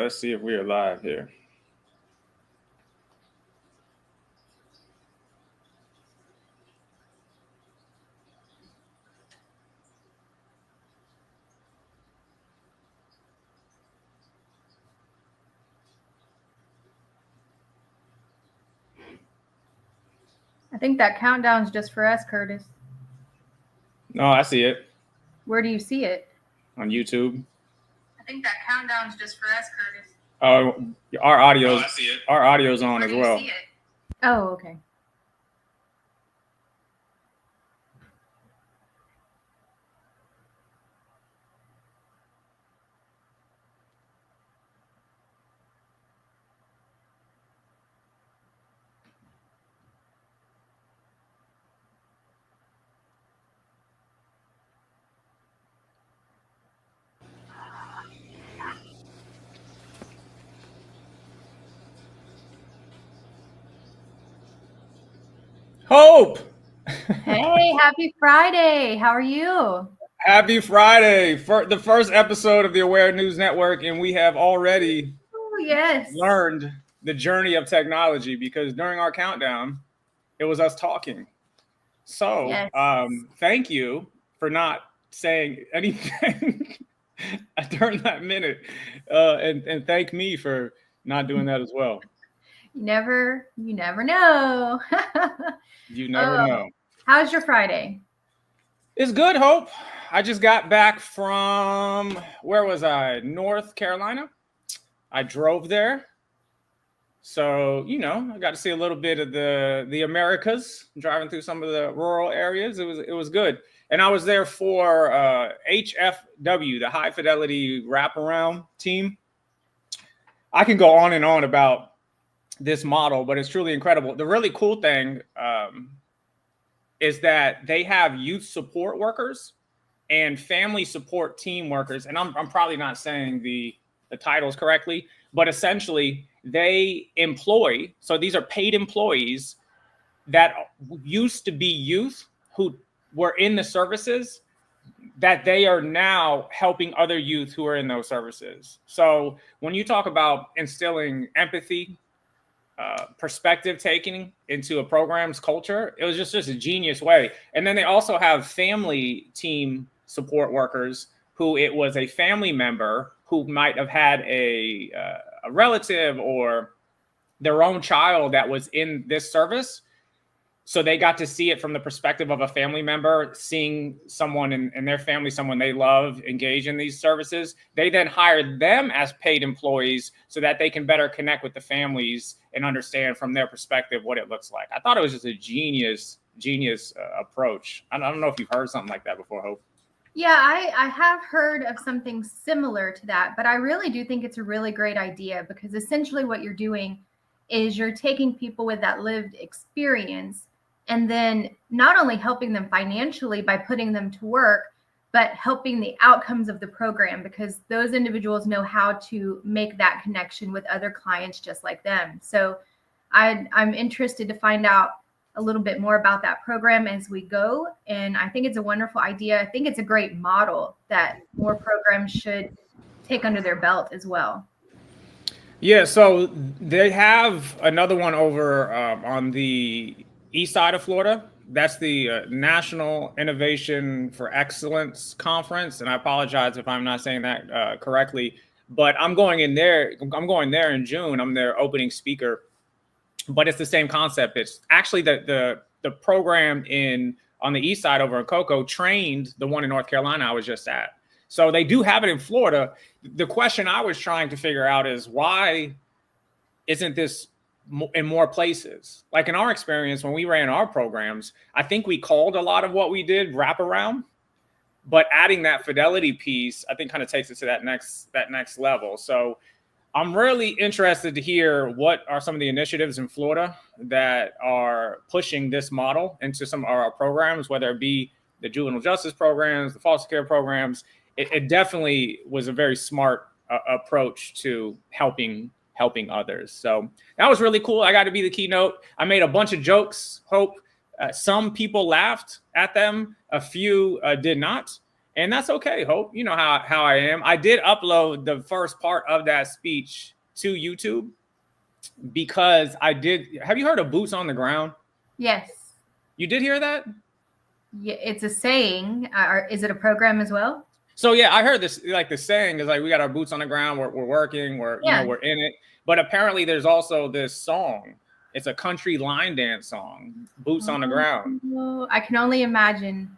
let's see if we are live here. I think that countdown's just for us, Curtis. No, I see it. Where do you see it? On YouTube. I think that countdown's just for us, Curtis. Oh, our audio's our audio's on as well. See it? Oh, okay. Hope! Hey, happy Friday. How are you? Happy Friday. For the first episode of the Aware News Network, and we have already learned the journey of technology because during our countdown, it was us talking. So thank you for not saying anything during that minute. And thank me for not doing that as well. You never know. You never know. How's your Friday? It's good, Hope. I just got back from, where was I? North Carolina. I drove there. So, I got to see a little bit of the Americas, driving through some of the rural areas. It was good. And I was there for HFW, the High Fidelity Wraparound team. I can go on and on about this model, but it's truly incredible. The really cool thing is that they have youth support workers and family support team workers. And I'm probably not saying the titles correctly, but essentially they employ, so these are paid employees that used to be youth who were in the services that they are now helping other youth who are in those services. So when you talk about instilling empathy, perspective taking into a program's culture, it was just a genius way. And then they also have family team support workers who it was a family member who might have had a relative or their own child that was in this service. So they got to see it from the perspective of a family member, seeing someone in their family, someone they love, engage in these services. They then hired them as paid employees so that they can better connect with the families and understand from their perspective what it looks like. I thought it was just a genius approach. I don't know if you've heard something like that before, Hope. Yeah, I have heard of something similar to that, but I really do think it's a really great idea because essentially what you're doing is you're taking people with that lived experience and then not only helping them financially by putting them to work, but helping the outcomes of the program because those individuals know how to make that connection with other clients just like them. So I'm interested to find out a little bit more about that program as we go. And I think it's a wonderful idea. I think it's a great model that more programs should take under their belt as well. Yeah, so they have another one over on the east side of Florida. That's the National Innovation for Excellence Conference. And I apologize if I'm not saying that correctly, but I'm going there in June. I'm their opening speaker, but it's the same concept. It's actually the program on the east side over in Cocoa trained the one in North Carolina I was just at. So they do have it in Florida. The question I was trying to figure out is why isn't this in more places? Like in our experience, when we ran our programs, I think we called a lot of what we did wraparound, but adding that fidelity piece, I think kind of takes it to that next level. So I'm really interested to hear what are some of the initiatives in Florida that are pushing this model into some of our programs, whether it be the juvenile justice programs, the foster care programs. It definitely was a very smart approach to helping others. So that was really cool. I got to be the keynote. I made a bunch of jokes, Hope. Some people laughed at them. A few did not. And that's okay, Hope. You know how I am. I did upload the first part of that speech to YouTube because I did. Have you heard of boots on the ground? Yes. You did hear that? Yeah, it's a saying. Is it a program as well? So yeah, I heard this. Like the saying is like we got our boots on the ground. We're working. We're we're in it. But apparently, there's also this song. It's a country line dance song, "Boots on the Ground." I can only imagine.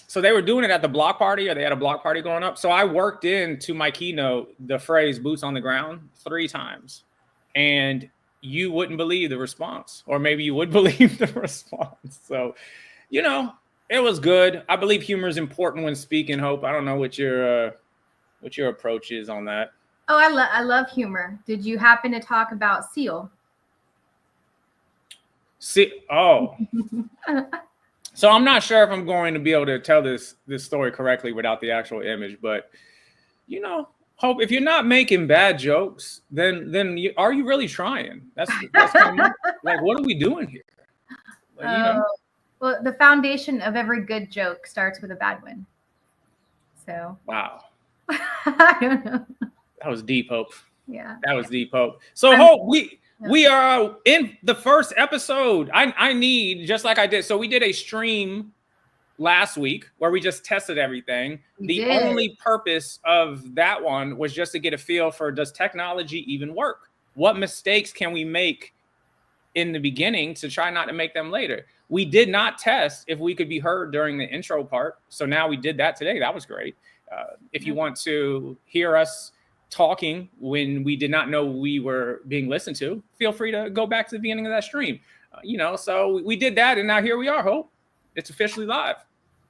So they were doing it at the block party, or they had a block party going up. So I worked into my keynote the phrase "boots on the ground" 3 times, and you wouldn't believe the response, or maybe you would believe the response. So, it was good. I believe humor is important when speaking, Hope. I don't know what your approach is on that. Oh, I love humor. Did you happen to talk about Seal? Oh. So I'm not sure if I'm going to be able to tell this story correctly without the actual image, but Hope, if you're not making bad jokes, then are you really trying? That's kind of like, what are we doing here? Well, the foundation of every good joke starts with a bad one. So wow. I don't know. That was deep, Hope. Yeah. That was deep, Hope. So Hope, we are in the first episode. I need, just like I did. So we did a stream last week where we just tested everything. The only purpose of that one was just to get a feel for, does technology even work? What mistakes can we make in the beginning to try not to make them later? We did not test if we could be heard during the intro part. So now we did that today. That was great. If you want to hear us talking when we did not know we were being listened to, feel free to go back to the beginning of that stream. So we did that, and now here we are, Hope. It's officially live.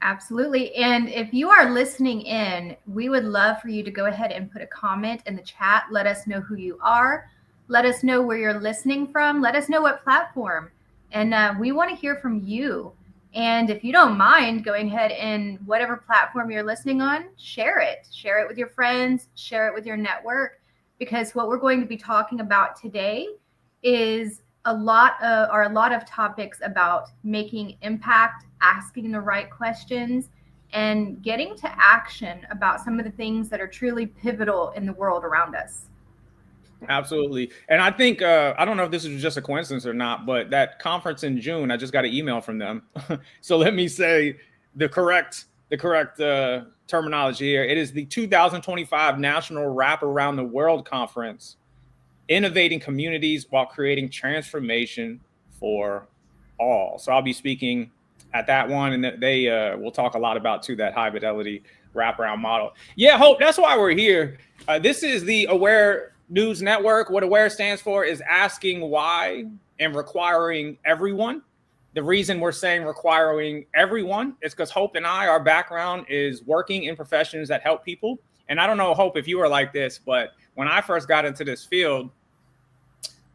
Absolutely. And if you are listening in, we would love for you to go ahead and put a comment in the chat. Let us know who you are. Let us know where you're listening from. Let us know what platform. And we want to hear from you. And if you don't mind going ahead and whatever platform you're listening on, share it. Share it with your friends. Share it with your network. Because what we're going to be talking about today is a lot of topics about making impact, asking the right questions, and getting to action about some of the things that are truly pivotal in the world around us. Absolutely. And I think, I don't know if this is just a coincidence or not, but that conference in June, I just got an email from them. So let me say the correct terminology here. It is the 2025 National Wrap Around the World Conference, Innovating Communities While Creating Transformation for All. So I'll be speaking at that one, and they will talk a lot about, too, that high fidelity wraparound model. Yeah, Hope, that's why we're here. This is the Aware News Network. What AWARE stands for is asking why and requiring everyone. The reason we're saying requiring everyone is because Hope and I, our background is working in professions that help people. And I don't know, Hope, if you were like this, but when I first got into this field,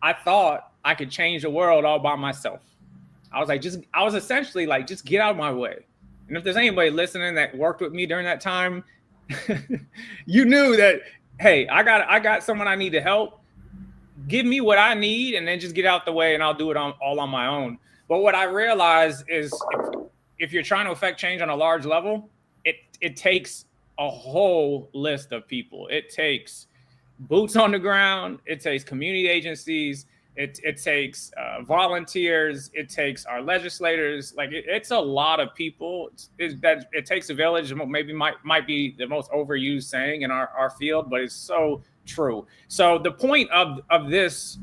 I thought I could change the world all by myself. I was essentially like, just get out of my way. And if there's anybody listening that worked with me during that time, you knew that, hey, I got someone I need to help. Give me what I need, and then just get out the way, and I'll do it all on my own. But what I realized is, if you're trying to affect change on a large level, it takes a whole list of people. It takes boots on the ground. It takes community agencies. It takes volunteers. It takes our legislators. Like it's a lot of people. It takes a village. Maybe might be the most overused saying in our field, but it's so true. So the point of this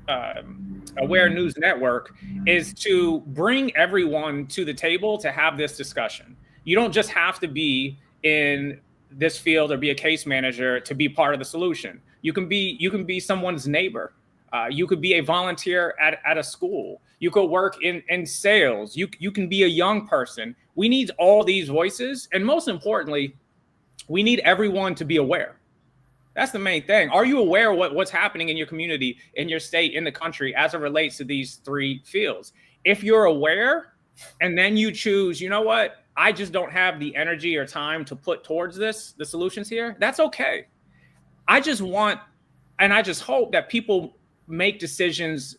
Aware News Network is to bring everyone to the table to have this discussion. You don't just have to be in this field or be a case manager to be part of the solution. You can be someone's neighbor. You could be a volunteer at a school. You could work in sales. You can be a young person. We need all these voices. And most importantly, we need everyone to be aware. That's the main thing. Are you aware of what's happening in your community, in your state, in the country, as it relates to these 3 fields? If you're aware, and then you choose, you know what, I just don't have the energy or time to put towards the solutions here, that's okay. I just want, and I just hope that people make decisions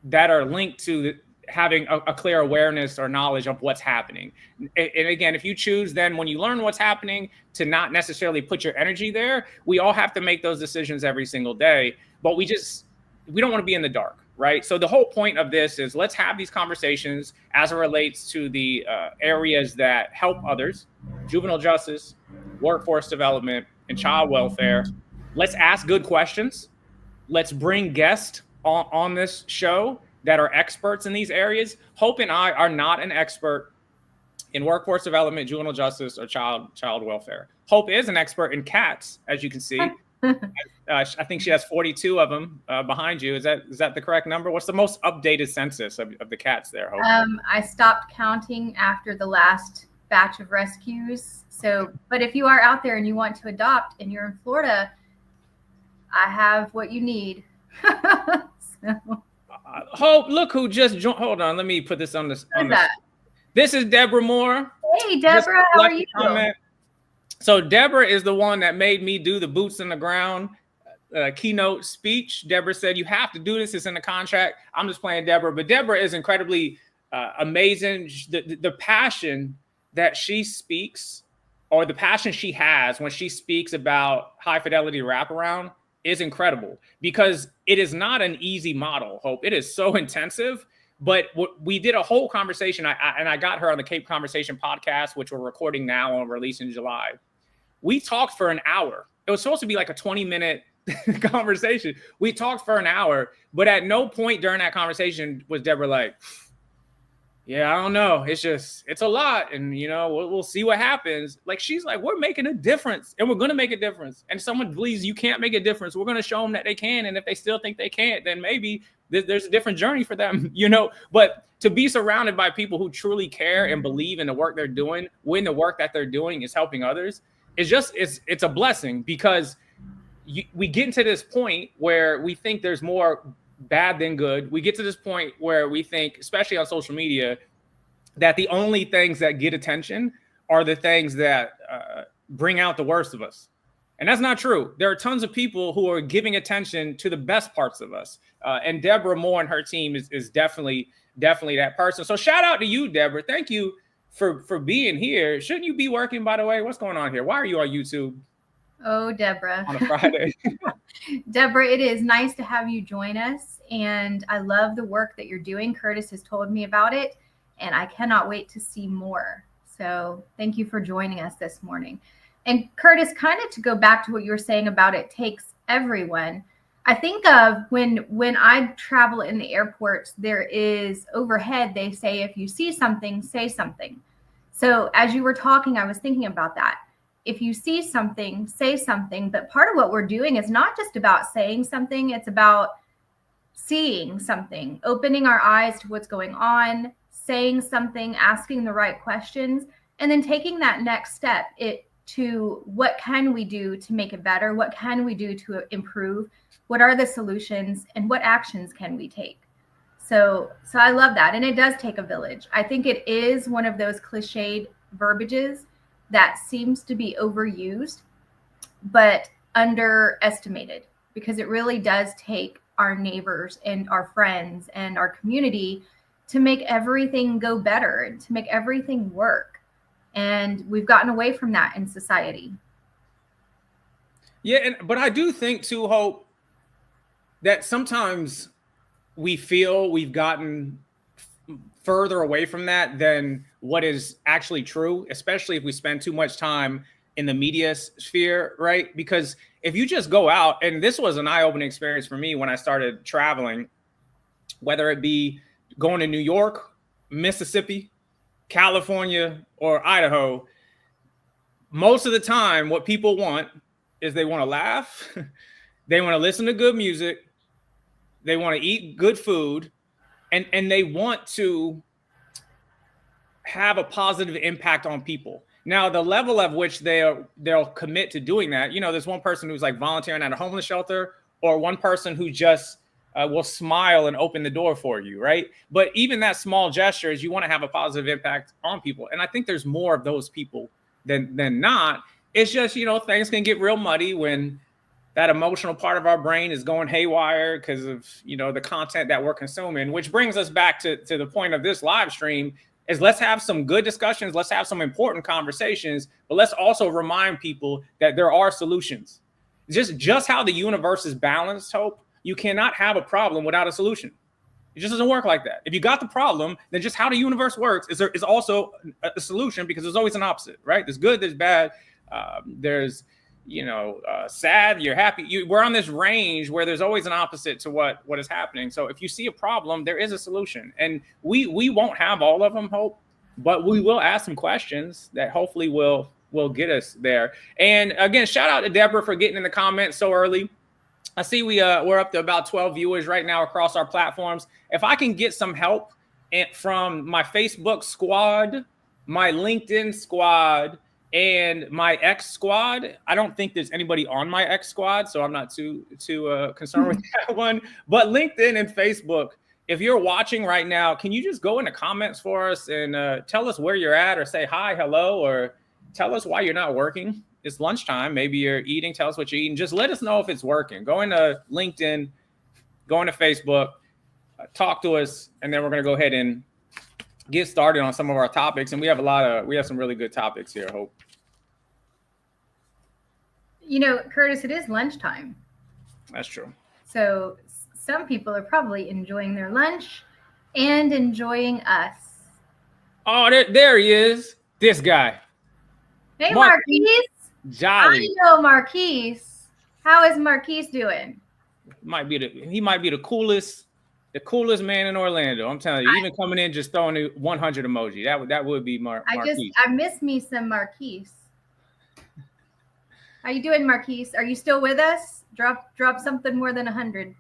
that are linked to having a clear awareness or knowledge of what's happening. And again, if you choose then when you learn what's happening to not necessarily put your energy there, we all have to make those decisions every single day, but we don't want to be in the dark, right? So the whole point of this is let's have these conversations as it relates to the areas that help others, juvenile justice, workforce development, and child welfare. Let's ask good questions. Let's bring guests on this show that are experts in these areas. Hope and I are not an expert in workforce development, juvenile justice, or child welfare. Hope is an expert in cats, as you can see. I think she has 42 of them behind you. Is that the correct number? What's the most updated census of the cats there, Hope? I stopped counting after the last batch of rescues. So, but if you are out there and you want to adopt and you're in Florida, I have what you need. So. Hope, look who just joined. Hold on, let me put this on this. This is Deborah Moore. Hey, Deborah, how are you? So Deborah is the one that made me do the boots in the ground keynote speech. Deborah said, you have to do this. It's in the contract. I'm just playing Deborah. But Deborah is incredibly amazing. The passion that she speaks, or the passion she has when she speaks about high fidelity wraparound, is incredible, because it is not an easy model, Hope. It is so intensive. But we did a whole conversation, and I got her on the C.A.P.E Conversation podcast, which we're recording now and release in July. We talked for an hour. It was supposed to be like a 20-minute conversation. We talked for an hour, but at no point during that conversation was Deborah like, yeah, I don't know. It's a lot. And, we'll see what happens. Like, she's like, we're making a difference, and we're going to make a difference. And someone believes you can't make a difference, we're going to show them that they can. And if they still think they can't, then maybe there's a different journey for them, But to be surrounded by people who truly care and believe in the work they're doing, when the work that they're doing is helping others, it's a blessing, because we get into this point where we think there's more bad than good. We get to this point where we think, especially on social media, that the only things that get attention are the things that bring out the worst of us. And that's not true. There are tons of people who are giving attention to the best parts of us. And Deborah Moore and her team is definitely that person. So shout out to you, Deborah. Thank you for being here. Shouldn't you be working, by the way? What's going on here? Why are you on YouTube? Oh, Deborah. On a Friday. Deborah, it is nice to have you join us. And I love the work that you're doing. Curtis has told me about it, and I cannot wait to see more. So thank you for joining us this morning. And Curtis, kind of to go back to what you were saying about it takes everyone. I think of when I travel in the airports, there is overhead, they say, if you see something, say something. So as you were talking, I was thinking about that. If you see something, say something. But part of what we're doing is not just about saying something, it's about seeing something, opening our eyes to what's going on, saying something, asking the right questions, and then taking that next step to what can we do to make it better? What can we do to improve? What are the solutions, and what actions can we take? So I love that. And it does take a village. I think it is one of those cliched verbiages that seems to be overused, but underestimated, because it really does take our neighbors and our friends and our community to make everything go better and to make everything work. And we've gotten away from that in society. Yeah, but I do think too, Hope, that sometimes we feel we've gotten further away from that than what is actually true, especially if we spend too much time in the media sphere, right? Because if you just go out, and this was an eye-opening experience for me when I started traveling, whether it be going to New York, Mississippi, California, or Idaho, most of the time what people want is they want to laugh, they want to listen to good music, they want to eat good food, and they want to have a positive impact on people. Now, the level of which they'll commit to doing that, there's one person who's like volunteering at a homeless shelter, or one person who just will smile and open the door for you, right? But even that small gesture is you want to have a positive impact on people. And I think there's more of those people than not. It's just, things can get real muddy when that emotional part of our brain is going haywire because of, the content that we're consuming, which brings us back to the point of this live stream is let's have some good discussions. Let's have some important conversations, but let's also remind people that there are solutions. Just how the universe is balanced, Hope, you cannot have a problem without a solution. It just doesn't work like that. If you got the problem, then just how the universe works is also a solution, because there's always an opposite, right? There's good, there's bad. There's, sad, you're happy. We're on this range where there's always an opposite to what is happening. So if you see a problem, there is a solution. And we won't have all of them, Hope, but we will ask some questions that hopefully will get us there. And again, shout out to Deborah for getting in the comments so early. I see we're up to about 12 viewers right now across our platforms. If I can get some help from my Facebook squad, my LinkedIn squad, and my X squad. I don't think there's anybody on my X squad, so I'm not too concerned with that one. But LinkedIn and Facebook, if you're watching right now, can you just go in the comments for us and tell us where you're at, or say hi, hello, or tell us why you're not working. It's lunchtime. Maybe you're eating. Tell us what you're eating. Just let us know if it's working. Go into LinkedIn, go into Facebook, talk to us, and then we're going to go ahead and get started on some of our topics. And we have some really good topics here, Hope. Curtis, it is lunchtime. That's true. So some people are probably enjoying their lunch and enjoying us. Oh, there he is. This guy. Hey, Marquise. Jolly. I know Marquise. How is Marquise doing? He might be the coolest man in Orlando. I'm telling you, even coming in just throwing a 100 emoji. That would be Marquise. I miss me some Marquise. How you doing, Marquise? Are you still with us? Drop something more than 100.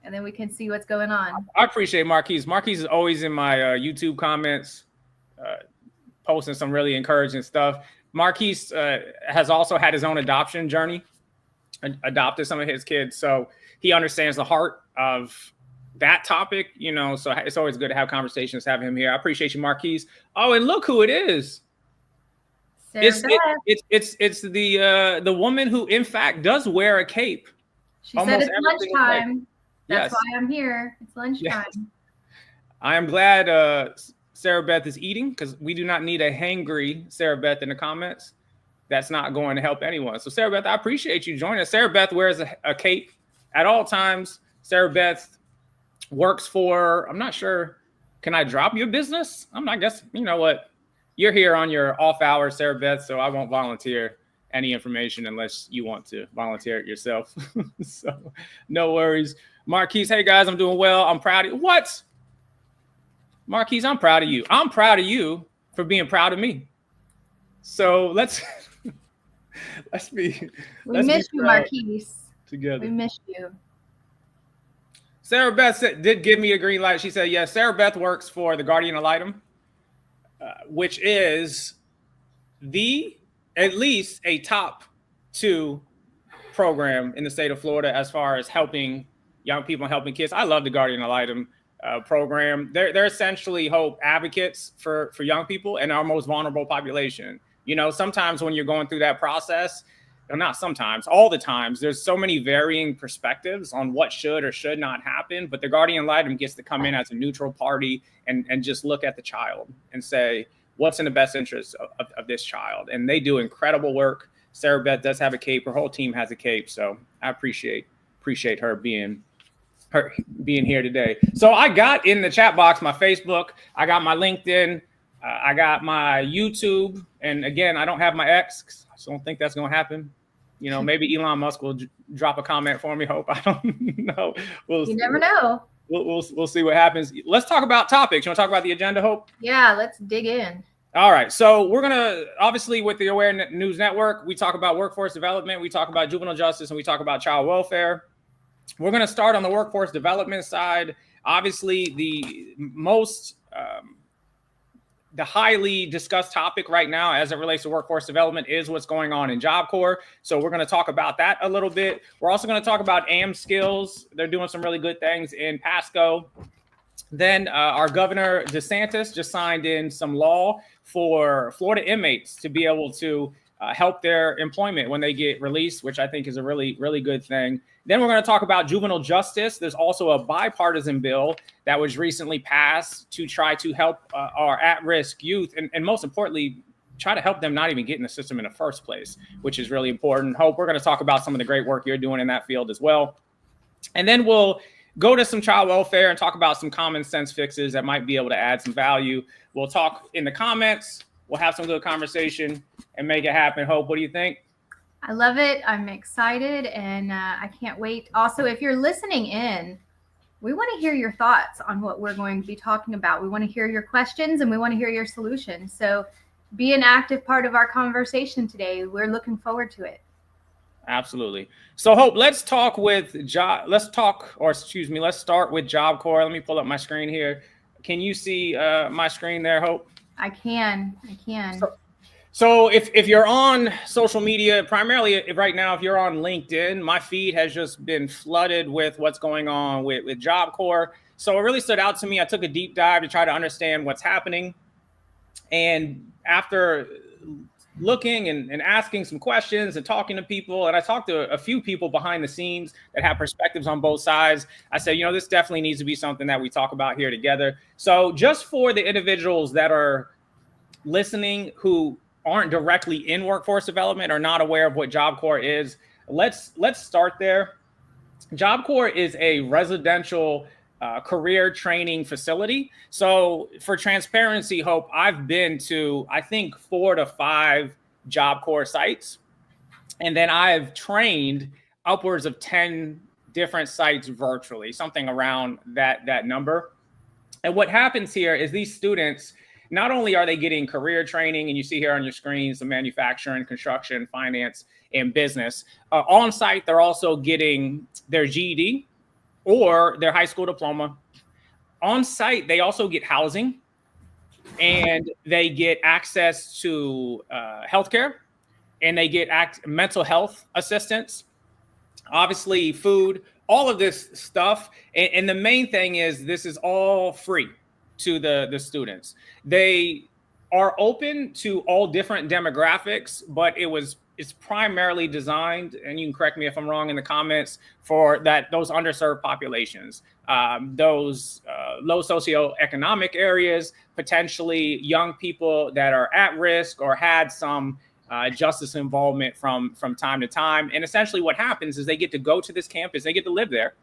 And then we can see what's going on. I appreciate Marquise. Marquise is always in my YouTube comments, posting some really encouraging stuff. Marquise has also had his own adoption journey, adopted some of his kids. So he understands the heart of that topic, so it's always good to have conversations, have him here. I appreciate you, Marquise. Oh, and look who it is. It's the woman who, in fact, does wear a cape. She said it's lunchtime. That's why I'm here. It's lunchtime. Yes. I am glad Sarah Beth is eating, because we do not need a hangry Sarah Beth in the comments. That's not going to help anyone. So Sarah Beth, I appreciate you joining us. Sarah Beth wears a cape at all times. Sarah Beth works for, I'm not sure, can I drop your business? I guess, you know what? You're here on your off hours, Sarah Beth, so I won't volunteer any information unless you want to volunteer it yourself. So no worries. Marquise, hey guys, I'm doing well. I'm proud of you. What? Marquise, I'm proud of you. I'm proud of you for being proud of me. So let's be. We miss you, Marquise. Together. We miss you. Sarah Beth did give me a green light. She said, yes, Sarah Beth works for the Guardian Ad Litem, which is at least a top 2 program in the state of Florida as far as helping young people and helping kids. I love the Guardian Ad Litem program. They're essentially Hope advocates for young people and our most vulnerable population. Sometimes when you're going through that process, not sometimes, all the times, there's so many varying perspectives on what should or should not happen. But the Guardian Ad Litem gets to come in as a neutral party and just look at the child and say, what's in the best interest of this child? And they do incredible work. Sarah Beth does have a cape. Her whole team has a cape. So I appreciate her being here today. So I got in the chat box my Facebook, I got my LinkedIn, I got my YouTube, and again, I don't have my X. I don't think that's going to happen. Maybe Elon Musk will drop a comment for me. Hope, I don't know. You never know. We'll see what happens. Let's talk about topics. You want to talk about the agenda, Hope? Yeah, let's dig in. All right. So we're going to, obviously, with the Aware News Network, we talk about workforce development, we talk about juvenile justice, and we talk about child welfare. We're going to start on the workforce development side. Obviously, the highly discussed topic right now as it relates to workforce development is what's going on in Job Corps. So we're going to talk about that a little bit. We're also going to talk about AmSkills. They're doing some really good things in Pasco. Then our Governor DeSantis just signed in some law for Florida inmates to be able to help their employment when they get released, which I think is a really, really good thing. Then we're going to talk about juvenile justice. There's also a bipartisan bill that was recently passed to try to help our at-risk youth, and most importantly, try to help them not even get in the system in the first place, which is really important. Hope, we're going to talk about some of the great work you're doing in that field as well. And then we'll go to some child welfare and talk about some common sense fixes that might be able to add some value. We'll talk in the comments. We'll have some good conversation and make it happen. Hope, what do you think? I love it. I'm excited, and I can't wait. Also, if you're listening in, we want to hear your thoughts on what we're going to be talking about. We want to hear your questions, and we want to hear your solutions. So be an active part of our conversation today. We're looking forward to it. Absolutely. So Hope, let's start with Job Corps. Let me pull up my screen here. Can you see my screen there, Hope? I can. So if you're on social media, primarily right now, if you're on LinkedIn, my feed has just been flooded with what's going on with Job Corps. So it really stood out to me. I took a deep dive to try to understand what's happening. And after looking and asking some questions and talking to people, and I talked to a few people behind the scenes that have perspectives on both sides, I said, this definitely needs to be something that we talk about here together. So just for the individuals that are listening who aren't directly in workforce development or not aware of what Job Corps is, let's start there. Job Corps is a residential career training facility. So for transparency, Hope, I've been to, I think, 4 to 5 Job Corps sites. And then I've trained upwards of 10 different sites virtually, something around that number. And what happens here is these students, not only are they getting career training, and you see here on your screens, the manufacturing, construction, finance, and business, on site, they're also getting their GED or their high school diploma. On site, they also get housing, and they get access to healthcare, and they get mental health assistance, obviously food, all of this stuff. And the main thing is this is all free to the students. They are open to all different demographics, but it's primarily designed, and you can correct me if I'm wrong in the comments, for those underserved populations, those low socioeconomic areas, potentially young people that are at risk or had some justice involvement from time to time. And essentially what happens is they get to go to this campus, they get to live there.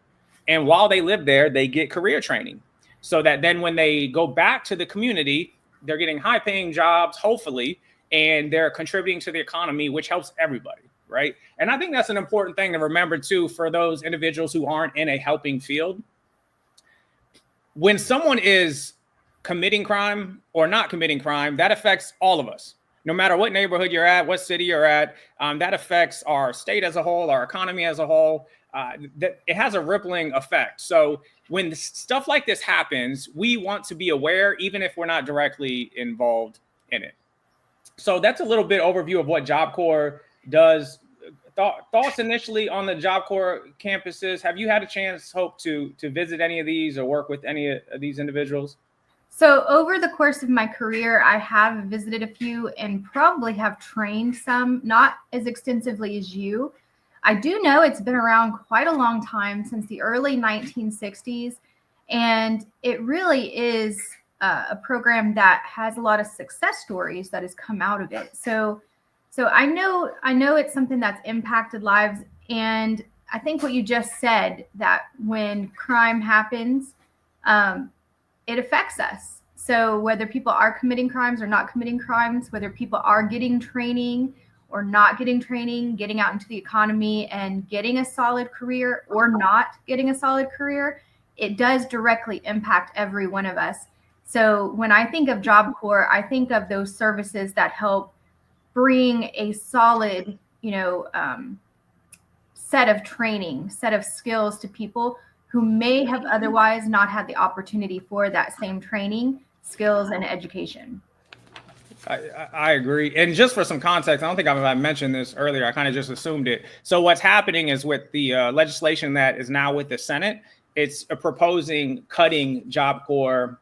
And while they live there, they get career training, so that then when they go back to the community, they're getting high paying jobs, hopefully, and they're contributing to the economy, which helps everybody, right? And I think that's an important thing to remember too, for those individuals who aren't in a helping field. When someone is committing crime or not committing crime, that affects all of us. No matter what neighborhood you're at, what city you're at, that affects our state as a whole, our economy as a whole. It has a rippling effect. So when stuff like this happens, we want to be aware, even if we're not directly involved in it. So that's a little bit overview of what Job Corps does. Thoughts initially on the Job Corps campuses. Have you had a chance, Hope, to visit any of these or work with any of these individuals? So over the course of my career, I have visited a few and probably have trained some, not as extensively as you. I do know it's been around quite a long time, since the early 1960s, and it really is a program that has a lot of success stories that has come out of it. So I know it's something that's impacted lives, and I think what you just said, that when crime happens, it affects us. So whether people are committing crimes or not committing crimes, whether people are getting training or not getting training, getting out into the economy and getting a solid career or not getting a solid career, it does directly impact every one of us. So when I think of Job Corps, I think of those services that help bring a solid, set of training, set of skills to people who may have otherwise not had the opportunity for that same training, skills, and education. I agree. And just for some context, I don't think I mentioned this earlier. I kind of just assumed it. So what's happening is with the legislation that is now with the Senate, it's proposing cutting Job Corps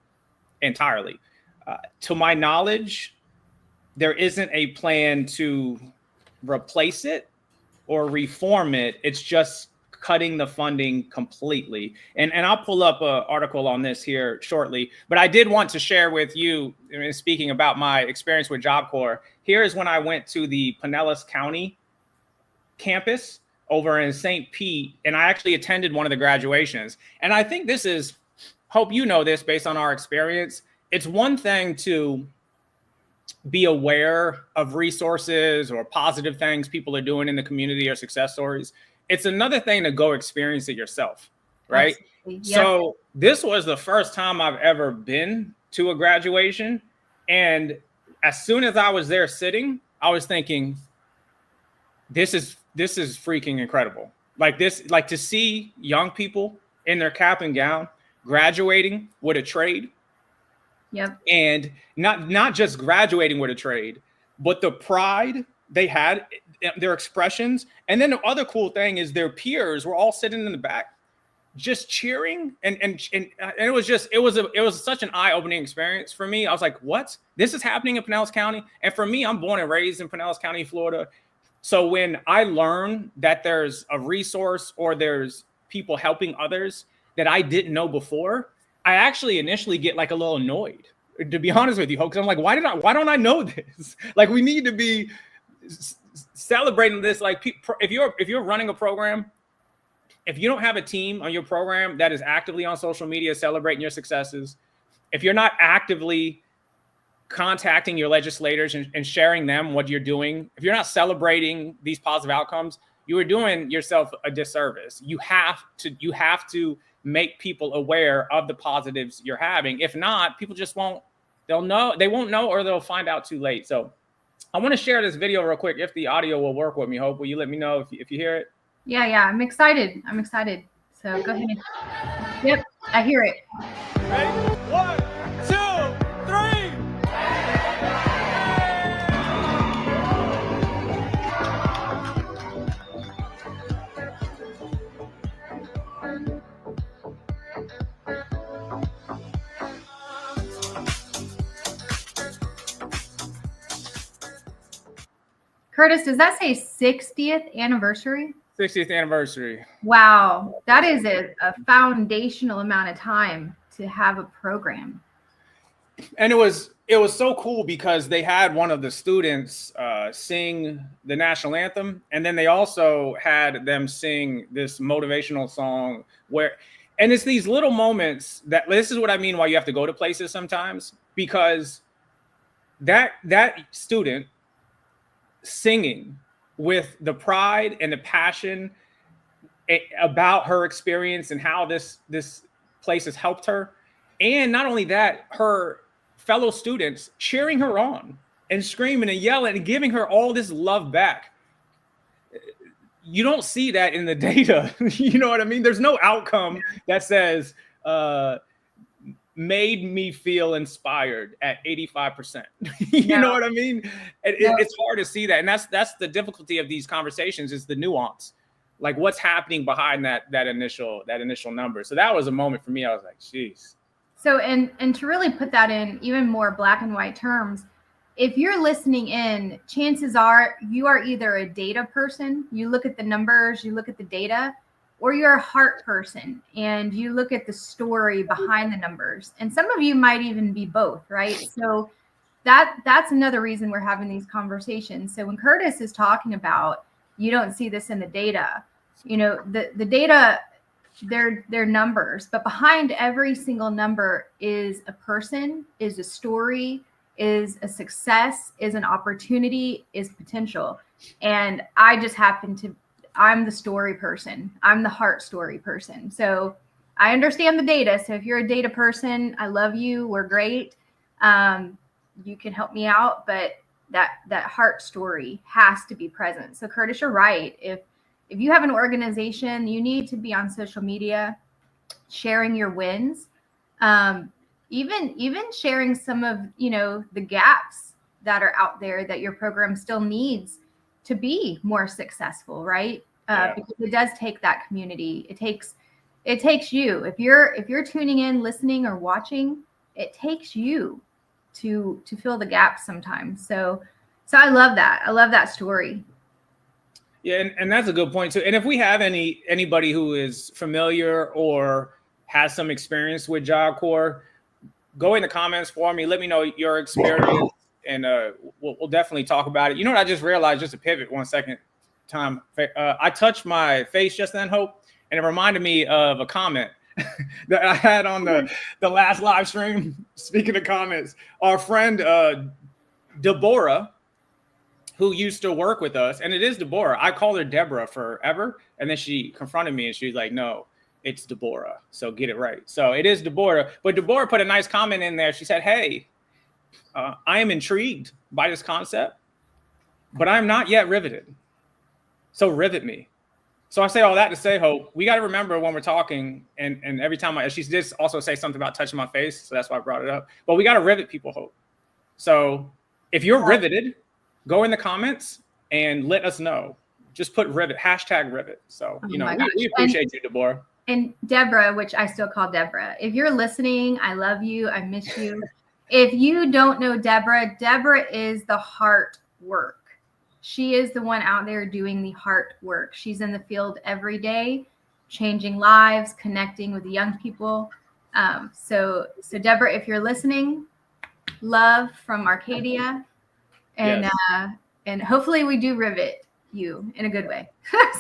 entirely. To my knowledge, there isn't a plan to replace it or reform it. It's just cutting the funding completely. And I'll pull up an article on this here shortly. But I did want to share with you, speaking about my experience with Job Corps, here is when I went to the Pinellas County campus over in St. Pete, and I actually attended one of the graduations. And I think this is, hope you know this based on our experience, it's one thing to be aware of resources or positive things people are doing in the community or success stories. It's another thing to go experience it yourself, right? Yep. So this was the first time I've ever been to a graduation. And as soon as I was there sitting, I was thinking, this is freaking incredible. Like to see young people in their cap and gown graduating with a trade. Yep. And not just graduating with a trade, but the pride they had, their expressions. And then the other cool thing is their peers were all sitting in the back just cheering. And it was such an eye-opening experience for me. I was like, what? This is happening in Pinellas County? And for me, I'm born and raised in Pinellas County, Florida. So when I learn that there's a resource or there's people helping others that I didn't know before, I actually initially get like a little annoyed, to be honest with you, because I'm like, why don't I know this? Like, we need to be celebrating this. Like, if you're running a program, if you don't have a team on your program that is actively on social media celebrating your successes, if you're not actively contacting your legislators and sharing them what you're doing, if you're not celebrating these positive outcomes, you are doing yourself a disservice. You have to make people aware of the positives you're having. If not, people just won't know, or they'll find out too late. So I want to share this video real quick. If the audio will work with me, Hope, will you let me know if you hear it? Yeah. I'm excited. So go ahead. Yep, I hear it. Ready? 1, 2, 3. Curtis, does that say 60th anniversary? 60th anniversary. Wow, that is a foundational amount of time to have a program. And it was so cool because they had one of the students sing the national anthem, and then they also had them sing this motivational song and it's these little moments that, this is what I mean why you have to go to places sometimes, because that student singing with the pride and the passion about her experience and how this place has helped her. And not only that, her fellow students cheering her on and screaming and yelling and giving her all this love back. You don't see that in the data. You know what I mean? There's no outcome that says, made me feel inspired at 85%. You know what I mean? It's hard to see that. And that's the difficulty of these conversations, is the nuance, like what's happening behind that initial number. So that was a moment for me. I was like, geez. So, and to really put that in even more black and white terms, if you're listening in, chances are you are either a data person, you look at the numbers, you look at the data, or you're a heart person and you look at the story behind the numbers. And some of you might even be both, right? So that's another reason we're having these conversations. So when Curtis is talking about, you don't see this in the data, the data, they're numbers, but behind every single number is a person, is a story, is a success, is an opportunity, is potential. And I just happen to, I'm the story person. I'm the heart story person. So I understand the data. So if you're a data person, I love you. We're great. You can help me out, but that heart story has to be present. So Curtis, you're right. If you have an organization, you need to be on social media, sharing your wins, even sharing some of, the gaps that are out there that your program still needs to be more successful, right? Because it does take that community. It takes you. If you're tuning in, listening, or watching, it takes you to fill the gaps sometimes. So I love that. I love that story. Yeah, and that's a good point too. And if we have anybody who is familiar or has some experience with Job Corps, go in the comments for me. Let me know your experience, and we'll definitely talk about it. You know what I just realized? Just to pivot 1 second, time. I touched my face just then, Hope, and it reminded me of a comment that I had on the last live stream. Speaking of comments, our friend Deborah, who used to work with us, and it is Deborah. I called her Deborah forever, and then she confronted me, and she was like, "No, it's Deborah. So get it right." So it is Deborah. But Deborah put a nice comment in there. She said, "Hey, I am intrigued by this concept, but I'm not yet riveted. So rivet me." So I say all that to say, Hope, we got to remember when we're talking, and every time she did also say something about touching my face, so that's why I brought it up. But we got to rivet people, Hope. So if you're riveted, go in the comments and let us know. Just put rivet, #rivet. So, we appreciate you, Deborah. And Deborah, which I still call Deborah, if you're listening, I love you. I miss you. If you don't know Deborah, Deborah is the heart work. She is the one out there doing the heart work. She's in the field every day, changing lives, connecting with the young people. So Deborah, if you're listening, love from Arcadia, and yes. And hopefully we do rivet you in a good way.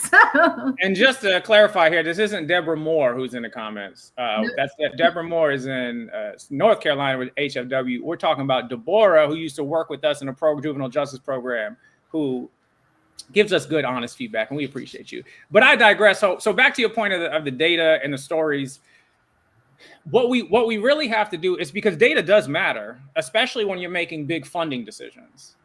So. And just to clarify here, this isn't Deborah Moore who's in the comments. That's Deborah Moore is in North Carolina with HFW. We're talking about Deborah, who used to work with us in a juvenile justice program, who gives us good, honest feedback, and we appreciate you. But I digress. So back to your point of the data and the stories. What we really have to do is, because data does matter, especially when you're making big funding decisions.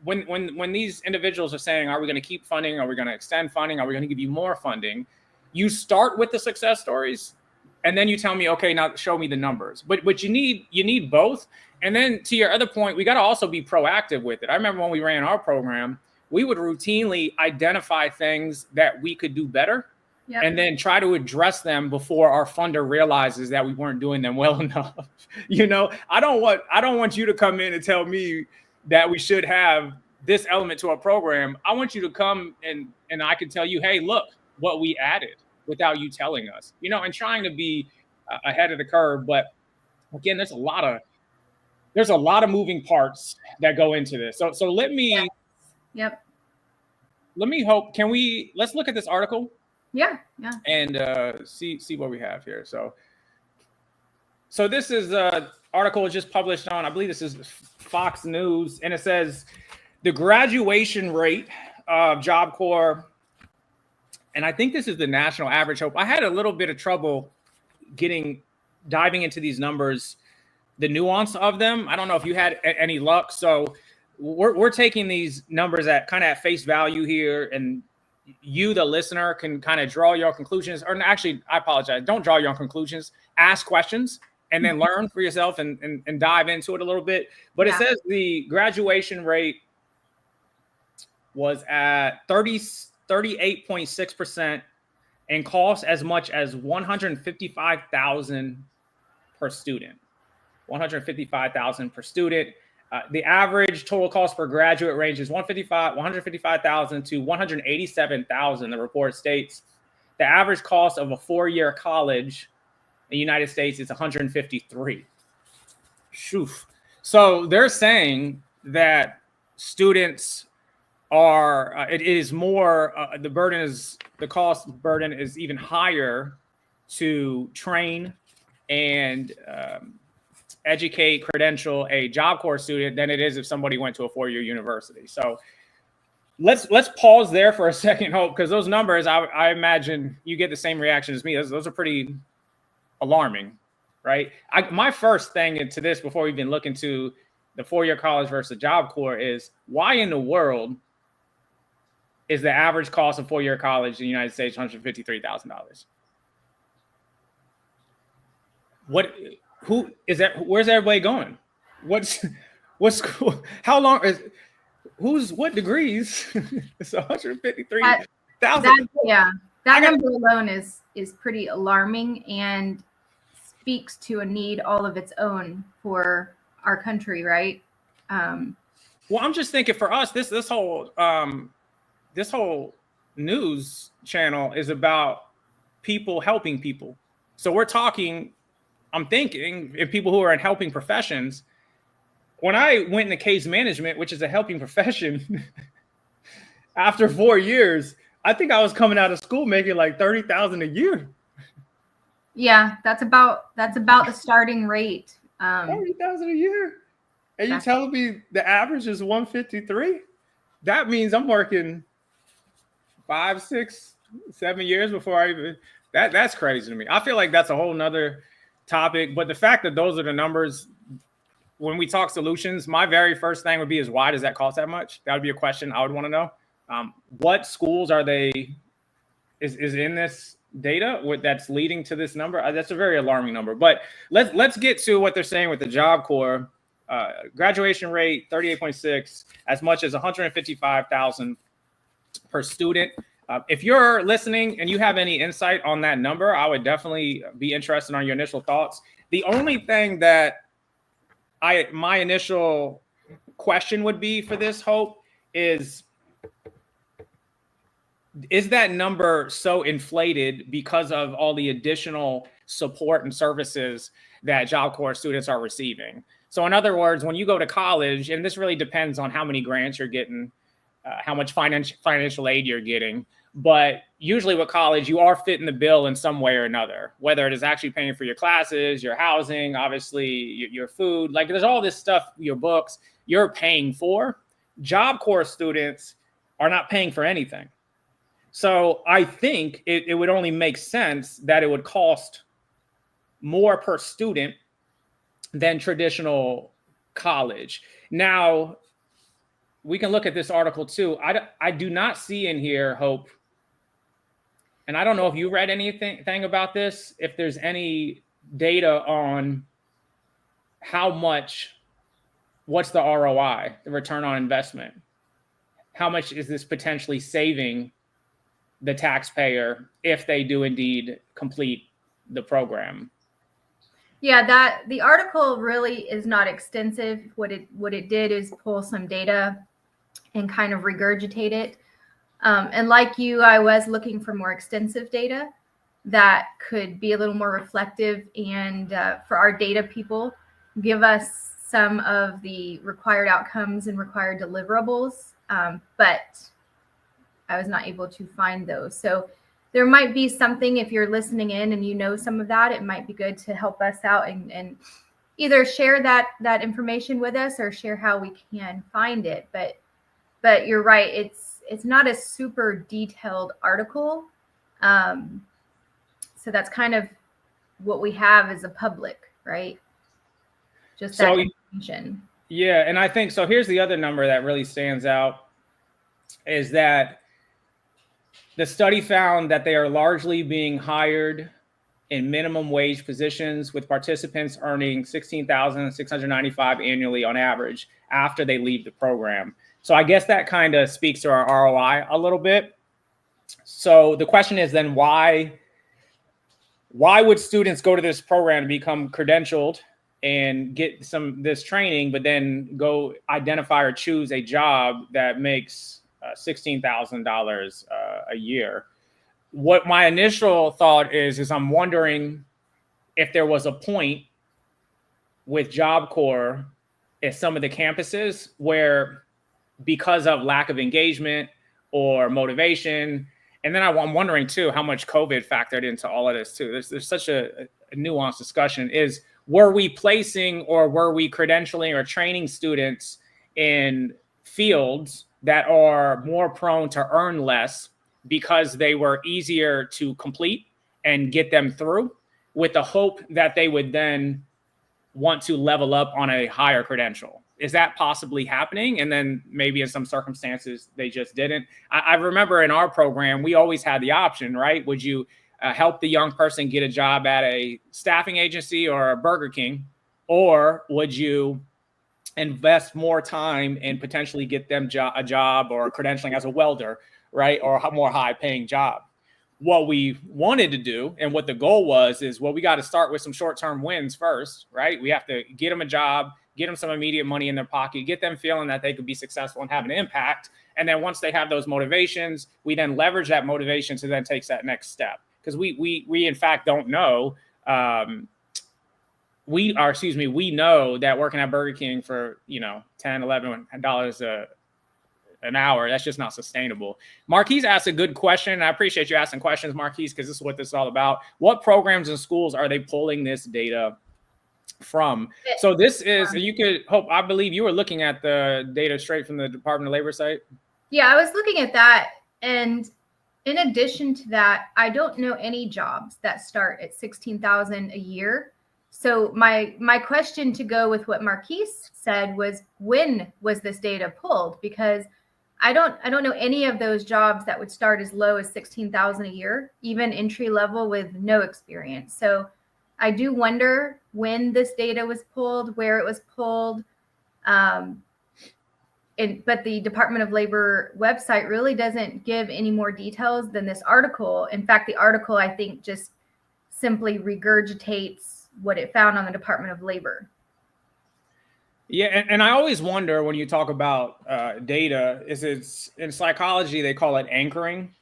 When these individuals are saying, are we going to keep funding? Are we going to extend funding? Are we going to give you more funding? You start with the success stories, and then you tell me, okay, now show me the numbers. But you need both. And then to your other point, we got to also be proactive with it. I remember when we ran our program, we would routinely identify things that we could do better. Yep. And then try to address them before our funder realizes that we weren't doing them well enough. I don't want you to come in and tell me that we should have this element to our program. I want you to come and I can tell you, hey, look what we added without you telling us, and trying to be ahead of the curve. But again, there's a lot of moving parts that go into this. So let me, yep. Let me hope. Let's look at this article. Yeah. And see what we have here. So this is an article just published on, I believe this is Fox News, and it says the graduation rate of Job Corps, and I think this is the national average. Hope, I had a little bit of trouble diving into these numbers, the nuance of them. I don't know if you had any luck. So we're taking these numbers at face value here, and you, the listener, can kind of draw your conclusions. Or actually, I apologize. Don't draw your own conclusions. Ask questions and then learn for yourself and dive into it a little bit. But It says the graduation rate was at 38.6% and costs as much as $155,000 per student. $155,000 per student. The average total cost per graduate ranges $155,000 to $187,000. The report states the average cost of a 4-year college in the United States is $153,000. Shoof. So they're saying that students are. It is more. The cost burden is even higher to train and educate, credential a Job Corps student than it is if somebody went to a 4-year university. So let's pause there for a second, Hope, because those numbers, I imagine you get the same reaction as me. Those are pretty alarming, right? My first thing into this, before we even look into the 4-year college versus Job Corps, is why in the world is the average cost of 4-year college in the United States $153,000? Who is that? Where's everybody going? What's school? How long is? What degrees? It's 153,000. That number alone is pretty alarming and speaks to a need all of its own for our country, right? Well, I'm just thinking for us, this whole this whole news channel is about people helping people. So we're talking, I'm thinking, if people who are in helping professions. When I went into case management, which is a helping profession, after 4 years, I think I was coming out of school making like $30,000 a year. Yeah, that's about the starting rate. 30,000 a year, and you telling me the average is 153? That means I'm working 5, 6, 7 years before I even. That's crazy to me. I feel like that's a whole nother topic. But the fact that those are the numbers, when we talk solutions, my very first thing would be is why does that cost that much? That would be a question I would want to know. What schools are they is in this data that's leading to this number? That's a very alarming number. But let's get to what they're saying with the Job Corps. Graduation rate 38.6, as much as 155,000 per student. If you're listening and you have any insight on that number, I would definitely be interested on your initial thoughts. The only thing that my initial question would be for this, Hope, is that number so inflated because of all the additional support and services that Job Corps students are receiving? So in other words, when you go to college, and this really depends on how many grants you're getting, how much financial aid you're getting, but usually with college, you are fitting the bill in some way or another, whether it is actually paying for your classes, your housing, obviously your food, like there's all this stuff, your books, you're paying for. Job Corps students are not paying for anything. So I think it would only make sense that it would cost more per student than traditional college. Now, we can look at this article too. I do not see in here, Hope, and I don't know if you read anything about this, if there's any data on how much, what's the ROI, the return on investment? How much is this potentially saving the taxpayer if they do indeed complete the program? Yeah, the article really is not extensive. What it did is pull some data and kind of regurgitate it. And like you, I was looking for more extensive data that could be a little more reflective and for our data people, give us some of the required outcomes and required deliverables. But I was not able to find those. So there might be something, if you're listening in and you know some of that, it might be good to help us out and either share that information with us or share how we can find it. But you're right, it's not a super detailed article. So that's kind of what we have as a public, right? Just that information. Yeah, and I think so. Here's the other number that really stands out is that the study found that they are largely being hired in minimum wage positions, with participants earning $16,695 annually on average after they leave the program. So I guess that kind of speaks to our ROI a little bit. So the question is then why would students go to this program to become credentialed and get this training, but then go identify or choose a job that makes $16,000 a year? What my initial thought is I'm wondering if there was a point with Job Corps at some of the campuses where, because of lack of engagement or motivation, and then I'm wondering too how much COVID factored into all of this too. There's such a nuanced discussion. Is were we placing or were we credentialing or training students in fields that are more prone to earn less because they were easier to complete and get them through, with the hope that they would then want to level up on a higher credential? Is that possibly happening? And then maybe in some circumstances, they just didn't. I remember in our program, we always had the option, right? Would you help the young person get a job at a staffing agency or a Burger King, or would you invest more time and potentially get them a job or credentialing as a welder, right? Or a more high paying job? What we wanted to do and what the goal was is, well, we got to start with some short-term wins first, right? We have to get them a job, get them some immediate money in their pocket, get them feeling that they could be successful and have an impact. And then once they have those motivations, we then leverage that motivation to then take that next step. Because we in fact don't know. We know that working at Burger King for, $10, $11 an hour, that's just not sustainable. Marquise asked a good question. I appreciate you asking questions, Marquise, because this is what this is all about. What programs and schools are they pulling this data from? So this is, I believe you were looking at the data straight from the Department of Labor site. Yeah, I was looking at that. And in addition to that, I don't know any jobs that start at $16,000 a year. So my question to go with what Marquise said was, when was this data pulled? Because I don't know any of those jobs that would start as low as $16,000 a year, even entry level with no experience. So I do wonder when this data was pulled, where it was pulled. But the Department of Labor website really doesn't give any more details than this article. In fact, the article, I think, just simply regurgitates what it found on the Department of Labor. Yeah, and I always wonder when you talk about data, it's in psychology, they call it anchoring.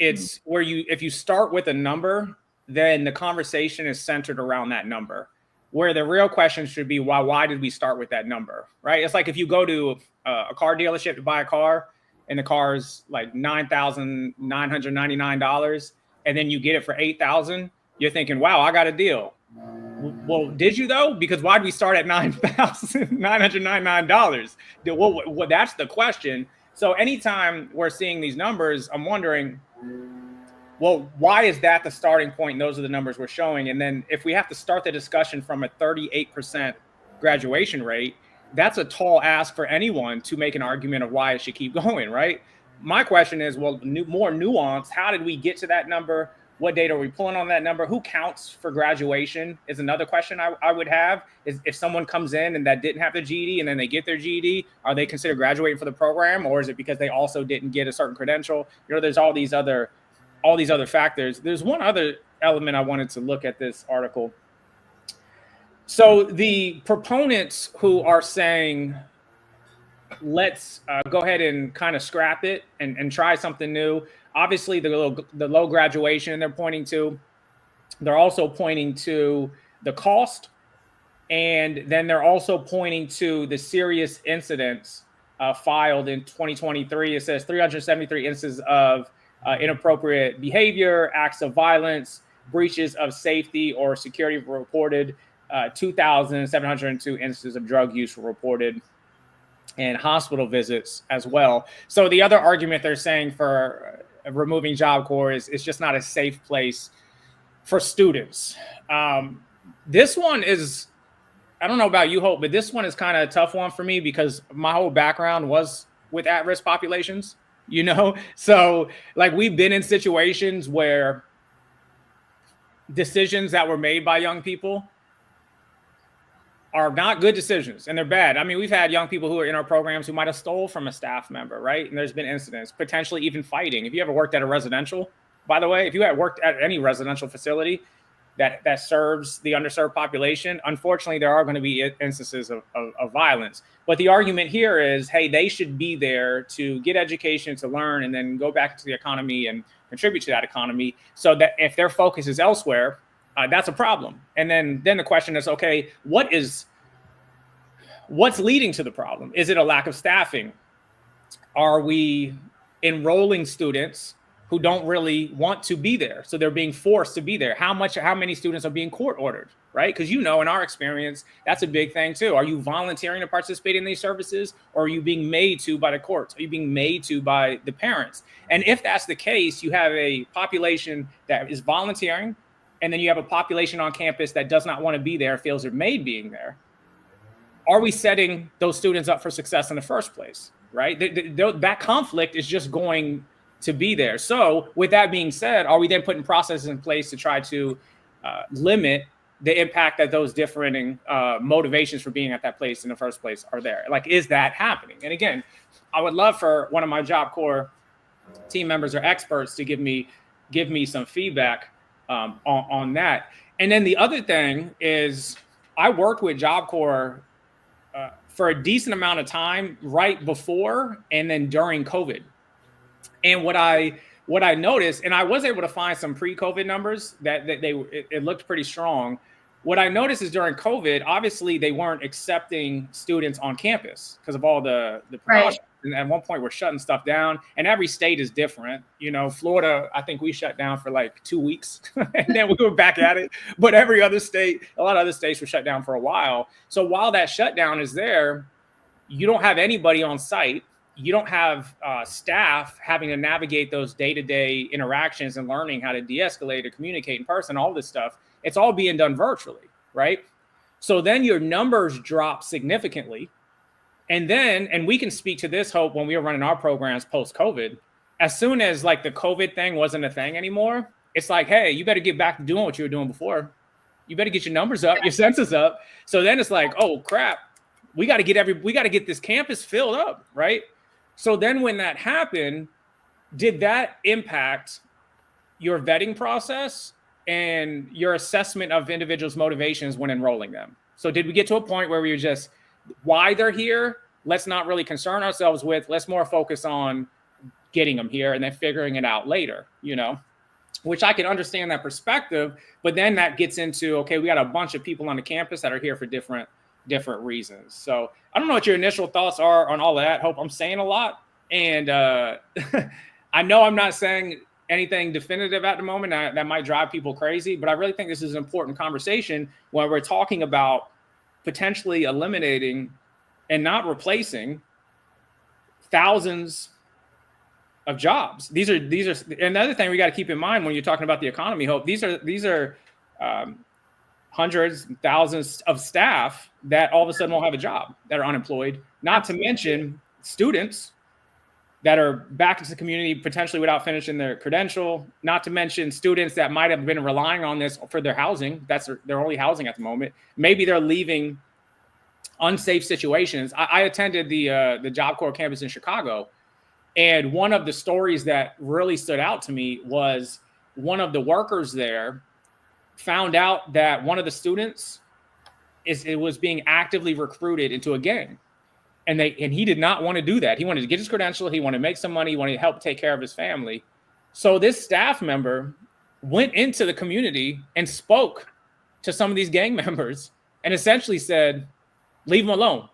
It's where if you start with a number, then the conversation is centered around that number, where the real question should be, why did we start with that number, right? It's like if you go to a car dealership to buy a car and the car is like $9,999, and then you get it for $8,000, you're thinking, wow, I got a deal. Well, did you though? Because why did we start at $9,999? Well, that's the question. So anytime we're seeing these numbers, I'm wondering, well, why is that the starting point? And those are the numbers we're showing. And then if we have to start the discussion from a 38% graduation rate, that's a tall ask for anyone to make an argument of why it should keep going, right? My question is, well, more nuanced. How did we get to that number? What data are we pulling on that number? Who counts for graduation is another question I would have. Is if someone comes in and that didn't have the GED and then they get their GED, are they considered graduating for the program? Or is it because they also didn't get a certain credential? There's all these other factors. There's one other element I wanted to look at this article. So the proponents who are saying, let's go ahead and kind of scrap it and try something new. Obviously, the low graduation they're pointing to. They're also pointing to the cost. And then they're also pointing to the serious incidents filed in 2023. It says 373 instances of inappropriate behavior, acts of violence, breaches of safety or security were reported. 2,702 instances of drug use were reported, and hospital visits as well. So the other argument they're saying for removing Job Corps is it's just not a safe place for students. This one is, I don't know about you, Hope, but this one is kind of a tough one for me because my whole background was with at-risk populations, So like we've been in situations where decisions that were made by young people are not good decisions and they're bad. I mean, we've had young people who are in our programs who might have stole from a staff member, right? And there's been incidents, potentially even fighting. If you ever worked at a residential, by the way, if you had worked at any residential facility that serves the underserved population, unfortunately, there are going to be instances of violence. But the argument here is, hey, they should be there to get education, to learn, and then go back to the economy and contribute to that economy, so that if their focus is elsewhere, that's a problem. And then the question is, okay, what's leading to the problem? Is it a lack of staffing? Are we enrolling students who don't really want to be there, so they're being forced to be there? How many students are being court ordered, right? Because in our experience, that's a big thing too. Are you volunteering to participate in these services, or are you being made to by the courts? Are you being made to by the parents? And if that's the case, you have a population that is volunteering, and then you have a population on campus that does not want to be there, feels they're made being there. Are we setting those students up for success in the first place, right? That conflict is just going to be there. So with that being said, are we then putting processes in place to try to limit the impact that those differing motivations for being at that place in the first place are there? Like, is that happening? And again, I would love for one of my Job Corps team members or experts to give me some feedback on that. And then the other thing is, I worked with Job Corps for a decent amount of time right before and then during COVID. And what I noticed, and I was able to find some pre-COVID numbers that it looked pretty strong. What I noticed is during COVID, obviously they weren't accepting students on campus because of all the precautions. Right. And at one point we're shutting stuff down, and every state is different. You know, Florida, I think we shut down for like 2 weeks and then we were back at it. But every other state, a lot of other states were shut down for a while. So while that shutdown is there, you don't have anybody on site. You don't have staff having to navigate those day-to-day interactions and learning how to de-escalate or communicate in person, all this stuff. It's all being done virtually, right? So then your numbers drop significantly. And we can speak to this, Hope, when we were running our programs post-COVID. As soon as like the COVID thing wasn't a thing anymore, it's like, hey, you better get back to doing what you were doing before. You better get your numbers up, your census up. So then it's like, oh crap, we got to get this campus filled up, right? So then when that happened, did that impact your vetting process and your assessment of individuals' motivations when enrolling them? So did we get to a point where we were just, why they're here, let's not really concern ourselves with, let's more focus on getting them here and then figuring it out later, you know? Which I can understand that perspective, but then that gets into, okay, we got a bunch of people on the campus that are here for different reasons. So I don't know what your initial thoughts are on all of that. Hope I'm saying a lot. And I know I'm not saying anything definitive at the moment that might drive people crazy, but I really think this is an important conversation when we're talking about potentially eliminating and not replacing thousands of jobs. These are another thing we got to keep in mind when you're talking about the economy, Hope. These are hundreds, thousands of staff that all of a sudden won't have a job, that are unemployed, not to mention students that are back into the community potentially without finishing their credential, not to mention students that might have been relying on this for their housing. That's their only housing at the moment. Maybe they're leaving unsafe situations. I attended the Job Corps campus in Chicago, and one of the stories that really stood out to me was one of the workers there found out that one of the students was being actively recruited into a gang. And he did not want to do that. He wanted to get his credential. He wanted to make some money. He wanted to help take care of his family. So this staff member went into the community and spoke to some of these gang members and essentially said, leave him alone.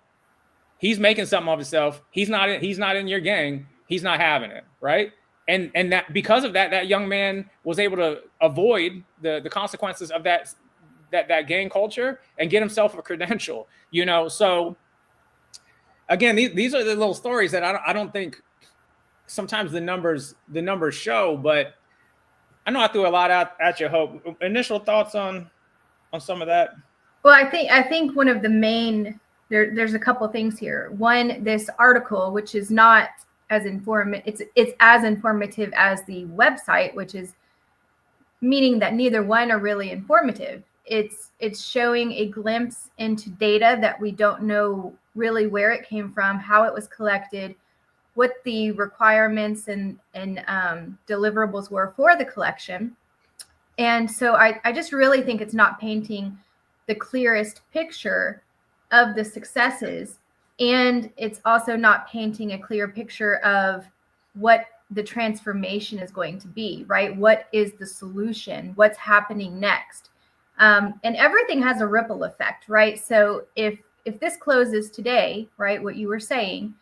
He's making something of himself. He's not in your gang. He's not having it, right? And that because of that young man was able to avoid the consequences of that gang culture and get himself a credential, you know. So again, these are the little stories that I don't think sometimes the numbers show, but I know I threw a lot at you, Hope. Initial thoughts on some of that? Well, I think one of the main there's a couple things here. One, this article, which is not as informative, it's as informative as the website, which is meaning that neither one are really informative. It's showing a glimpse into data that we don't know really where it came from, how it was collected, what the requirements and deliverables were for the collection. And so I just really think it's not painting the clearest picture of the successes. And it's also not painting a clear picture of what the transformation is going to be, right? What is the solution? What's happening next? And everything has a ripple effect, right? So if this closes today, right, what you were saying,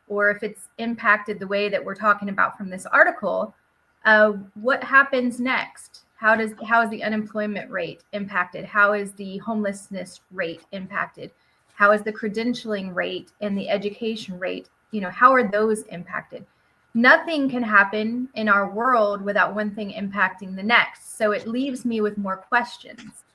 or if it's impacted the way that we're talking about from this article, what happens next? How is the unemployment rate impacted? How is the homelessness rate impacted? How is the credentialing rate and the education rate? You know, how are those impacted? Nothing can happen in our world without one thing impacting the next. So it leaves me with more questions.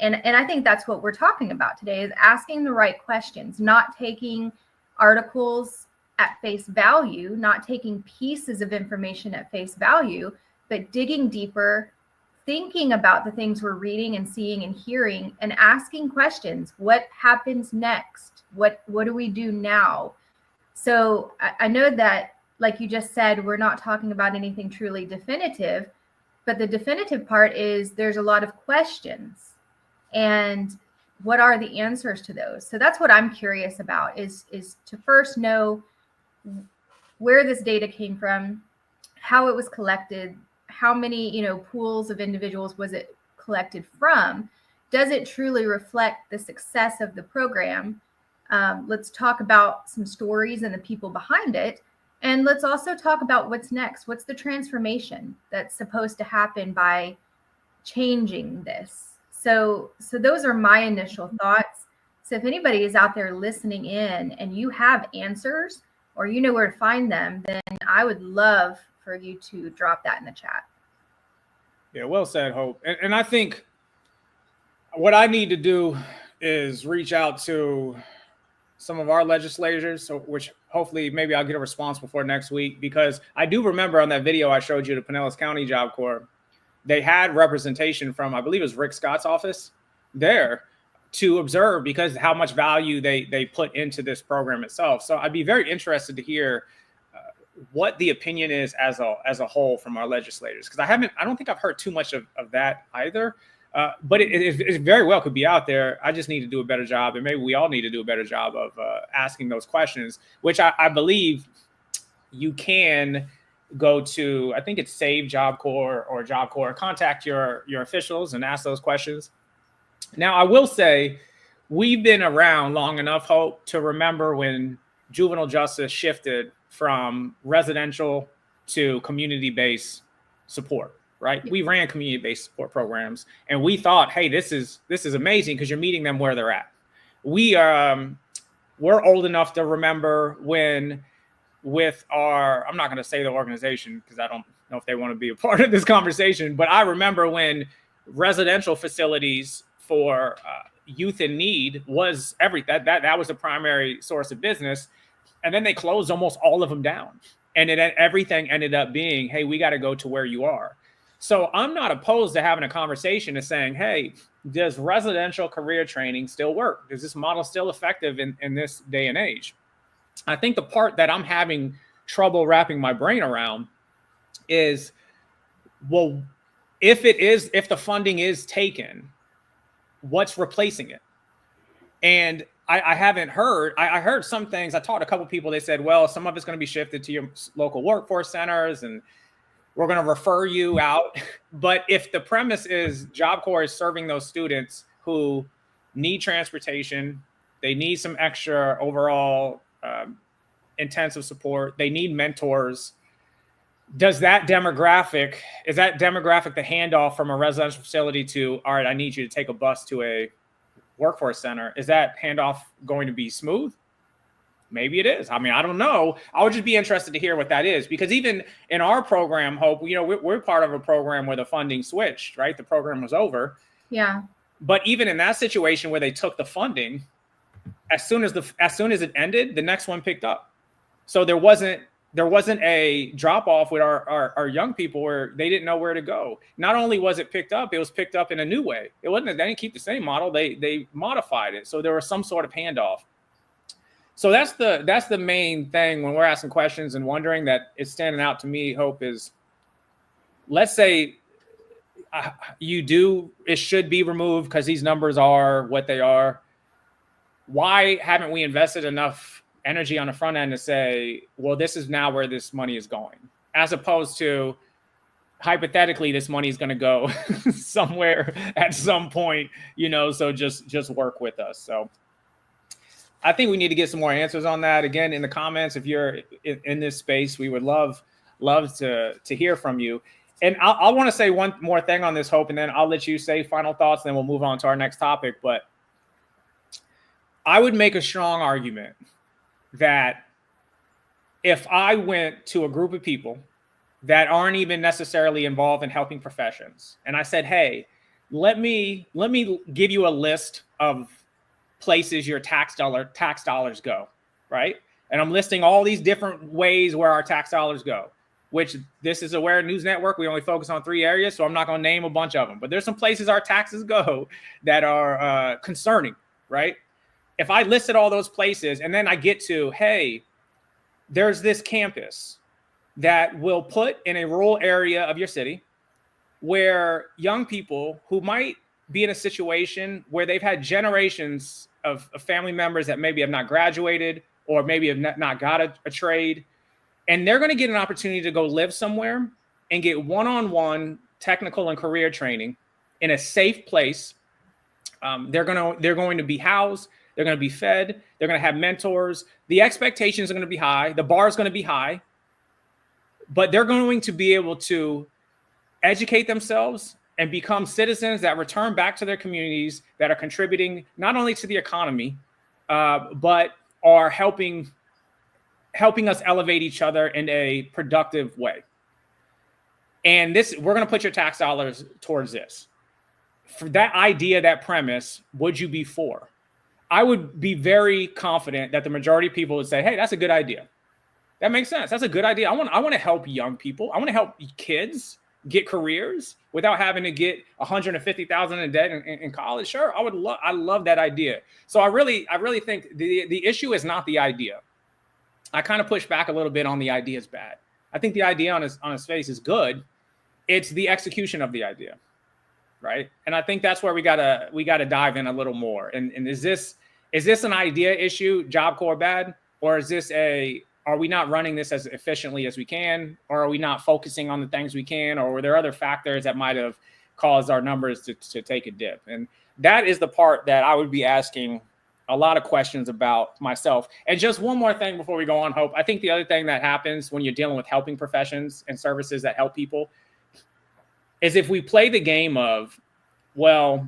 And I think that's what we're talking about today, is asking the right questions, not taking articles at face value, not taking pieces of information at face value, but digging deeper, thinking about the things we're reading and seeing and hearing, and asking questions. What happens next? What do we do now? So I know that, like you just said, we're not talking about anything truly definitive, but the definitive part is there's a lot of questions. And what are the answers to those? So that's what I'm curious about is to first know where this data came from, how it was collected, how many, pools of individuals was it collected from? Does it truly reflect the success of the program? Let's talk about some stories and the people behind it. And let's also talk about what's next. What's the transformation that's supposed to happen by changing this? So those are my initial thoughts. So if anybody is out there listening in and you have answers or you know where to find them, then I would love for you to drop that in the chat. Yeah, well said, Hope. And I think what I need to do is reach out to some of our legislators, which hopefully maybe I'll get a response before next week, because I do remember on that video I showed you, the Pinellas County Job Corps, they had representation from, I believe it was Rick Scott's office there to observe, because how much value they put into this program itself. So I'd be very interested to hear what the opinion is as a whole from our legislators, because I don't think I've heard too much of that either. But it very well could be out there. I just need to do a better job, and maybe we all need to do a better job of asking those questions, which I believe you can go to, I think it's Save Job Corps or Job Corps, contact your officials and ask those questions. Now, I will say we've been around long enough, Hope, to remember when juvenile justice shifted from residential to community-based support, right? We ran community-based support programs, and we thought, hey, this is amazing because you're meeting them where they're at. We're old enough to remember when, with our, I'm not going to say the organization because I don't know if they want to be a part of this conversation, but I remember when residential facilities for youth in need was that was the primary source of business, and then they closed almost all of them down, and everything ended up being, hey, we got to go to where you are. So I'm not opposed to having a conversation and saying, hey, does residential career training still work? Is this model still effective in this day and age? I think the part that I'm having trouble wrapping my brain around is, well, if the funding is taken, what's replacing it? And I haven't heard, I heard some things. I talked to a couple of people. They said, well, some of it's going to be shifted to your local workforce centers and we're going to refer you out. But if the premise is Job Corps is serving those students who need transportation, they need some extra overall intensive support, they need mentors, is that demographic the handoff from a residential facility to, all right, I need you to take a bus to a workforce center? Is that handoff going to be smooth? Maybe it is. I mean, I don't know. I would just be interested to hear what that is, because even in our program, Hope, we're part of a program where the funding switched, right? The program was over. Yeah. But even in that situation where they took the funding, as soon as it ended, the next one picked up. So there wasn't a drop off with our young people where they didn't know where to go. Not only was it picked up, it was picked up in a new way. They didn't keep the same model. They modified it. So there was some sort of handoff. So that's the main thing when we're asking questions and wondering that it's standing out to me, Hope, is, let's say it should be removed because these numbers are what they are. Why haven't we invested enough energy on the front end to say, well, this is now where this money is going, as opposed to hypothetically this money is going to go somewhere at some point, so just work with us. So I think we need to get some more answers on that. Again, in the comments, if you're in this space, we would love to hear from you. And I want to say one more thing on this, Hope, and then I'll let you say final thoughts, and then we'll move on to our next topic. But I would make a strong argument that if I went to a group of people that aren't even necessarily involved in helping professions, and I said, hey, let me give you a list of places your tax dollars go, right? And I'm listing all these different ways where our tax dollars go, which this is Aware News Network. We only focus on 3 areas, so I'm not going to name a bunch of them. But there's some places our taxes go that are concerning, right? If I listed all those places and then I get to, hey, there's this campus that will put in a rural area of your city where young people who might be in a situation where they've had generations of family members that maybe have not graduated or maybe have not got a trade, and they're going to get an opportunity to go live somewhere and get one-on-one technical and career training in a safe place. They're going to be housed. They're going to be fed. They're going to have mentors. The expectations are going to be high. The bar is going to be high, but they're going to be able to educate themselves and become citizens that return back to their communities, that are contributing not only to the economy, but are helping us elevate each other in a productive way. And we're going to put your tax dollars towards this. For that idea, that premise, would you be for? I would be very confident that the majority of people would say, hey, that's a good idea. That makes sense. That's a good idea. I want to help young people. I want to help kids get careers without having to get $150,000 in debt in college. Sure, I love that idea. So I really think the issue is not the idea. I kind of push back a little bit on the idea is bad. I think the idea on its face is good. It's the execution of the idea, right? And I think that's where we gotta dive in a little more. And is this an idea issue, Job Corps bad, or is this are we not running this as efficiently as we can, or are we not focusing on the things we can, or were there other factors that might have caused our numbers to take a dip? And that is the part that I would be asking a lot of questions about myself. And just one more thing before we go on, Hope. I think the other thing that happens when you're dealing with helping professions and services that help people is if we play the game of, well,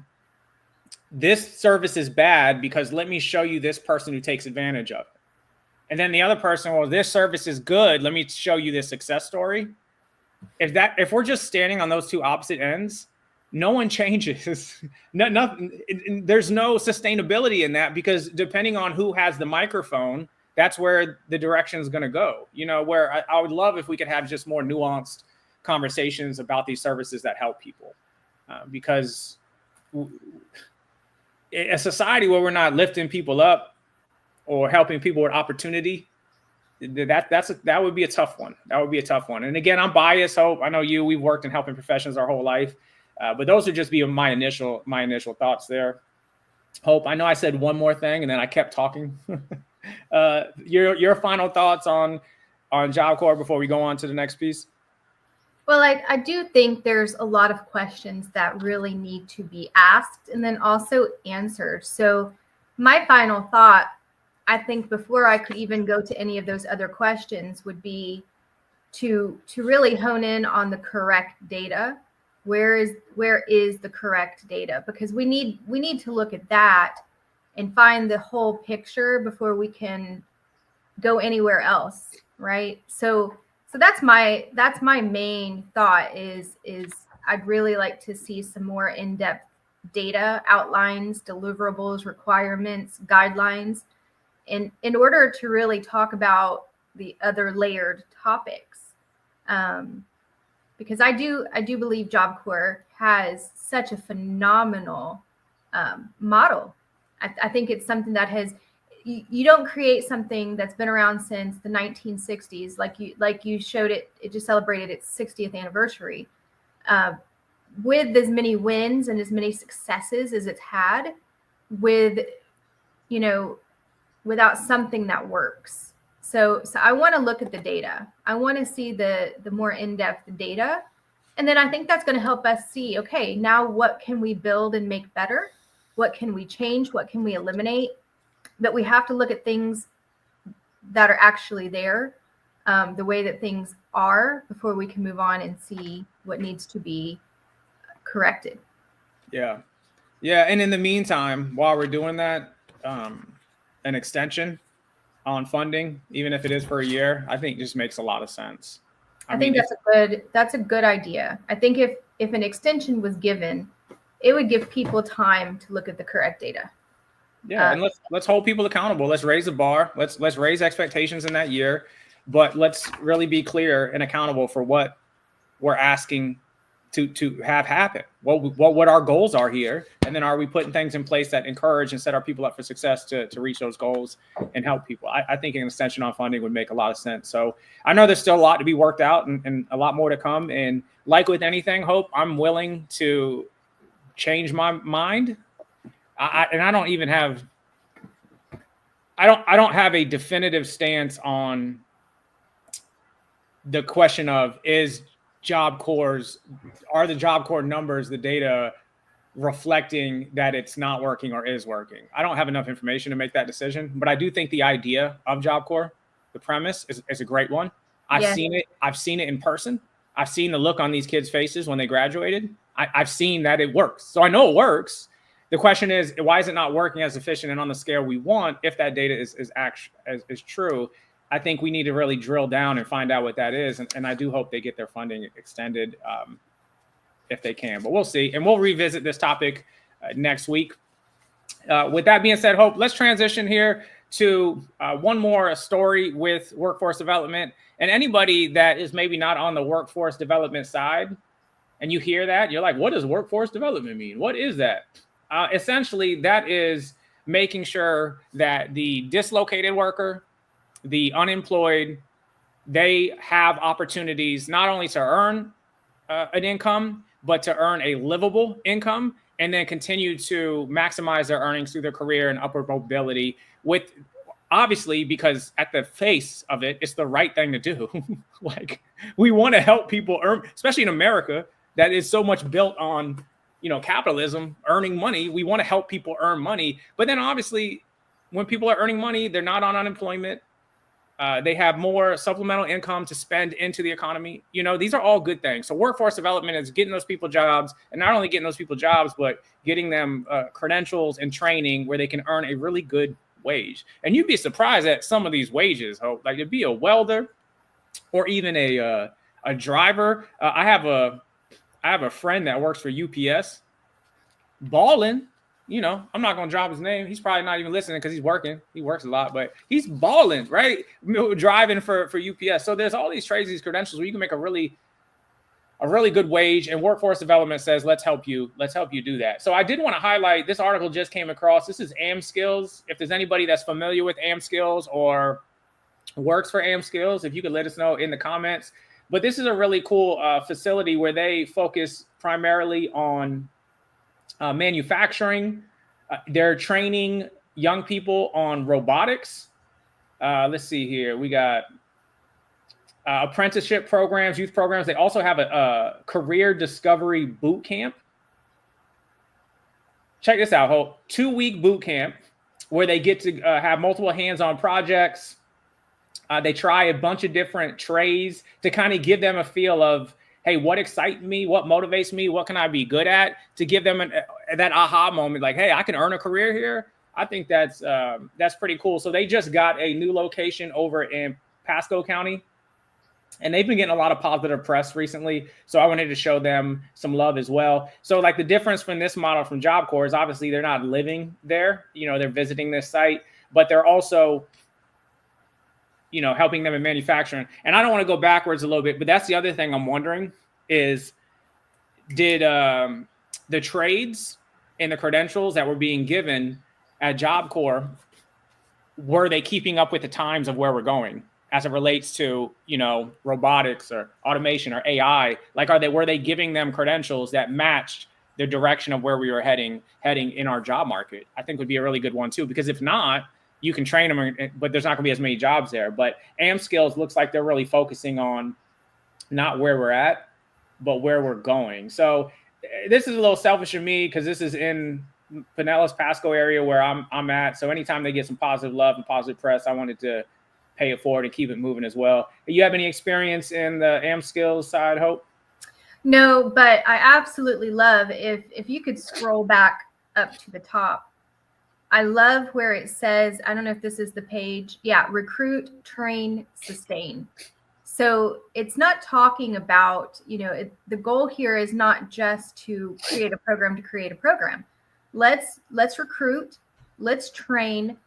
this service is bad because let me show you this person who takes advantage of it. And then the other person, well, this service is good. Let me show you this success story. If we're just standing on those two opposite ends, no one changes. There's no sustainability in that, because depending on who has the microphone, that's where the direction is going to go. Where I would love if we could have just more nuanced conversations about these services that help people, because a society where we're not lifting people up or helping people with opportunity, that would be a tough one. That would be a tough one. And again, I'm biased, Hope. I know we've worked in helping professions our whole life, but those would just be my initial thoughts there. Hope, I know I said one more thing and then I kept talking. Your final thoughts on Job Corps before we go on to the next piece? Well, I do think there's a lot of questions that really need to be asked and then also answered. So my final thought, I think, before I could even go to any of those other questions, would be to really hone in on the correct data. Where is the correct data? Because we need to look at that and find the whole picture before we can go anywhere else, right? So that's my main thought is I'd really like to see some more in-depth data, outlines, deliverables, requirements, guidelines, in order to really talk about the other layered topics. Because I do believe Job Corps has such a phenomenal model. I think it's something that you don't create something that's been around since the 1960s, like you showed it. It just celebrated its 60th anniversary, with as many wins and as many successes as it's had, without something that works. So I want to look at the data. I want to see the more in-depth data. And then I think that's going to help us see, okay, now what can we build and make better? What can we change? What can we eliminate? But we have to look at things that are actually there, the way that things are, before we can move on and see what needs to be corrected. Yeah. And in the meantime, while we're doing that, an extension on funding, even if it is for a year, I think just makes a lot of sense. I think that's a good idea. I think if an extension was given, it would give people time to look at the correct data. Yeah, and let's hold people accountable. Let's raise the bar. Let's raise expectations in that year, but let's really be clear and accountable for what we're asking to have happen. What our goals are here, and then are we putting things in place that encourage and set our people up for success to reach those goals and help people? I think an extension on funding would make a lot of sense. So I know there's still a lot to be worked out and a lot more to come. And like with anything, Hope, I'm willing to change my mind. I don't have a definitive stance on the question of are the Job Corps numbers, the data reflecting that it's not working or is working. I don't have enough information to make that decision, but I do think the idea of Job Corps, the premise is a great one. I've seen it in person. I've seen the look on these kids' faces when they graduated. I've seen that it works. So I know it works. The question is, why is it not working as efficient and on the scale we want if that data is true? I think we need to really drill down and find out what that is. And I do hope they get their funding extended if they can, but we'll see. And we'll revisit this topic next week. With that being said, Hope, let's transition here to one more story with workforce development. And anybody that is maybe not on the workforce development side, and you hear that, you're like, what does workforce development mean? What is that? Essentially, that is making sure that the dislocated worker, the unemployed, they have opportunities not only to earn an income, but to earn a livable income and then continue to maximize their earnings through their career and upward mobility with, obviously, because at the face of it, it's the right thing to do. Like, we want to help people earn, especially in America, that is so much built on, capitalism, earning money. We want to help people earn money. But then obviously, when people are earning money, they're not on unemployment. They have more supplemental income to spend into the economy. These are all good things. So workforce development is getting those people jobs, and not only getting those people jobs, but getting them credentials and training where they can earn a really good wage. And you'd be surprised at some of these wages. Hope. Like, it'd be a welder or even a driver. I have a friend that works for UPS, balling. I'm not going to drop his name. He's probably not even listening because he's working. He works a lot, but he's balling, right? Driving for UPS. So there's all these trades, these credentials where you can make a really good wage, and workforce development says, let's help you do that. So I did want to highlight, this article just came across. This is AmSkills. If there's anybody that's familiar with AmSkills or works for AmSkills, if you could let us know in the comments. But this is a really cool facility where they focus primarily on manufacturing. They're training young people on robotics. Let's see here. We got apprenticeship programs, youth programs. They also have a career discovery boot camp. Check this out, Hope. 2-week boot camp where they get to have multiple hands-on projects. They try a bunch of different trades to kind of give them a feel of, hey, what excites me? What motivates me? What can I be good at? To give them that aha moment, like, hey, I can earn a career here. I think that's pretty cool. So they just got a new location over in Pasco County, and they've been getting a lot of positive press recently. So I wanted to show them some love as well. So like the difference from this model from Job Corps is obviously they're not living there. They're visiting this site, but they're also helping them in manufacturing. And I don't want to go backwards a little bit, but that's the other thing I'm wondering is, did the trades and the credentials that were being given at Job Corps, were they keeping up with the times of where we're going as it relates to, robotics or automation or AI? Like, were they giving them credentials that matched the direction of where we were heading in our job market? I think would be a really good one too, because if not, you can train them, but there's not going to be as many jobs there. But AmSkills looks like they're really focusing on not where we're at, but where we're going. So this is a little selfish of me because this is in Pinellas, Pasco area where I'm at. So anytime they get some positive love and positive press, I wanted to pay it forward and keep it moving as well. You have any experience in the AmSkills side, Hope? No, but I absolutely love if you could scroll back up to the top. I love where it says, I don't know if this is the page. Yeah, recruit, train, sustain. So it's not talking about, the goal here is not just to create a program to create a program. Let's recruit, let's train,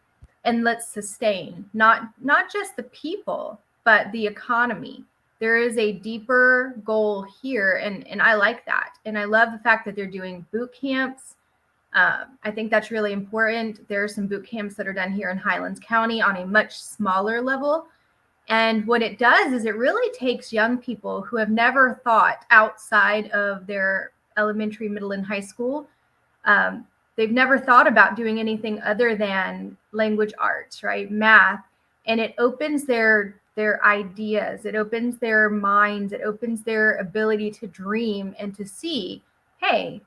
and let's sustain. Not just the people, but the economy. There is a deeper goal here, and I like that. And I love the fact that they're doing boot camps. I think that's really important. There are some boot camps that are done here in Highlands County on a much smaller level. And what it does is it really takes young people who have never thought outside of their elementary, middle, and high school They've never thought about doing anything other than language arts, right? Math. And it opens their ideas, it opens their minds, it opens their ability to dream and to see, hey,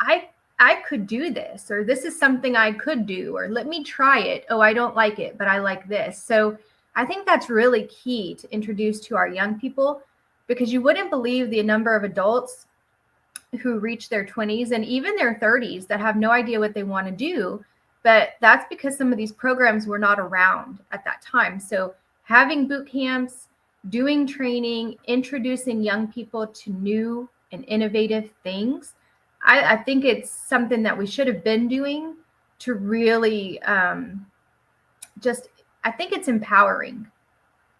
I could do this, or this is something I could do, or let me try it. Oh, I don't like it, but I like this. So I think that's really key to introduce to our young people, because you wouldn't believe the number of adults who reach their 20s and even their 30s that have no idea what they want to do. But that's because some of these programs were not around at that time. So having boot camps, doing training, introducing young people to new and innovative things, I think it's something that we should have been doing to really I think it's empowering.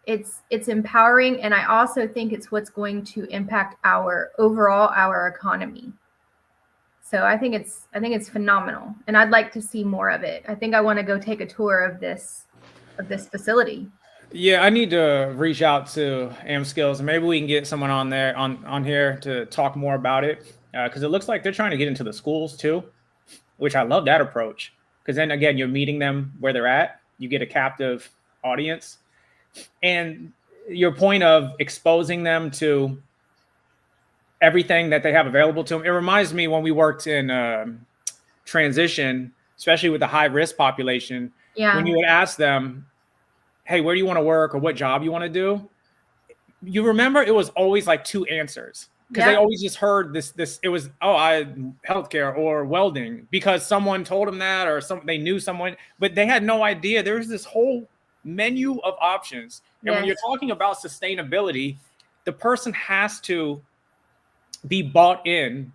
It's empowering, and I also think it's what's going to impact our economy. So I think it's phenomenal, and I'd like to see more of it. I think I want to go take a tour of this facility. Yeah, I need to reach out to AmSkills, and maybe we can get someone on there on here to talk more about it, because it looks like they're trying to get into the schools too, which I love that approach. Because then again, you're meeting them where they're at. You get a captive audience, and your point of exposing them to everything that they have available to them. It reminds me when we worked in transition, especially with the high risk population, when you would ask them, hey, where do you want to work or what job you want to do? You remember it was always like two answers, because they always just heard this, it was, healthcare or welding, because someone told them that, or they knew someone, but they had no idea. There's this whole menu of options. And when you're talking about sustainability, the person has to be bought in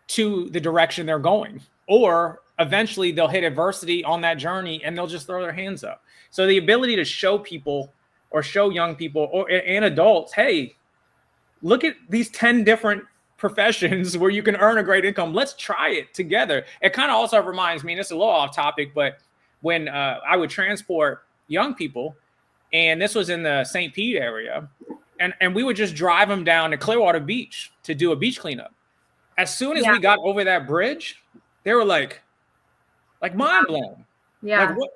to the direction they're going, or eventually they'll hit adversity on that journey and they'll just throw their hands up. So the ability to show people, or show young people and adults, hey, look at these 10 different professions where you can earn a great income. Let's try it together. It kind of also reminds me, and it's a little off topic, but when I would transport young people, and this was in the C.A.P.E area, and we would just drive them down to Clearwater Beach to do a beach cleanup. As soon as we got over that bridge, they were like mind blown. Yeah. Like, what?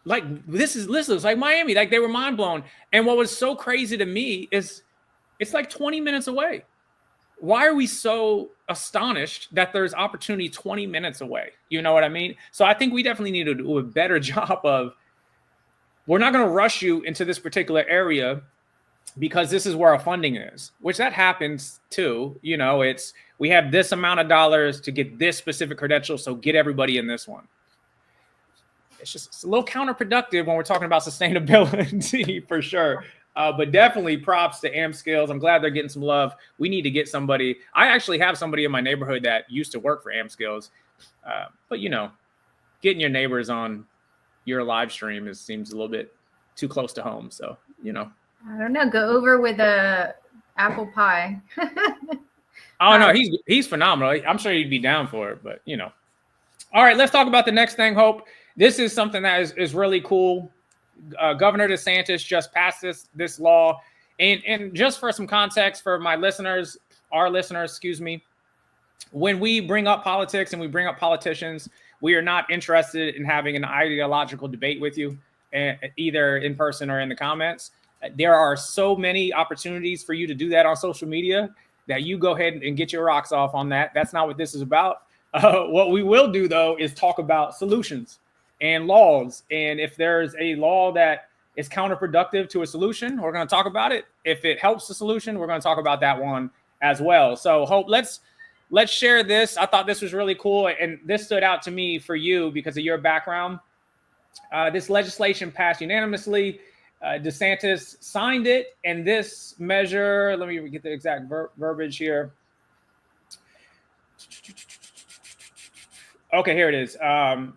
Like, this looks like Miami. Like, they were mind blown. And what was so crazy to me is it's like 20 minutes away. Why are we so astonished that there's opportunity 20 minutes away? You know what I mean? So I think we definitely need to do a better job of, we're not going to rush you into this particular area because this is where our funding is, which that happens too. You know, we have this amount of dollars to get this specific credential, so get everybody in this one. It's a little counterproductive when we're talking about sustainability for sure. But definitely props to AmSkills. I'm glad they're getting some love. We need to get somebody. I actually have somebody in my neighborhood that used to work for AmSkills. But, you know, getting your neighbors on your live stream seems a little bit too close to home. So, you know. I don't know. Go over with a apple pie. Oh, no, he's phenomenal. I'm sure he'd be down for it, but, you know. All right, let's talk about the next thing, Hope. This is something that is really cool. Governor DeSantis just passed this law. And just for some context for our listeners, when we bring up politics and we bring up politicians, we are not interested in having an ideological debate with you, either in person or in the comments. There are so many opportunities for you to do that on social media that you go ahead and get your rocks off on that. That's not what this is about. What we will do, though, is talk about solutions and laws. And if there's a law that is counterproductive to a solution, we're going to talk about it. If it helps the solution, we're going to talk about that one as well. So, Hope, let's share this. I thought this was really cool, and this stood out to me for you because of your background. This legislation passed unanimously. DeSantis signed it, and this measure, let me get the exact verbiage here. Okay, here it is.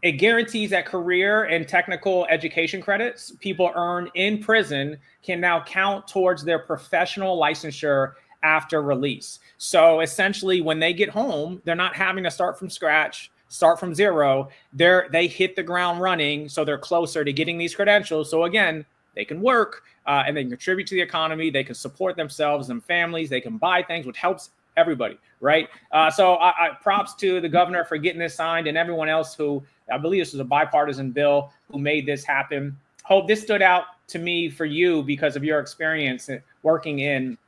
It guarantees that career and technical education credits people earn in prison can now count towards their professional licensure after release. So essentially, when they get home, they're not having to start from scratch, start from zero. They hit the ground running, so they're closer to getting these credentials. So again, they can work and they can contribute to the economy. They can support themselves and families. They can buy things, which helps everybody, right? So I props to the governor for getting this signed and everyone else who, I believe this was a bipartisan bill, who made this happen. Hope, this stood out to me for you because of your experience working in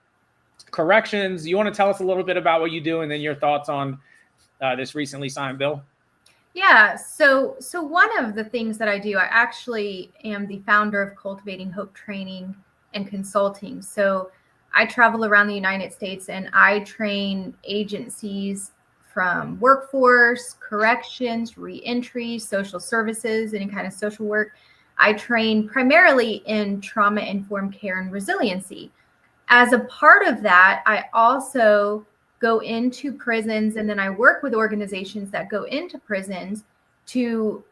corrections. You want to tell us a little bit about what you do and then your thoughts on this recently signed bill? Yeah, so one of the things that I do, I actually am the founder of Cultivating Hope Training and Consulting. So I travel around the United States and I train agencies from workforce, corrections, reentry, social services, any kind of social work. I train primarily in trauma-informed care and resiliency. As a part of that, I also go into prisons, and then I work with organizations that go into prisons to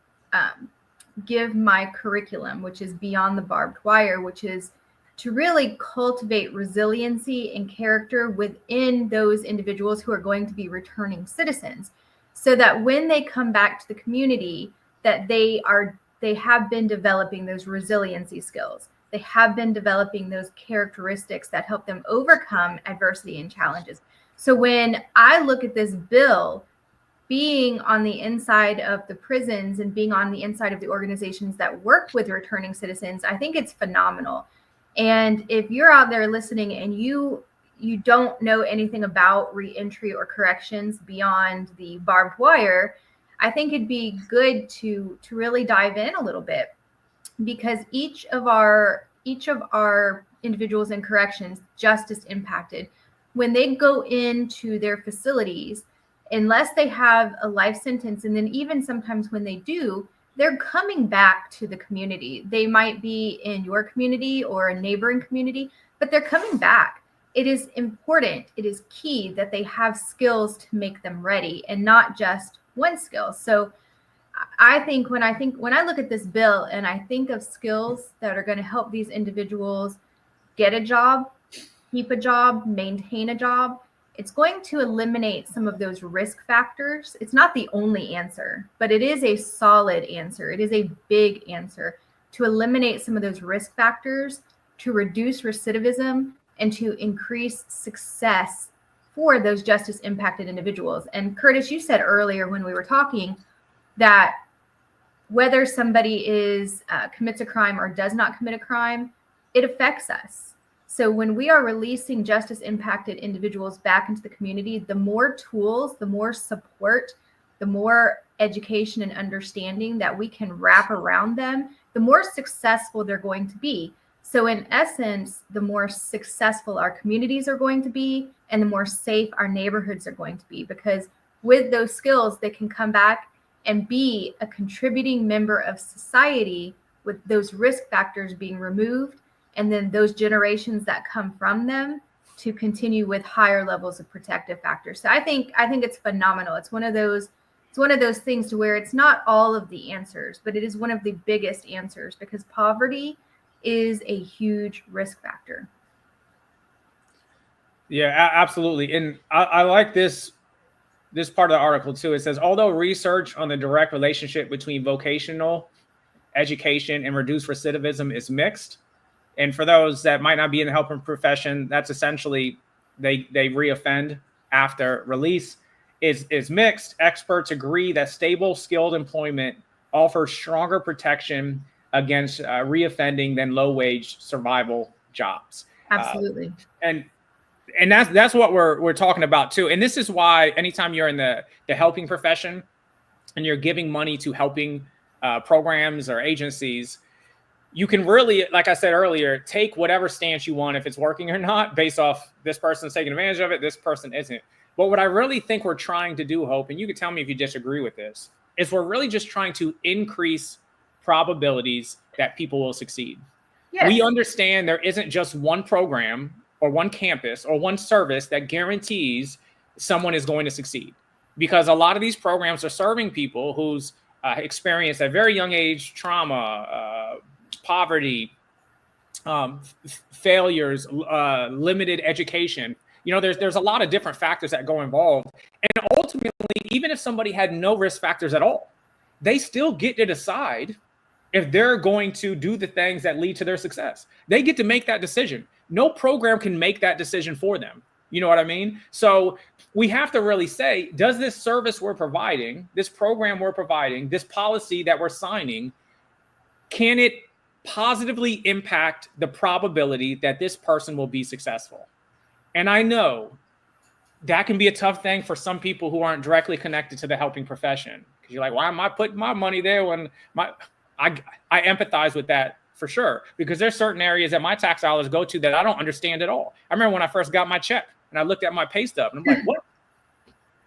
give my curriculum, which is Beyond the Barbed Wire, which is to really cultivate resiliency and character within those individuals who are going to be returning citizens, so that when they come back to the community, that they have been developing those resiliency skills. They have been developing those characteristics that help them overcome adversity and challenges. So when I look at this bill, being on the inside of the prisons and being on the inside of the organizations that work with returning citizens, I think it's phenomenal. And if you're out there listening and you don't know anything about reentry or corrections beyond the barbed wire, I think it'd be good to really dive in a little bit, because each of our individuals in corrections, justice impacted, when they go into their facilities, unless they have a life sentence, and then even sometimes when they do, they're coming back to the community. They might be in your community or a neighboring community, but they're coming back. It is important, it is key that they have skills to make them ready, and not just one skill. So I think when I look at this bill and I think of skills that are going to help these individuals get a job, keep a job, maintain a job, it's going to eliminate some of those risk factors. It's not the only answer, but it is a solid answer. It is a big answer to eliminate some of those risk factors, to reduce recidivism, and to increase success for those justice impacted individuals. And Curtis, you said earlier when we were talking that whether somebody commits a crime or does not commit a crime, it affects us. So when we are releasing justice impacted individuals back into the community, the more tools, the more support, the more education and understanding that we can wrap around them, the more successful they're going to be. So in essence, the more successful our communities are going to be, and the more safe our neighborhoods are going to be, because with those skills, they can come back and be a contributing member of society with those risk factors being removed, and then those generations that come from them to continue with higher levels of protective factors. So I think it's phenomenal. It's one of those things to where it's not all of the answers, but it is one of the biggest answers, because poverty is a huge risk factor. Yeah, absolutely. And I like this part of the article too. It says, although research on the direct relationship between vocational education and reduced recidivism is mixed. And for those that might not be in the helping profession, that's essentially they reoffend after release is mixed. Experts agree that stable, skilled employment offers stronger protection against reoffending than low-wage survival jobs. Absolutely. And that's what we're talking about too. And this is why anytime you're in the helping profession and you're giving money to helping programs or agencies, you can really, like I said earlier, take whatever stance you want, if it's working or not, based off this person's taking advantage of it, this person isn't. But what I really think we're trying to do, Hope, and you can tell me if you disagree with this, is we're really just trying to increase probabilities that people will succeed. Yes. We understand there isn't just one program or one campus or one service that guarantees someone is going to succeed, because a lot of these programs are serving people who's experienced at very young age trauma, poverty, failures, limited education. You know, there's a lot of different factors that go involved. And ultimately, even if somebody had no risk factors at all, they still get to decide if they're going to do the things that lead to their success. They get to make that decision. No program can make that decision for them. You know what I mean? So we have to really say, does this service we're providing, this program we're providing, this policy that we're signing, can it positively impact the probability that this person will be successful? And I know that can be a tough thing for some people who aren't directly connected to the helping profession. Because you're like, why am I putting my money there when I empathize with that for sure. Because there's certain areas that my tax dollars go to that I don't understand at all. I remember when I first got my check and I looked at my pay stub and I'm like,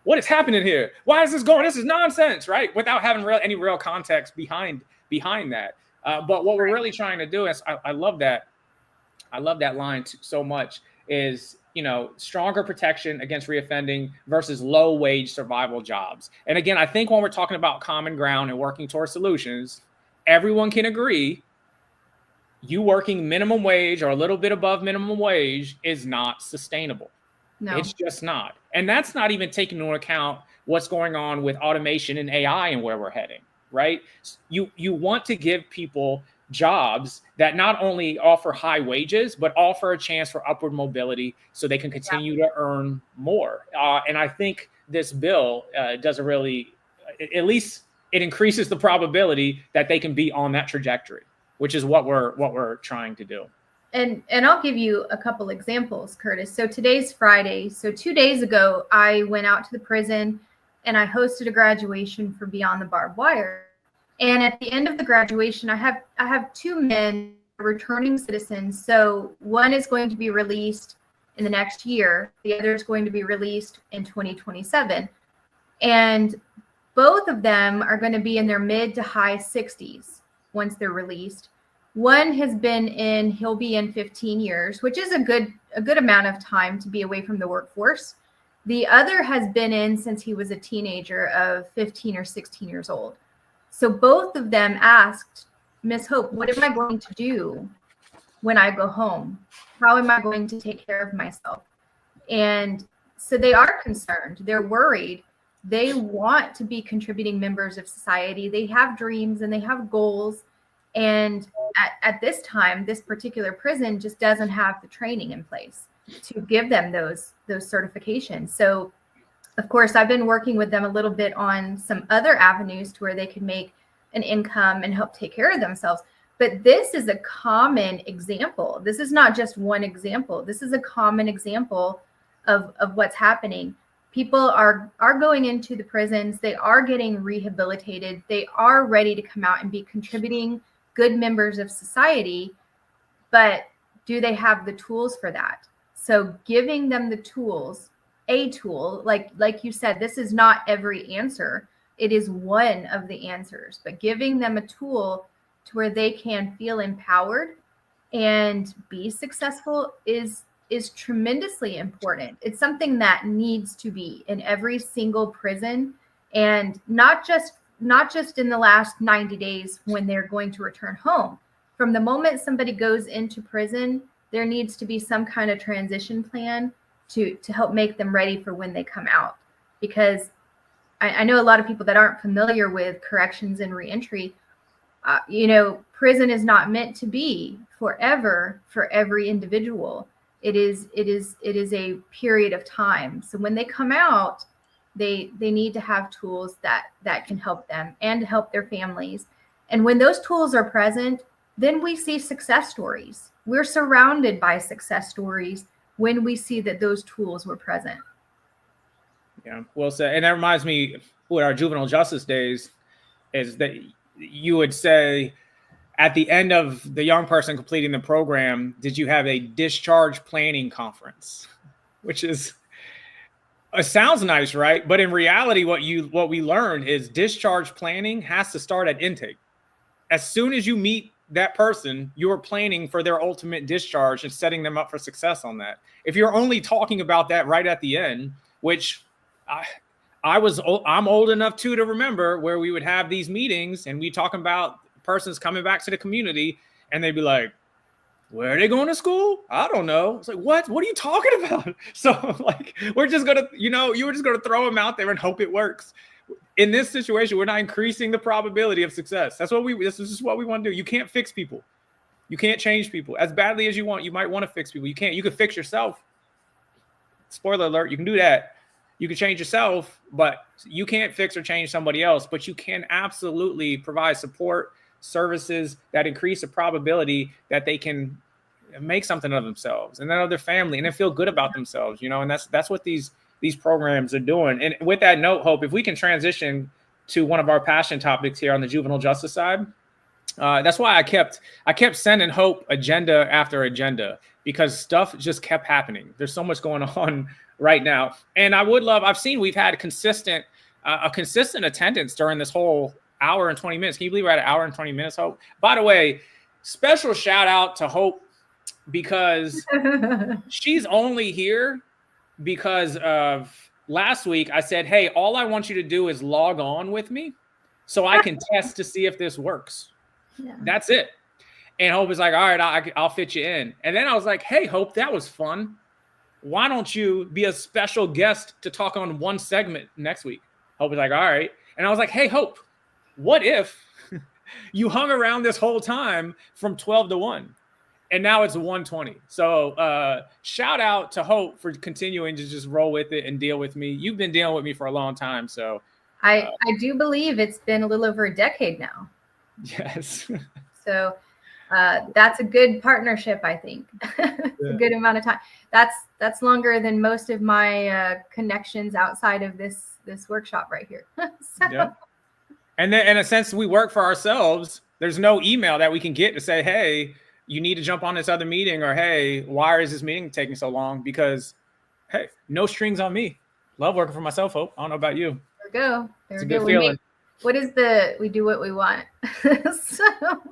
what is happening here? Why is this going? This is nonsense, right? Without having any real context behind that. But what we're really trying to do is, I love that. I love that line so much, is, stronger protection against reoffending versus low wage survival jobs. And again, I think when we're talking about common ground and working towards solutions, everyone can agree you working minimum wage or a little bit above minimum wage is not sustainable. No. It's just not. And that's not even taking into account what's going on with automation and AI and where we're heading, right? You want to give people jobs that not only offer high wages, but offer a chance for upward mobility so they can continue to earn more. And I think this bill does at least it increases the probability that they can be on that trajectory, which is what we're trying to do. And I'll give you a couple examples, Curtis. So today's Friday. So 2 days ago, I went out to the prison and I hosted a graduation for Beyond the Barbed Wire. And at the end of the graduation, I have 2 men returning citizens. So one is going to be released in the next year. The other is going to be released in 2027. And both of them are going to be in their mid to high 60s once they're released. One has been he'll be in 15 years, which is a good amount of time to be away from the workforce. The other has been in since he was a teenager of 15 or 16 years old. So both of them asked, Miss Hope, what am I going to do when I go home? How am I going to take care of myself? And so they are concerned. They're worried. They want to be contributing members of society. They have dreams and they have goals. And at this time, this particular prison just doesn't have the training in place to give them those certifications. So, of course, I've been working with them a little bit on some other avenues to where they can make an income and help take care of themselves. But this is a common example. This is not just one example. This is a common example of what's happening. People are going into the prisons. They are getting rehabilitated. They are ready to come out and be contributing good members of society, but do they have the tools for that? So giving them the tools, a tool, like you said, this is not every answer. It is one of the answers, but giving them a tool to where they can feel empowered and be successful is tremendously important. It's something that needs to be in every single prison, and not just in the last 90 days when they're going to return home. From the moment somebody goes into prison, there needs to be some kind of transition plan to help make them ready for when they come out. Because I know a lot of people that aren't familiar with corrections and reentry. Prison is not meant to be forever for every individual. It is a period of time. So when they come out, they need to have tools that can help them and help their families. And when those tools are present, then we see success stories. We're surrounded by success stories when we see that those tools were present. Yeah, well said. And that reminds me, with our juvenile justice days, is that you would say at the end of the young person completing the program, did you have a discharge planning conference? Which is, it sounds nice, right? But in reality, what we learned is discharge planning has to start at intake. As soon as you meet that person, you're planning for their ultimate discharge and setting them up for success on that. If you're only talking about that right at the end, which I'm old enough to remember where we would have these meetings and we talking about persons coming back to the community and they'd be like, where are they going to school? I don't know. It's like, what are you talking about? So like, we're just going to, you were just going to throw them out there and hope it works. In this situation, we're not increasing the probability of success. This is just what we want to do. You can't fix people. You can't change people as badly as you want. You might want to fix people. You can't. You can fix yourself. spoiler alert, you can do that. You can change yourself, but you can't fix or change somebody else. But you can absolutely provide support services that increase the probability that they can make something of themselves and then of their family and then feel good about themselves, and that's what these programs are doing. And with that note, Hope, if we can transition to one of our passion topics here on the juvenile justice side, that's why I kept sending Hope agenda after agenda, because stuff just kept happening. There's so much going on right now. And I've seen we've had a consistent attendance during this whole hour and 20 minutes. Can you believe we're at an hour and 20 minutes, Hope? By the way, special shout out to Hope, because she's only here because of last week. I said, hey, all I want you to do is log on with me so I can test to see if this works. Yeah. That's it. And Hope is like, all right, I'll fit you in. And then I was like, hey, Hope, that was fun. Why don't you be a special guest to talk on one segment next week? Hope was like, all right. And I was like, hey, Hope, what if you hung around this whole time from 12 to 1? And now it's 1:20. So shout out to Hope for continuing to just roll with it and deal with me. You've been dealing with me for a long time. So I do believe it's been a little over a decade now. Yes. So that's a good partnership, I think. It's a good amount of time. That's longer than most of my connections outside of this workshop right here. Yeah. And then in a sense, we work for ourselves. There's no email that we can get to say, hey, you need to jump on this other meeting, or hey, why is this meeting taking so long? Because hey, no strings on me. Love working for myself, Hope. I don't know about you. There It's we a go. good feeling. What is we do what we want. So,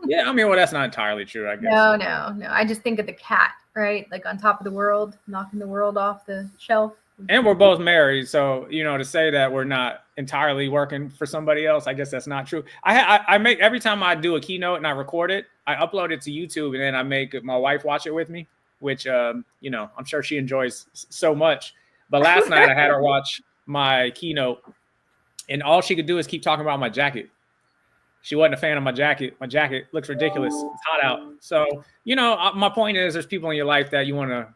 yeah, I mean, well, that's not entirely true, I guess. No. I just think of the cat, right? Like on top of the world, knocking the world off the shelf. And we're both married. So, to say that we're not entirely working for somebody else, I guess that's not true. I make, every time I do a keynote and I record it, I upload it to YouTube, and then I make my wife watch it with me, which, I'm sure she enjoys so much. But last night I had her watch my keynote, and all she could do is keep talking about my jacket. She wasn't a fan of my jacket. My jacket looks ridiculous. It's hot out. So, my point is there's people in your life that you want to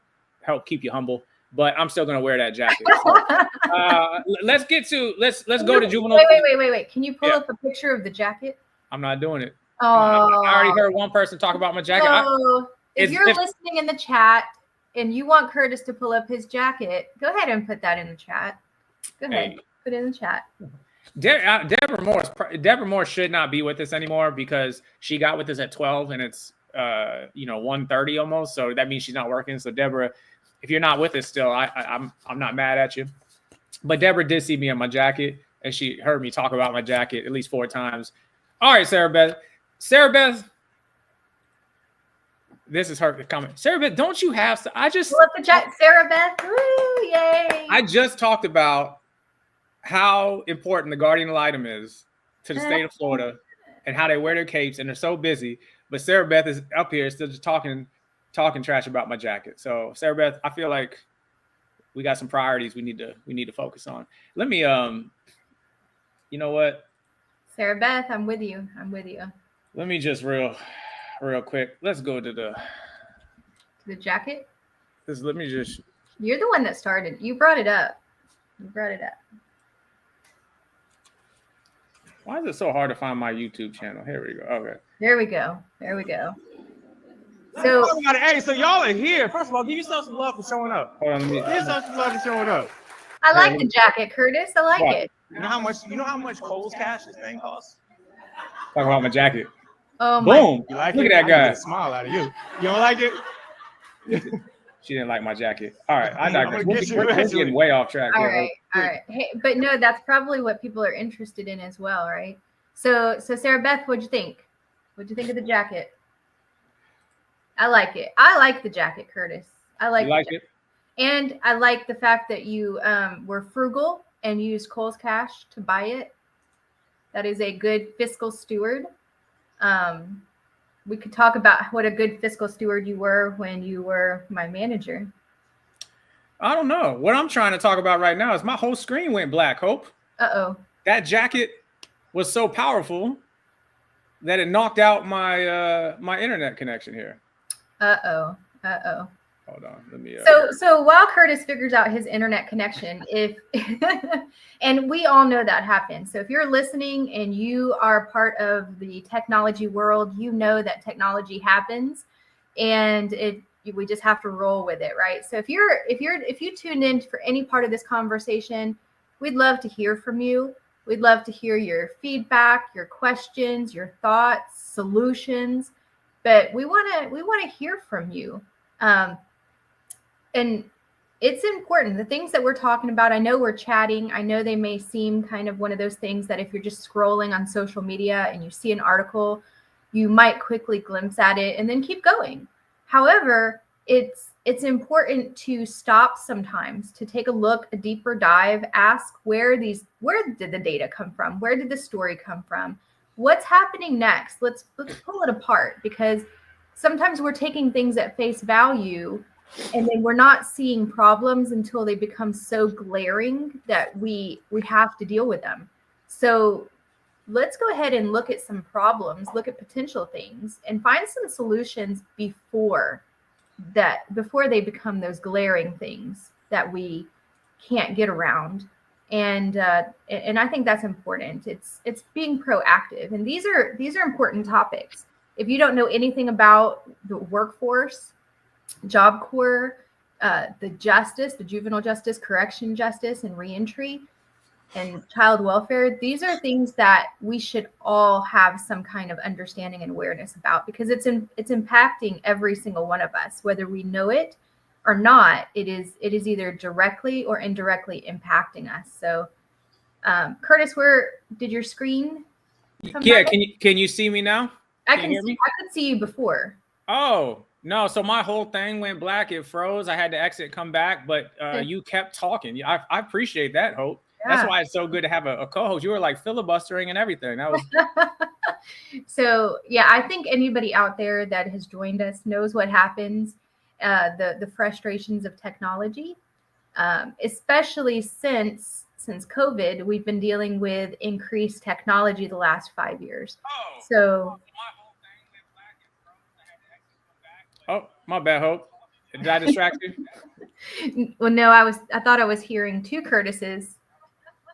help keep you humble, but I'm still going to wear that jacket. So, let's go to juvenile. Wait. Can you pull up a picture of the jacket? I'm not doing it. Oh, I already heard one person talk about my jacket. So if you're listening in the chat and you want Curtis to pull up his jacket, go ahead and put that in the chat. Go ahead. Put it in the chat. Deborah Moore should not be with us anymore, because she got with us at 12 and it's 1:30 almost. So that means she's not working. So Deborah, if you're not with us still, I'm not mad at you. But Deborah did see me in my jacket, and she heard me talk about my jacket at least 4 times. All right, Sarah Beth, this is her comment. Sarah Beth, don't you have? Sarah Beth, woo, yay! I just talked about how important the guardian ad litem is to the state of Florida, and how they wear their capes, and they're so busy. But Sarah Beth is up here still just talking trash about my jacket. So Sarah Beth, I feel like we got some priorities we need to focus on. Let me you know what? Sarah Beth, I'm with you. Let me just real quick. Let's go to the jacket. Let me just. You're the one that started. You brought it up. Why is it so hard to find my YouTube channel? Here we go. Okay. There we go. So, hey, so y'all are here. First of all, give yourself some love for showing up. Hold on, give yourself some love for showing up. I like the jacket, Curtis. I like it. You know how much Kohl's Cash this thing costs? Talk about my jacket. Oh my! Boom! You like Look it? at that guy. A smile out of you. You don't like it? She didn't like my jacket. All right, I digress. We're getting way off track. All right. Hey, but no, that's probably what people are interested in as well, right? So Sarah Beth, what'd you think? What'd you think of the jacket? I like it. I like the jacket, Curtis. I like it. And I like the fact that you were frugal and used Kohl's Cash to buy it. That is a good fiscal steward. We could talk about what a good fiscal steward you were when you were my manager. I don't know. What I'm trying to talk about right now is my whole screen went black, Hope. Uh-oh. That jacket was so powerful that it knocked out my my internet connection here. Uh-oh. Hold Hold on. Let me. So while Curtis figures out his internet connection, if and we all know that happens. So if you're listening and you are part of the technology world, you know that technology happens, and we just have to roll with it, right? So if you tuned in for any part of this conversation, we'd love to hear from you. We'd love to hear your feedback, your questions, your thoughts, solutions, but we want to hear from you. And it's important. The things that we're talking about, I know we're chatting. I know they may seem kind of one of those things that if you're just scrolling on social media and you see an article, you might quickly glimpse at it and then keep going. However, it's important to stop sometimes, to take a look, a deeper dive, ask where did the data come from? Where did the story come from? What's happening next? Let's pull it apart, because sometimes we're taking things at face value and then we're not seeing problems until they become so glaring that we have to deal with them. So let's go ahead and look at some problems, look at potential things, and find some solutions before they become those glaring things that we can't get around. And I think that's important. It's being proactive, and these are important topics. If you don't know anything about the workforce, Job Corps, the juvenile justice, correction justice, and reentry, and child welfare, these are things that we should all have some kind of understanding and awareness about, because it's impacting every single one of us, whether we know it or not. It is either directly or indirectly impacting us. So, Curtis, where did your screen come Yeah, back? can you see me now? I could see you before. Oh, no. So my whole thing went black. It froze. I had to exit, come back, but you kept talking. I appreciate that, Hope. Yeah. That's why it's so good to have a co-host. You were like filibustering and everything. That was So yeah, I think anybody out there that has joined us knows what happens, the frustrations of technology, especially since COVID. We've been dealing with increased technology the last 5 years. So my bad, Hope. Did I distract you? Well, no, I thought I was hearing two Curtises.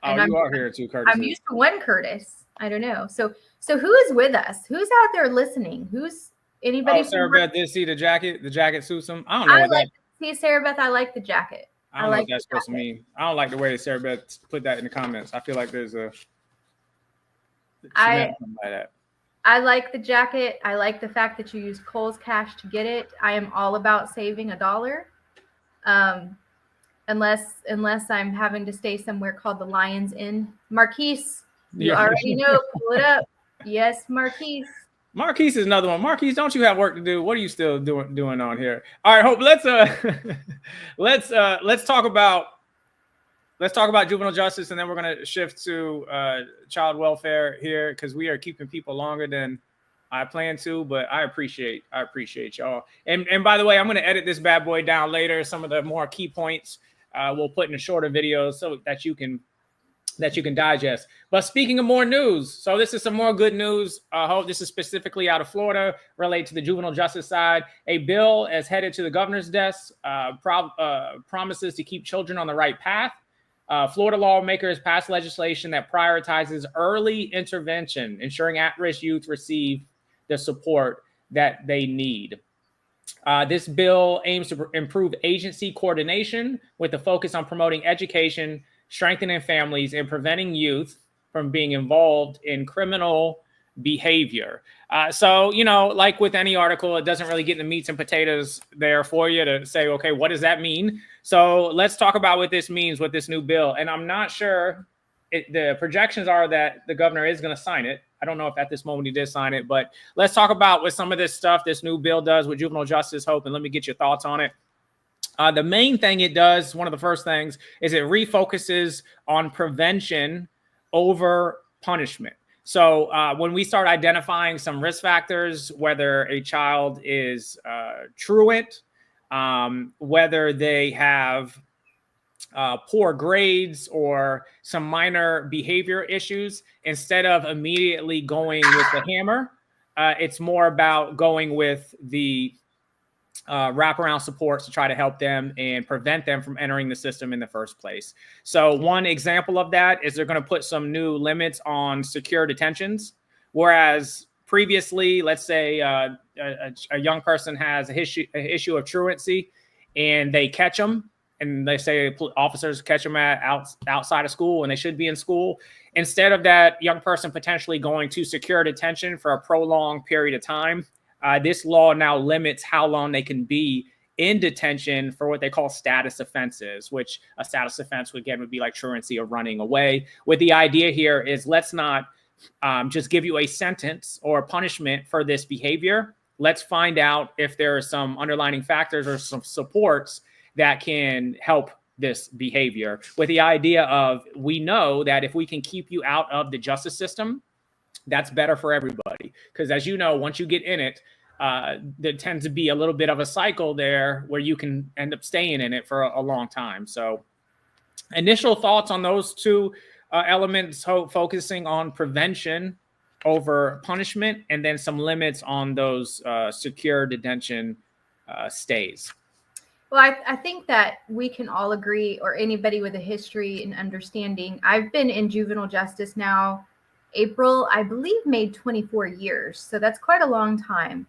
And you are here too, Curtis. I'm used to one Curtis. I don't know. So who is with us? Who's out there listening? Who's anybody? Oh, Sarah Beth did see the jacket. The jacket suits him. I don't know see, Sarah Beth, I like the jacket. I don't know what that's supposed to mean. I don't like the way Sarah Beth put that in the comments. I feel like there's a I like the jacket. I like the fact that you use Kohl's Cash to get it. I am all about saving $1. Unless I'm having to stay somewhere called the Lion's Inn. Marquise, you already know. Pull it up. Yes, Marquise. Marquise is another one. Marquise, don't you have work to do? What are you still doing on here? All right, Hope. Let's talk about juvenile justice, and then we're gonna shift to child welfare here, because we are keeping people longer than I plan to, but I appreciate y'all. And by the way, I'm gonna edit this bad boy down later. Some of the more key points we'll put in a shorter video so that you can digest. But speaking of more news, so this is some more good news. I hope this is specifically out of Florida, related to the juvenile justice side. A bill is headed to the governor's desk, promises to keep children on the right path. Florida lawmakers passed legislation that prioritizes early intervention, ensuring at-risk youth receive the support that they need. This bill aims to improve agency coordination with a focus on promoting education, strengthening families, and preventing youth from being involved in criminal behavior. So, like with any article, it doesn't really get the meats and potatoes there for you to say, okay, what does that mean? So let's talk about what this means with this new bill. And I'm not sure, the projections are that the governor is going to sign it. I don't know if at this moment he did sign it, but let's talk about what some of this stuff this new bill does with juvenile justice, Hope, and let me get your thoughts on it. The main thing it does, one of the first things, is it refocuses on prevention over punishment. So when we start identifying some risk factors, whether a child is truant, whether they have poor grades or some minor behavior issues, instead of immediately going with the hammer, it's more about going with the wraparound supports to try to help them and prevent them from entering the system in the first place. So one example of that is they're going to put some new limits on secure detentions, whereas previously, let's say a young person has a issue of truancy and they catch them, and they say officers catch them outside of school and they should be in school. Instead of that young person potentially going to secure detention for a prolonged period of time, this law now limits how long they can be in detention for what they call status offenses, which a status offense would be like truancy or running away. With the idea here is let's not just give you a sentence or a punishment for this behavior. Let's find out if there are some underlying factors or some supports that can help this behavior, with the idea of we know that if we can keep you out of the justice system, that's better for everybody. Because as you know, once you get in it, there tends to be a little bit of a cycle there where you can end up staying in it for a long time. So initial thoughts on those two elements, focusing on prevention over punishment, and then some limits on those secure detention stays. Well, I think that we can all agree, or anybody with a history and understanding. I've been in juvenile justice now, April, I believe, made 24 years. So that's quite a long time.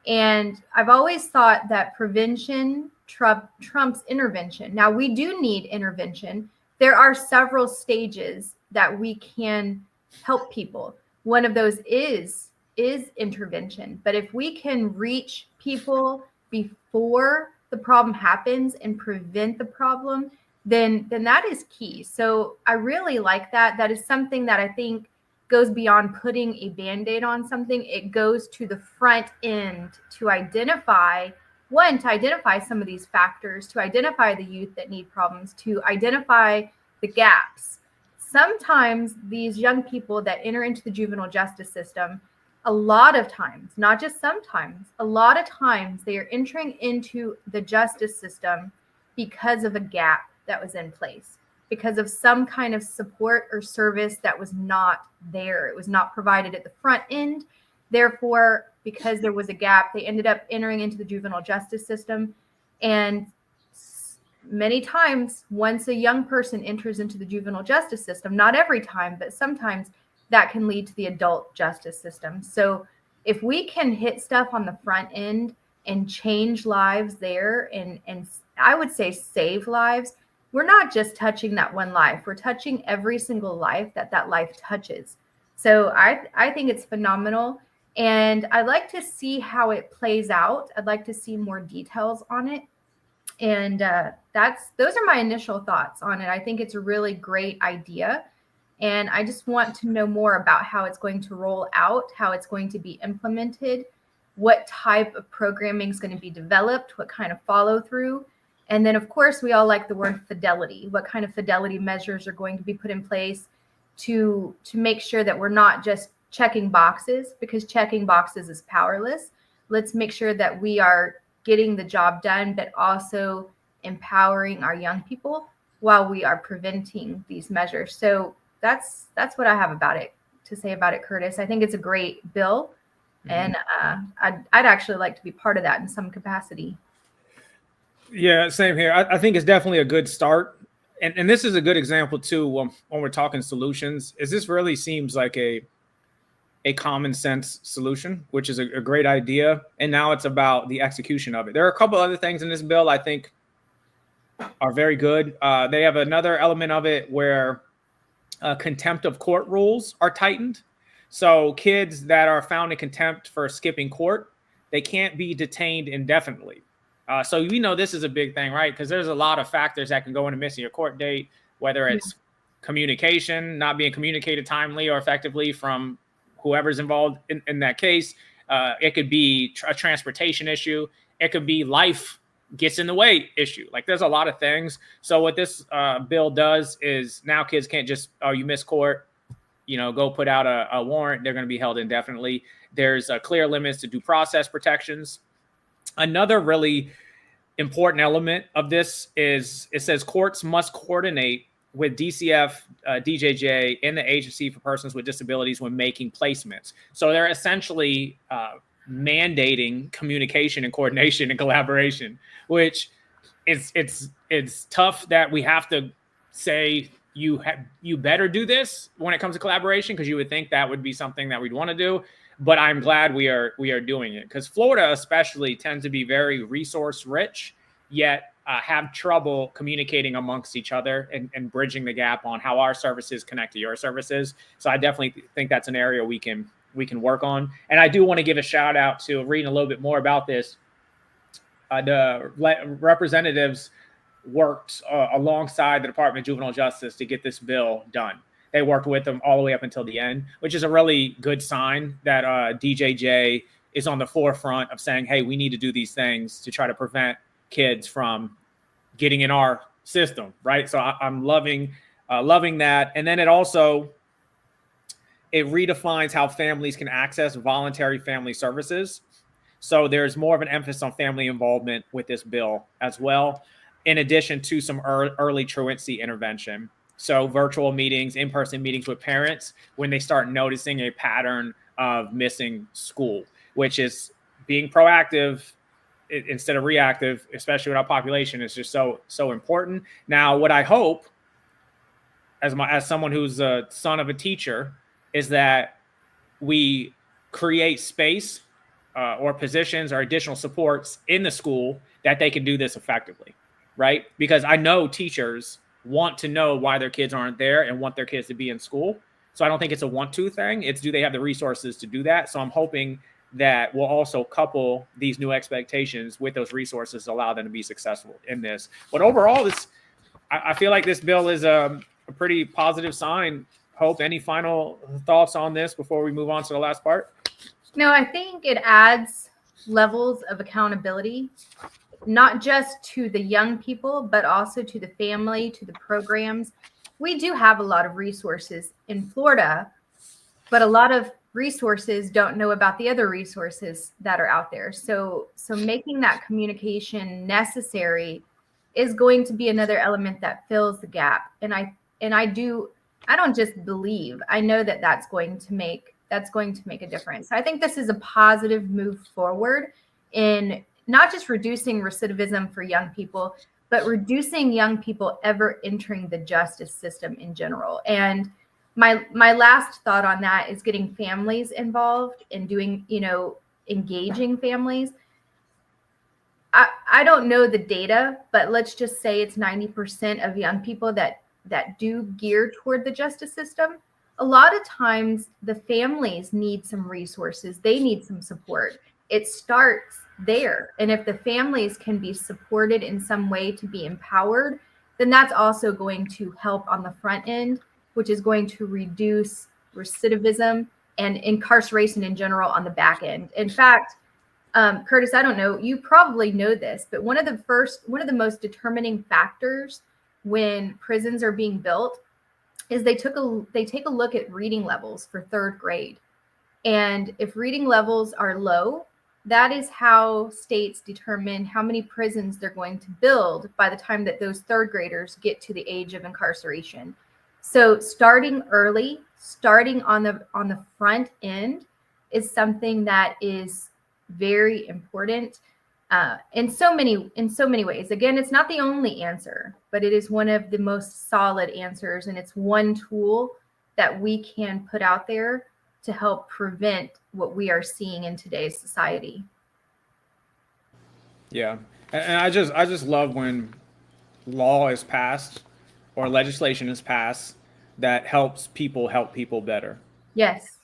And I've always thought that prevention trumps intervention. Now, we do need intervention. There are several stages that we can help people. One of those is intervention. But if we can reach people before the problem happens and prevent the problem, then that is key. So I really like that. That is something that I think goes beyond putting a Band-Aid on something. It goes to the front end to identify some of these factors, to identify the youth that need problems, to identify the gaps. Sometimes these young people that enter into the juvenile justice system, a lot of times, not just sometimes, a lot of times they are entering into the justice system because of a gap that was in place, because of some kind of support or service that was not there. It was not provided at the front end. Therefore, because there was a gap, they ended up entering into the juvenile justice system. And many times, once a young person enters into the juvenile justice system, not every time, but sometimes, that can lead to the adult justice system. So if we can hit stuff on the front end and change lives there, and I would say save lives, we're not just touching that one life. We're touching every single life that life touches. So I think it's phenomenal. And I'd like to see how it plays out. I'd like to see more details on it. And those are my initial thoughts on it. I think it's a really great idea. And I just want to know more about how it's going to roll out, how it's going to be implemented, what type of programming is going to be developed, what kind of follow through. And then, of course, we all like the word fidelity. What kind of fidelity measures are going to be put in place to make sure that we're not just checking boxes, because checking boxes is powerless. Let's make sure that we are getting the job done, but also empowering our young people while we are preventing these measures. So that's what I have to say about it, Curtis. I think it's a great bill, and I'd actually like to be part of that in some capacity. Yeah, same here. I think it's definitely a good start, and this is a good example too when we're talking solutions. Is this really seems like a common sense solution, which is a great idea, and now it's about the execution of it. There are a couple other things in this bill I think are very good. They have another element of it where contempt of court rules are tightened. So kids that are found in contempt for skipping court, they can't be detained indefinitely. So we know this is a big thing, right? Because there's a lot of factors that can go into missing your court date, whether it's communication, not being communicated timely or effectively from whoever's involved in that case. It could be a transportation issue. It could be life gets in the way issue. Like there's a lot of things. So what this bill does is now kids can't just, oh, you missed court, go put out a warrant. They're going to be held indefinitely. There's clear limits to due process protections. Another really important element of this is it says courts must coordinate with DCF, DJJ, and the Agency for Persons with Disabilities when making placements. So they're essentially mandating communication and coordination and collaboration, which it's tough that we have to say you better do this when it comes to collaboration, because you would think that would be something that we'd want to do. But I'm glad we are doing it, because Florida especially tends to be very resource rich, yet have trouble communicating amongst each other and bridging the gap on how our services connect to your services. So I definitely think that's an area we can work on. And I do want to give a shout out to reading a little bit more about this. The representatives worked alongside the Department of Juvenile Justice to get this bill done. They worked with them all the way up until the end, which is a really good sign that DJJ is on the forefront of saying, hey, we need to do these things to try to prevent kids from getting in our system, right? So I'm loving that. And then it redefines how families can access voluntary family services. So there's more of an emphasis on family involvement with this bill as well, in addition to some early truancy intervention. So virtual meetings, in-person meetings with parents when they start noticing a pattern of missing school, which is being proactive instead of reactive, especially with our population, is just so important. Now, what I hope, as someone who's a son of a teacher, is that we create space or positions or additional supports in the school that they can do this effectively, right? Because I know teachers want to know why their kids aren't there and want their kids to be in school. So I don't think it's a want-to thing. It's, do they have the resources to do that? So I'm hoping that we'll also couple these new expectations with those resources to allow them to be successful in this. But overall, I feel like this bill is a pretty positive sign. Hope, any final thoughts on this before we move on to the last part? No, I think it adds levels of accountability, not just to the young people, but also to the family, to the programs. We do have a lot of resources in Florida, but a lot of resources don't know about the other resources that are out there. So making that communication necessary is going to be another element that fills the gap. And I don't just believe, I know that that's going to make a difference. So I think this is a positive move forward in not just reducing recidivism for young people, but reducing young people ever entering the justice system in general. And my last thought on that is getting families involved and doing, engaging families. I don't know the data, but let's just say it's 90% of young people that do gear toward the justice system. A lot of times the families need some resources. They need some support. It starts there. And if the families can be supported in some way to be empowered, then that's also going to help on the front end, which is going to reduce recidivism and incarceration in general on the back end. In fact, Curtis, I don't know, you probably know this, but one of the most determining factors when prisons are being built is they take a look at reading levels for third grade. And if reading levels are low, that is how states determine how many prisons they're going to build by the time that those third graders get to the age of incarceration. So starting early, starting on the front end is something that is very important in so many ways. Again, it's not the only answer, but it is one of the most solid answers, and it's one tool that we can put out there to help prevent what we are seeing in today's society. Yeah, and I just love when law is passed or legislation is passed that helps people help people better. Yes.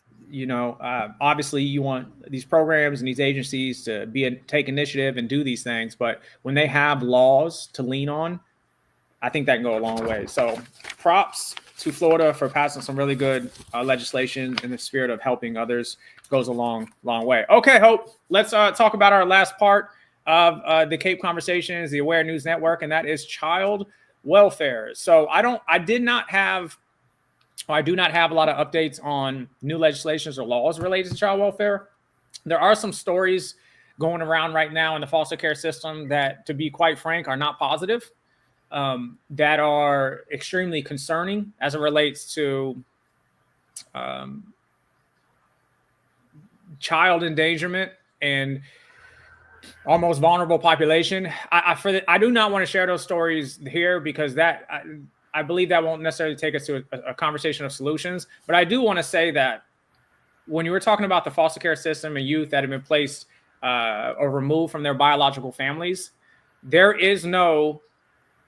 Obviously you want these programs and these agencies to take initiative and do these things, but when they have laws to lean on, I think that can go a long way. So props to Florida for passing some really good legislation in the spirit of helping others. Goes a long way. Okay, Hope, let's talk about our last part of the C.A.P.E conversations, the Aware News Network, and that is child welfare. So I do not have a lot of updates on new legislations or laws related to child welfare. There are some stories going around right now in the foster care system that, to be quite frank, are not positive, that are extremely concerning as it relates to child endangerment and our most vulnerable population. I do not want to share those stories here because I believe that won't necessarily take us to a conversation of solutions. But I do want to say that when you were talking about the foster care system and youth that have been placed or removed from their biological families, there is no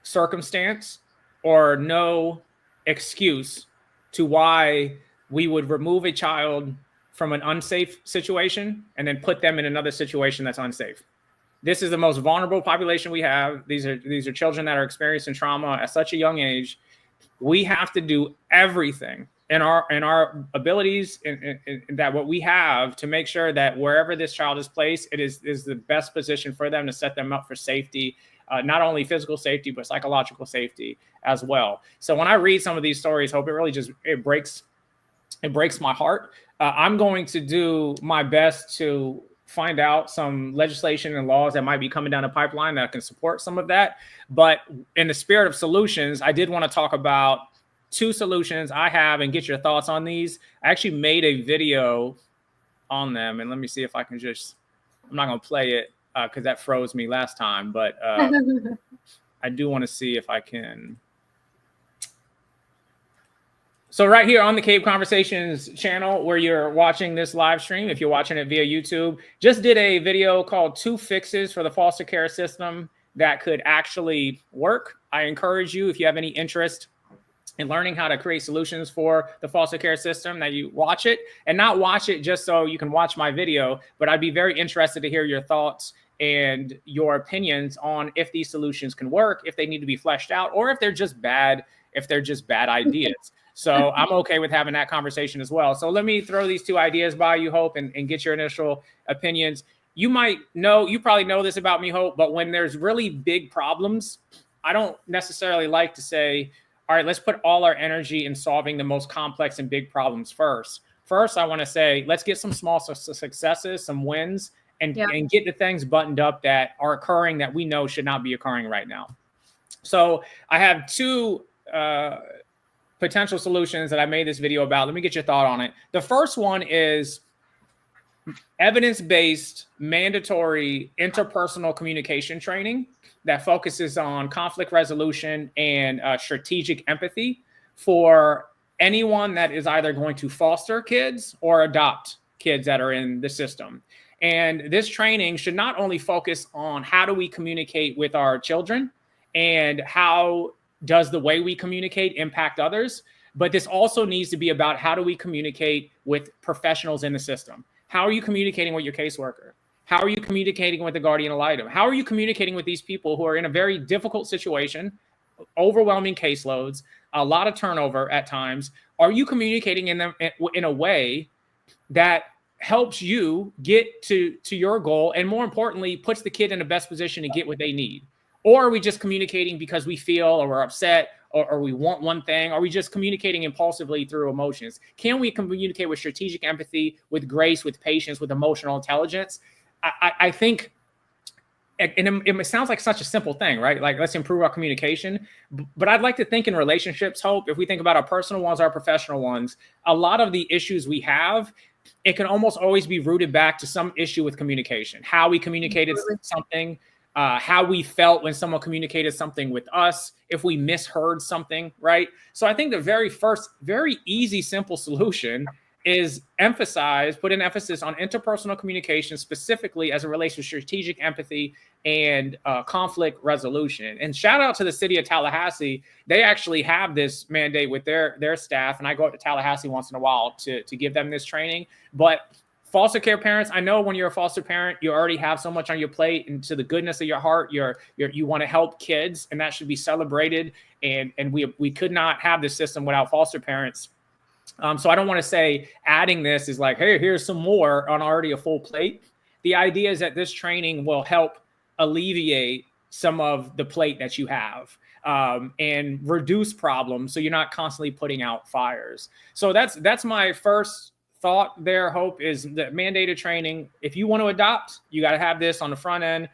circumstance or no excuse to why we would remove a child from an unsafe situation and then put them in another situation that's unsafe. This is the most vulnerable population we have. These are children that are experiencing trauma at such a young age. We have to do everything in our abilities and that what we have to make sure that wherever this child is placed, it is the best position for them to set them up for safety, not only physical safety, but psychological safety as well. So when I read some of these stories, Hope, it really just, it breaks my heart. I'm going to do my best to find out some legislation and laws that might be coming down the pipeline that can support some of that. But in the spirit of solutions, I did want to talk about 2 solutions I have and get your thoughts on these. I actually made a video on them, and let me see if I can just, I'm not going to play it because that froze me last time, but I do want to see if I can. So right here on the C.A.P.E Conversations channel where you're watching this live stream, if you're watching it via YouTube, just did a video called 2 fixes for the foster care system that could actually work. I encourage you, if you have any interest in learning how to create solutions for the foster care system, that you watch it, and not watch it just so you can watch my video, but I'd be very interested to hear your thoughts and your opinions on if these solutions can work, if they need to be fleshed out, or if they're just bad ideas. So I'm okay with having that conversation as well. So let me throw these 2 ideas by you, Hope, and get your initial opinions. You probably know this about me, Hope, but when there's really big problems, I don't necessarily like to say, all right, let's put all our energy in solving the most complex and big problems first. First, I want to say, let's get some small successes, some wins, and get the things buttoned up that are occurring that we know should not be occurring right now. So I have 2 potential solutions that I made this video about. Let me get your thought on it. The first one is evidence-based mandatory interpersonal communication training that focuses on conflict resolution and strategic empathy for anyone that is either going to foster kids or adopt kids that are in the system. And this training should not only focus on how do we communicate with our children and how does the way we communicate impact others, but this also needs to be about how do we communicate with professionals in the system. How are you communicating with your caseworker? How are you communicating with the guardian ad litem? How are you communicating with these people who are in a very difficult situation, overwhelming caseloads, a lot of turnover at times? Are you communicating in a way that helps you get to your goal and, more importantly, puts the kid in the best position to get what they need? Or are we just communicating because we feel or we're upset or we want one thing? Are we just communicating impulsively through emotions? Can we communicate with strategic empathy, with grace, with patience, with emotional intelligence? I think, and it sounds like such a simple thing, right? Like, let's improve our communication. But I'd like to think in relationships, Hope, if we think about our personal ones, our professional ones, a lot of the issues we have, it can almost always be rooted back to some issue with communication, how we communicated something, how we felt when someone communicated something with us, if we misheard something, right? So I think the very first, very easy, simple solution is put an emphasis on interpersonal communication, specifically as it relates to strategic empathy and conflict resolution. And shout out to the city of Tallahassee. They actually have this mandate with their staff. And I go up to Tallahassee once in a while to give them this training. But foster care parents, I know when you're a foster parent, you already have so much on your plate, and to the goodness of your heart, you want to help kids, and that should be celebrated. And we could not have this system without foster parents. So I don't want to say adding this is like, hey, here's some more on already a full plate. The idea is that this training will help alleviate some of the plate that you have and reduce problems, so you're not constantly putting out fires. So that's my first thought there, Hope, is the mandated training. If you want to adopt, you got to have this on the front end.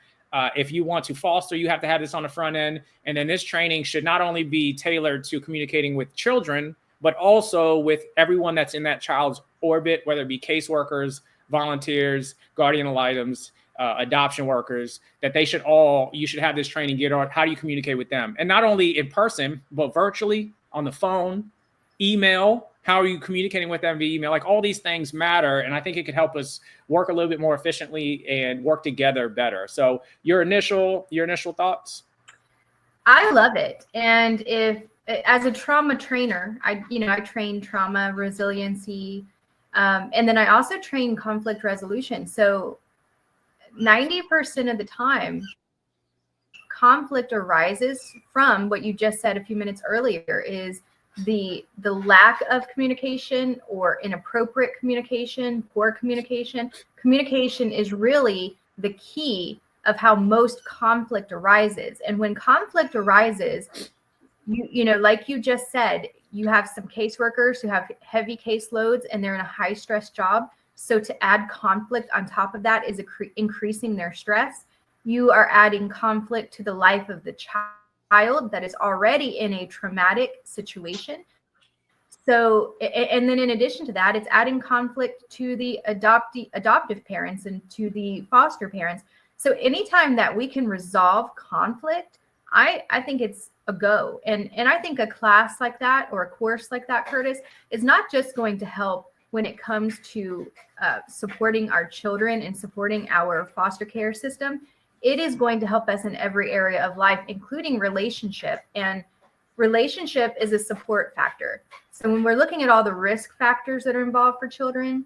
If you want to foster, you have to have this on the front end. And then this training should not only be tailored to communicating with children, but also with everyone that's in that child's orbit, whether it be caseworkers, volunteers, guardian ad litems, adoption workers, that you should have this training geared on how do you communicate with them, and not only in person but virtually, on the phone, email. How are you communicating with them via email? Like, all these things matter, and I think it could help us work a little bit more efficiently and work together better. So your initial thoughts? I love it. And if, as a trauma trainer, I train trauma resiliency, and then I also train conflict resolution. So 90% of the time, conflict arises from what you just said a few minutes earlier, is the lack of communication or inappropriate communication, poor communication. Communication is really the key of how most conflict arises. And when conflict arises, you know, like you just said, you have some caseworkers who have heavy caseloads and they're in a high stress job. So to add conflict on top of that is increasing their stress. You are adding conflict to the life of the child that is already in a traumatic situation. So, and then in addition to that, it's adding conflict to the adoptive parents and to the foster parents. So anytime that we can resolve conflict, I think it's a go. And I think a class like that, or a course like that, Curtis, is not just going to help when it comes to supporting our children and supporting our foster care system. It is going to help us in every area of life, including relationship. And relationship is a support factor. So when we're looking at all the risk factors that are involved for children,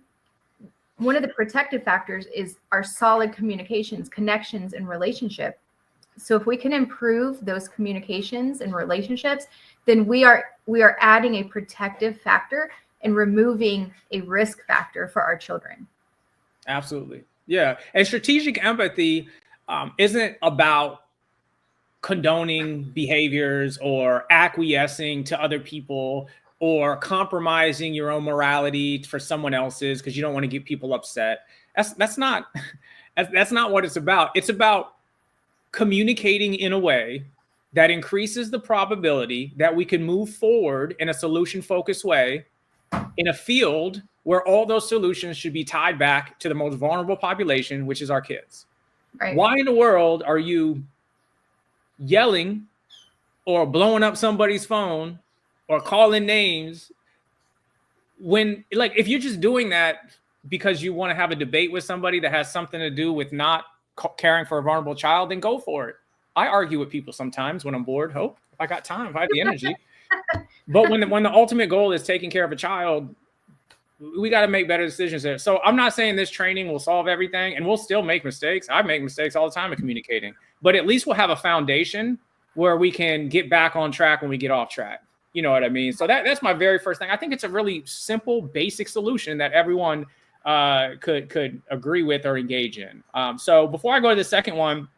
one of the protective factors is our solid communications, connections, and relationship. So if we can improve those communications and relationships, then we are adding a protective factor and removing a risk factor for our children. Absolutely. Yeah. And strategic empathy isn't about condoning behaviors or acquiescing to other people or compromising your own morality for someone else's because you don't want to get people upset. That's not what it's about. It's about communicating in a way that increases the probability that we can move forward in a solution-focused way in a field where all those solutions should be tied back to the most vulnerable population, which is our kids. Right. Why in the world are you yelling or blowing up somebody's phone or calling names when, like, if you're just doing that because you want to have a debate with somebody that has something to do with not caring for a vulnerable child, then go for it. I argue with people sometimes when I'm bored. Hope if I got time, if I have the energy. But when the ultimate goal is taking care of a child, we got to make better decisions there. So I'm not saying this training will solve everything, and we'll still make mistakes. I make mistakes all the time in communicating, but at least we'll have a foundation where we can get back on track when we get off track. You know what I mean? So that's my very first thing. I think it's a really simple, basic solution that everyone could agree with or engage in. So before I go to the second one,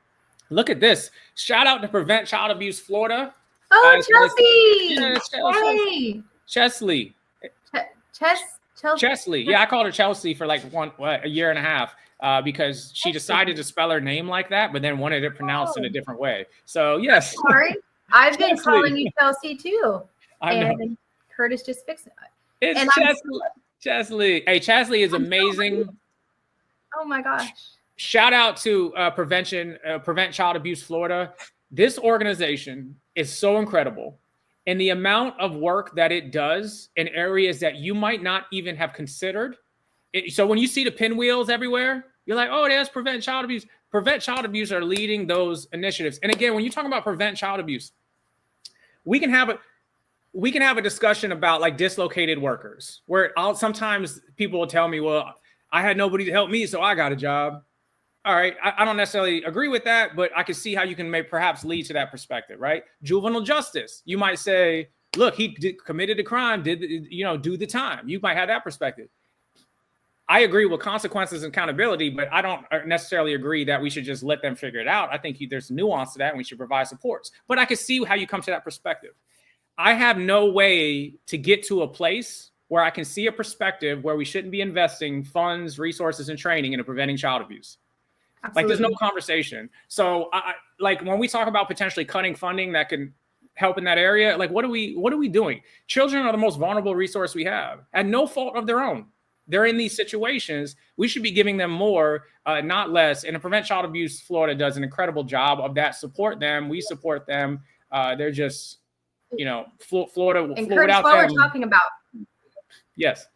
look at this. Shout out to Prevent Child Abuse Florida. Oh, Chelsea! Yeah, Chesley. Chesley. Yeah, I called her Chelsea for like a year and a half because she decided to spell her name like that, but then wanted it pronounced in a different way. So yes. Sorry, I've been calling you Chelsea too. I know. And Curtis just fixed it. It's Chesley. Hey, Chesley is amazing. Oh my gosh. Shout out to Prevent Child Abuse Florida. This organization is so incredible. And the amount of work that it does in areas that you might not even have considered. So when you see the pinwheels everywhere, you're like, oh, there's Prevent Child Abuse. Prevent Child Abuse are leading those initiatives. And again, when you talk about prevent child abuse, we can have a discussion about like dislocated workers, where sometimes people will tell me, well, I had nobody to help me, so I got a job. All right, I don't necessarily agree with that, but I can see how you can perhaps lead to that perspective, right? Juvenile justice. You might say, look, he committed a crime, do the time. You might have that perspective. I agree with consequences and accountability, but I don't necessarily agree that we should just let them figure it out. I think there's nuance to that, and we should provide supports. But I can see how you come to that perspective. I have no way to get to a place where I can see a perspective where we shouldn't be investing funds, resources, and training into preventing child abuse. Absolutely. Like, there's no conversation. So like when we talk about potentially cutting funding that can help in that area, like what are we doing? Children are the most vulnerable resource we have, at no fault of their own. they're in these situations, we should be giving them more, not less. And Prevent Child Abuse Florida does an incredible job of that. Support them. We support them. They're just, you know, Florida. And Curtis, without while them, we're talking about, yes.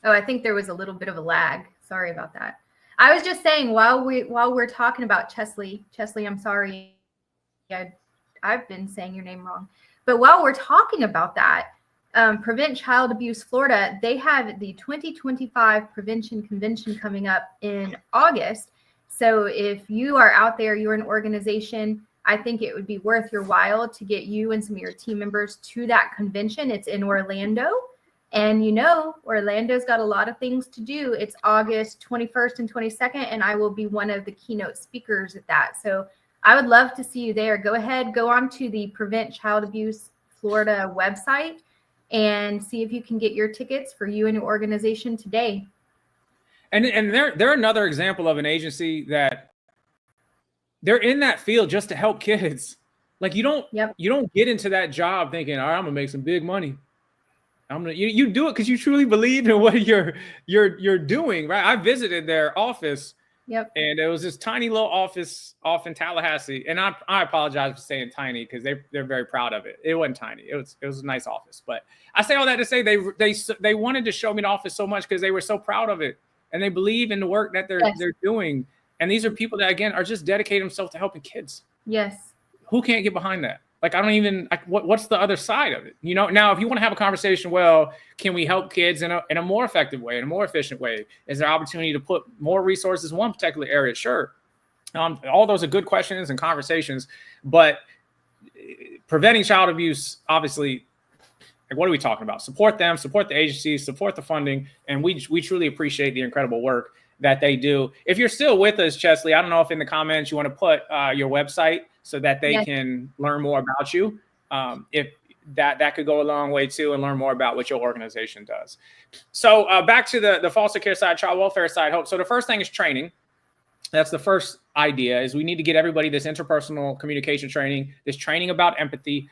oh, I think there was a little bit of a lag. Sorry about that. I was just saying while we're talking about Chesley, I'm sorry, I've been saying your name wrong. But while we're talking about that, Prevent Child Abuse Florida, they have the 2025 Prevention Convention coming up in August. So if you are out there, you're an organization, I think it would be worth your while to get you and some of your team members to that convention. It's in Orlando. And you know, Orlando's got a lot of things to do. It's August 21st and 22nd, and I will be one of the keynote speakers at that. So I would love to see you there. Go ahead, go on to the Prevent Child Abuse Florida website and see if you can get your tickets for you and your organization today. And they're another example of an agency that they're in that field just to help kids. Like you don't get into that job thinking, all right, I'm gonna make some big money. You do it because you truly believe in what you're doing, right? I visited their office, and it was this tiny little office off in Tallahassee, and I apologize for saying tiny because they're very proud of it. It wasn't tiny; it was a nice office. But I say all that to say they wanted to show me the office so much because they were so proud of it, and they believe in the work that they're doing. And these are people that again are just dedicating themselves to helping kids. Yes. Who can't get behind that? Like, I don't even, like, what's the other side of it? You know, now, if you want to have a conversation, well, can we help kids in a more effective way, in a more efficient way? Is there opportunity to put more resources in one particular area? Sure. All those are good questions and conversations, but preventing child abuse, obviously, like, what are we talking about? Support them, support the agencies, support the funding. And we truly appreciate the incredible work that they do. If you're still with us, Chesley, I don't know if in the comments you want to put your website so that they can learn more about you. If that could go a long way too, and learn more about what your organization does. So back to the foster care side, child welfare side, Hope. So the first thing is training. That's the first idea, is we need to get everybody this interpersonal communication training, this training about empathy.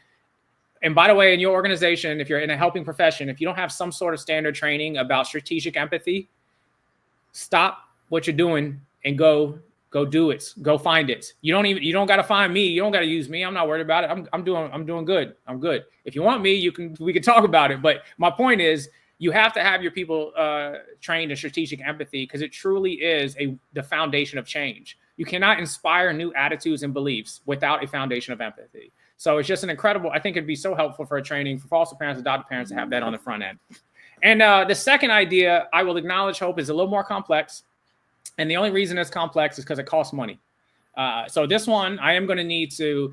And by the way, in your organization, if you're in a helping profession, if you don't have some sort of standard training about strategic empathy, stop what you're doing and go do it. Go find it. You don't got to find me. You don't got to use me. I'm not worried about it. I'm doing good. I'm good. If you want me, we can talk about it. But my point is, you have to have your people trained in strategic empathy, because it truly is the foundation of change. You cannot inspire new attitudes and beliefs without a foundation of empathy. So it's just an incredible, I think it'd be so helpful for a training for foster parents, adoptive parents to have that on the front end. And the second idea, I will acknowledge, Hope, is a little more complex. And the only reason it's complex is because it costs money. So this one, I am going to need to.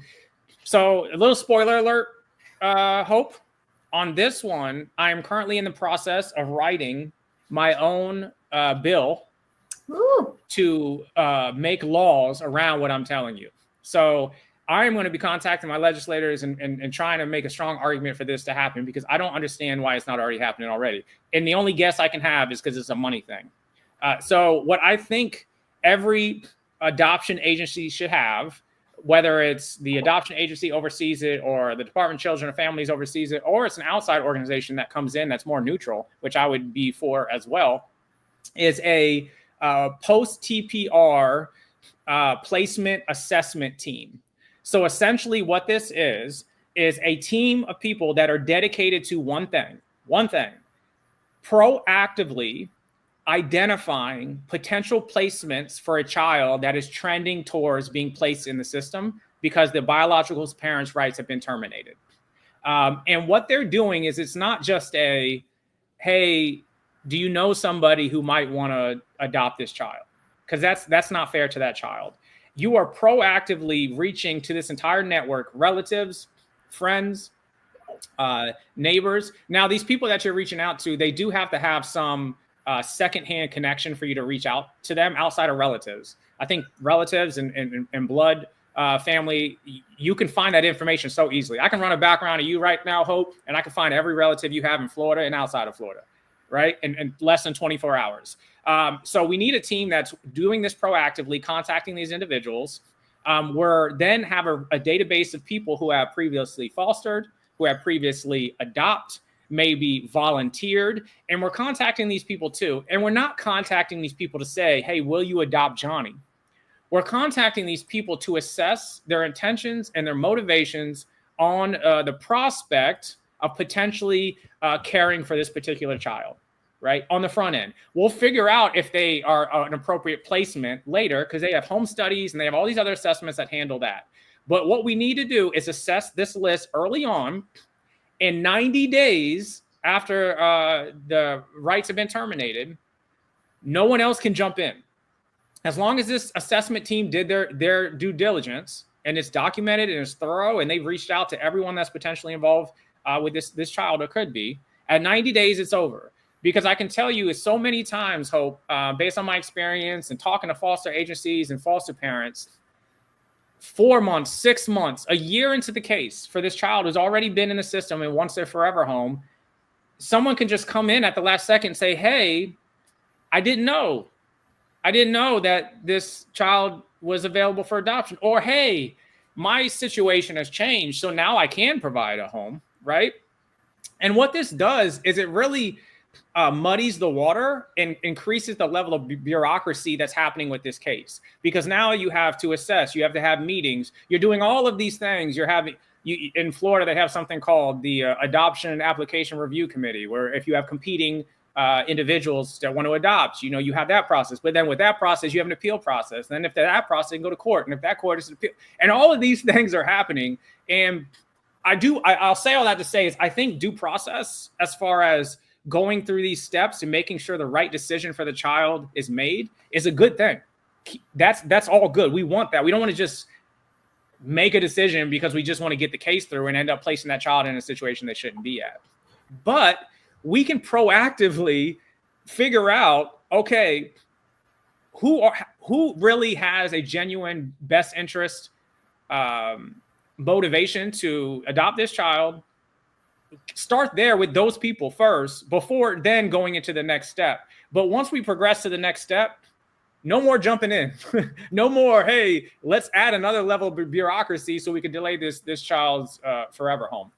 So a little spoiler alert, Hope. On this one, I am currently in the process of writing my own bill to make laws around what I'm telling you. So I am going to be contacting my legislators and trying to make a strong argument for this to happen, because I don't understand why it's not already happening already. And the only guess I can have is because it's a money thing. So what I think every adoption agency should have, whether it's the adoption agency oversees it, or the Department of Children and Families oversees it, or it's an outside organization that comes in that's more neutral, which I would be for as well, is a post-TPR placement assessment team. So essentially what this is a team of people that are dedicated to one thing, proactively identifying potential placements for a child that is trending towards being placed in the system because the biological parents' rights have been terminated. And what they're doing is, it's not just hey, do you know somebody who might want to adopt this child? Because that's not fair to that child. You are proactively reaching to this entire network, relatives, friends, neighbors. Now, these people that you're reaching out to, they do have to have some secondhand connection for you to reach out to them outside of relatives. I think relatives and blood family, you can find that information so easily. I can run a background of you right now, Hope, and I can find every relative you have in Florida and outside of Florida, right? In less than 24 hours. So we need a team that's doing this proactively, contacting these individuals. We're then have a database of people who have previously fostered, who have previously adopted, maybe volunteered, and we're contacting these people too. And we're not contacting these people to say, hey, will you adopt Johnny? We're contacting these people to assess their intentions and their motivations on the prospect of potentially caring for this particular child, right? On the front end. We'll figure out if they are an appropriate placement later, because they have home studies and they have all these other assessments that handle that. But what we need to do is assess this list early on. In 90 days after the rights have been terminated, no one else can jump in. As long as this assessment team did their due diligence and it's documented and it's thorough and they've reached out to everyone that's potentially involved with this child or could be, at 90 days, it's over. Because I can tell you is so many times, Hope, based on my experience and talking to foster agencies and foster parents, 4 months, 6 months, a year into the case for this child who's already been in the system and wants their forever home, someone can just come in at the last second and say, hey, I didn't know that this child was available for adoption. Or, hey, my situation has changed, so now I can provide a home, right? And what this does is it really muddies the water and increases the level of bureaucracy that's happening with this case. Because now you have to assess, you have to have meetings, you're doing all of these things. In Florida, they have something called the Adoption Application Review Committee, where if you have competing individuals that want to adopt, you have that process. But then with that process, you have an appeal process. Then if that process, you can go to court. And if that court is an appeal, and all of these things are happening. And I'll say all that to say is I think due process, as far as going through these steps and making sure the right decision for the child is made, is a good thing. That's all good. We want that. We don't want to just make a decision because we just want to get the case through and end up placing that child in a situation they shouldn't be at. But we can proactively figure out, okay, who really has a genuine best interest motivation to adopt this child. Start there with those people first before then going into the next step. But once we progress to the next step, no more jumping in. No more, hey, let's add another level of bureaucracy so we can delay this child's forever home.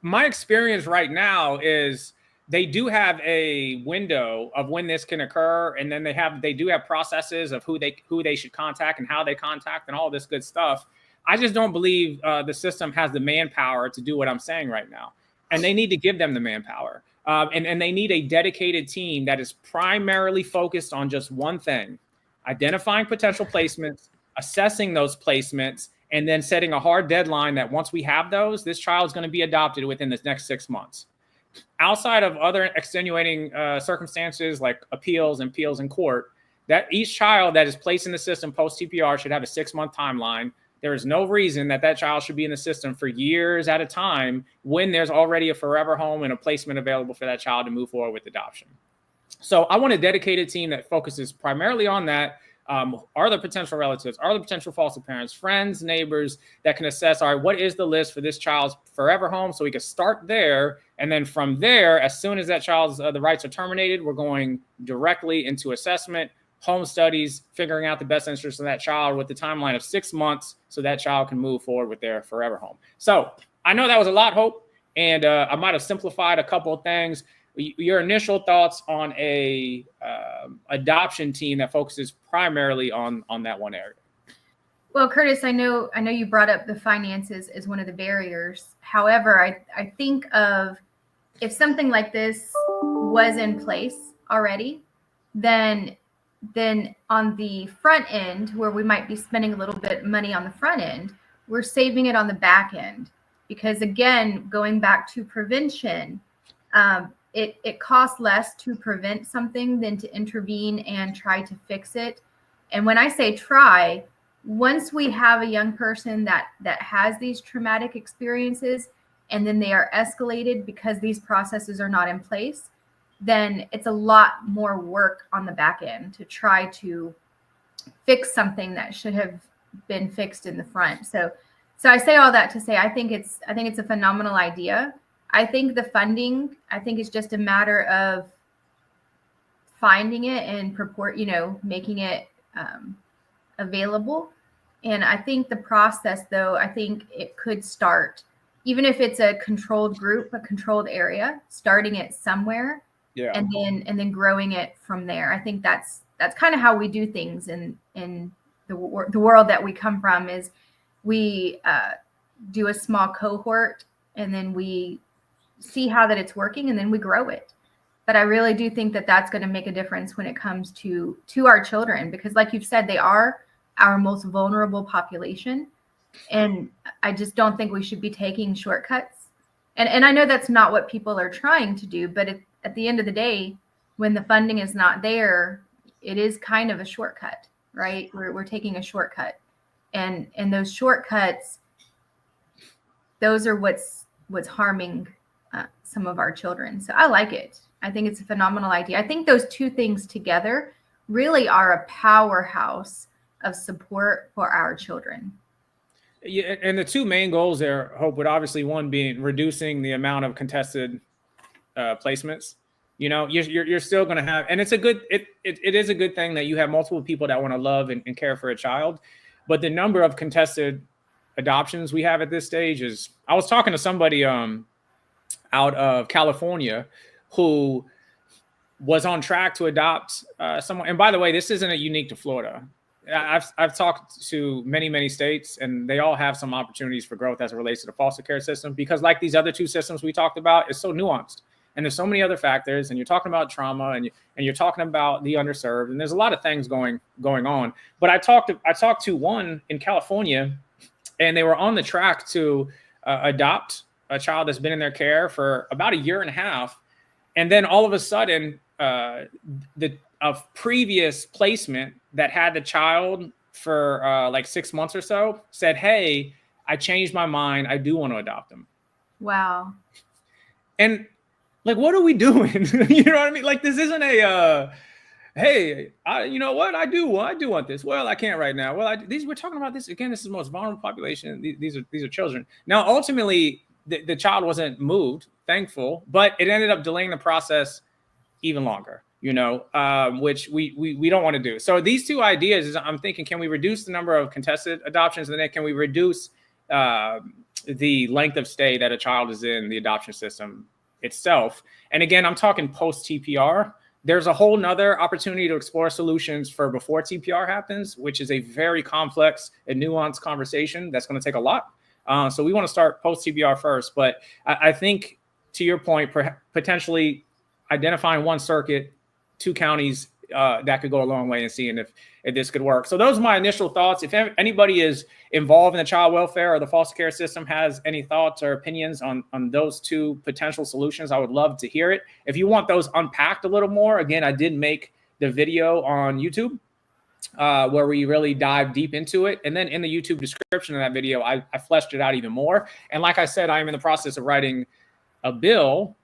My experience right now is they do have a window of when this can occur, and then they do have processes of who they should contact and how they contact and all this good stuff. I just don't believe the system has the manpower to do what I'm saying right now. And they need to give them the manpower. And they need a dedicated team that is primarily focused on just one thing: identifying potential placements, assessing those placements, and then setting a hard deadline that once we have those, this child is going to be adopted within the next 6 months. Outside of other extenuating circumstances like appeals in court, that each child that is placed in the system post-TPR should have a 6-month timeline. There is no reason that child should be in the system for years at a time when there's already a forever home and a placement available for that child to move forward with adoption. So I want a dedicated team that focuses primarily on that. Are the potential relatives, are the potential foster parents, friends, neighbors that can assess, all right, what is the list for this child's forever home? So we can start there. And then from there, as soon as that child's the rights are terminated, we're going directly into assessment, home studies, figuring out the best interest of that child with the timeline of 6 months so that child can move forward with their forever home. So I know that was a lot, Hope, and I might have simplified a couple of things. Your initial thoughts on a adoption team that focuses primarily on that one area? Well, Curtis, I know you brought up the finances as one of the barriers. However, I think of if something like this was in place already, then on the front end, where we might be spending a little bit money on the front end, we're saving it on the back end. Because again, going back to prevention, it costs less to prevent something than to intervene and try to fix it. And when I say try, once we have a young person that has these traumatic experiences and then they are escalated because these processes are not in place, then it's a lot more work on the back end to try to fix something that should have been fixed in the front. So I say all that to say I think it's a phenomenal idea. I think the funding, it's just a matter of finding it and making it available. And I think the process, though, I think it could start even if it's a controlled group, a controlled area, starting it somewhere, and then growing it from there. I think that's kind of how we do things in the world that we come from. Is we do a small cohort, and then we see how that it's working, and then we grow it. But I really do think that that's going to make a difference when it comes to our children, because like you've said, they are our most vulnerable population. And I just don't think we should be taking shortcuts. And I know that's not what people are trying to do, but at the end of the day, when the funding is not there, it is kind of a shortcut, right? We're taking a shortcut. And those shortcuts, those are what's harming some of our children. So I like it. I think it's a phenomenal idea. I think those two things together really are a powerhouse of support for our children. Yeah, and the two main goals there, Hope, would obviously one being reducing the amount of contested placements. You know, you're still going to have, and it's a good, it is a good thing that you have multiple people that want to love and care for a child, but the number of contested adoptions we have at this stage is, I was talking to somebody out of California who was on track to adopt someone. And by the way, this isn't unique to Florida. I've talked to many states, and they all have some opportunities for growth as it relates to the foster care system, because like these other two systems we talked about, it's so nuanced, and there's so many other factors, and you're talking about trauma, and you're talking about the underserved, and there's a lot of things going on. But I talked to one in California, and they were on the track to adopt a child that's been in their care for about a year and a half. And then all of a sudden, a previous placement that had the child for like 6 months or so said, "Hey, I changed my mind. I do want to adopt him." Wow. And like, what are we doing? You know what I mean? Like, this isn't a, hey, you know what? I do want this. Well, I can't right now. Well, we're talking about this again. This is the most vulnerable population. These are children. Now, ultimately, the child wasn't moved, thankful, but it ended up delaying the process even longer, you know, which we don't want to do. So these two ideas is, I'm thinking, can we reduce the number of contested adoptions, and then can we reduce the length of stay that a child is in the adoption system itself? And again, I'm talking post-TPR. There's a whole nother opportunity to explore solutions for before TPR happens, which is a very complex and nuanced conversation that's going to take a lot. So we want to start post-TPR first. But I think, to your point, potentially identifying one circuit, 2 counties, that could go a long way in seeing if this could work. So those are my initial thoughts. If anybody is involved in the child welfare or the foster care system has any thoughts or opinions on those two potential solutions, I would love to hear it. If you want those unpacked a little more, again, I did make the video on YouTube where we really dive deep into it. And then in the YouTube description of that video, I fleshed it out even more. And like I said, I am in the process of writing a bill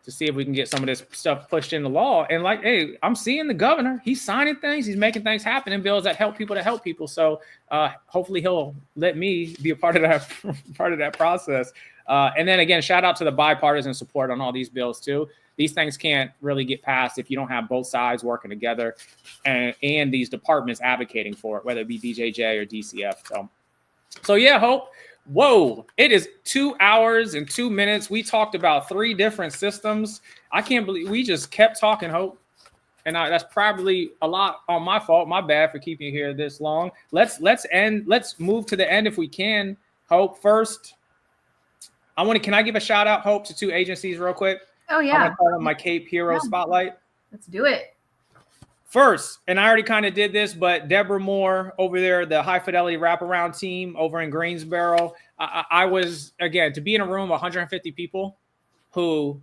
to see if we can get some of this stuff pushed into law. And like, hey, I'm seeing the governor, he's signing things, he's making things happen in bills that help people. So hopefully he'll let me be a part of that process. And then again, shout out to the bipartisan support on all these bills too. These things can't really get passed if you don't have both sides working together and these departments advocating for it, whether it be DJJ or DCF. So yeah, Hope. Whoa, it is 2 hours and 2 minutes. We talked about 3 different systems. I can't believe we just kept talking, Hope. And that's probably a lot on my fault. My bad for keeping you here this long. Let's move to the end if we can. Hope, first, can I give a shout out, Hope, to 2 agencies real quick? Oh yeah. I'm gonna call on my C.A.P.E hero spotlight. Let's do it. First, and I already kind of did this, but Deborah Moore over there, the high fidelity wraparound team over in Greensboro. I was, again, to be in a room of 150 people who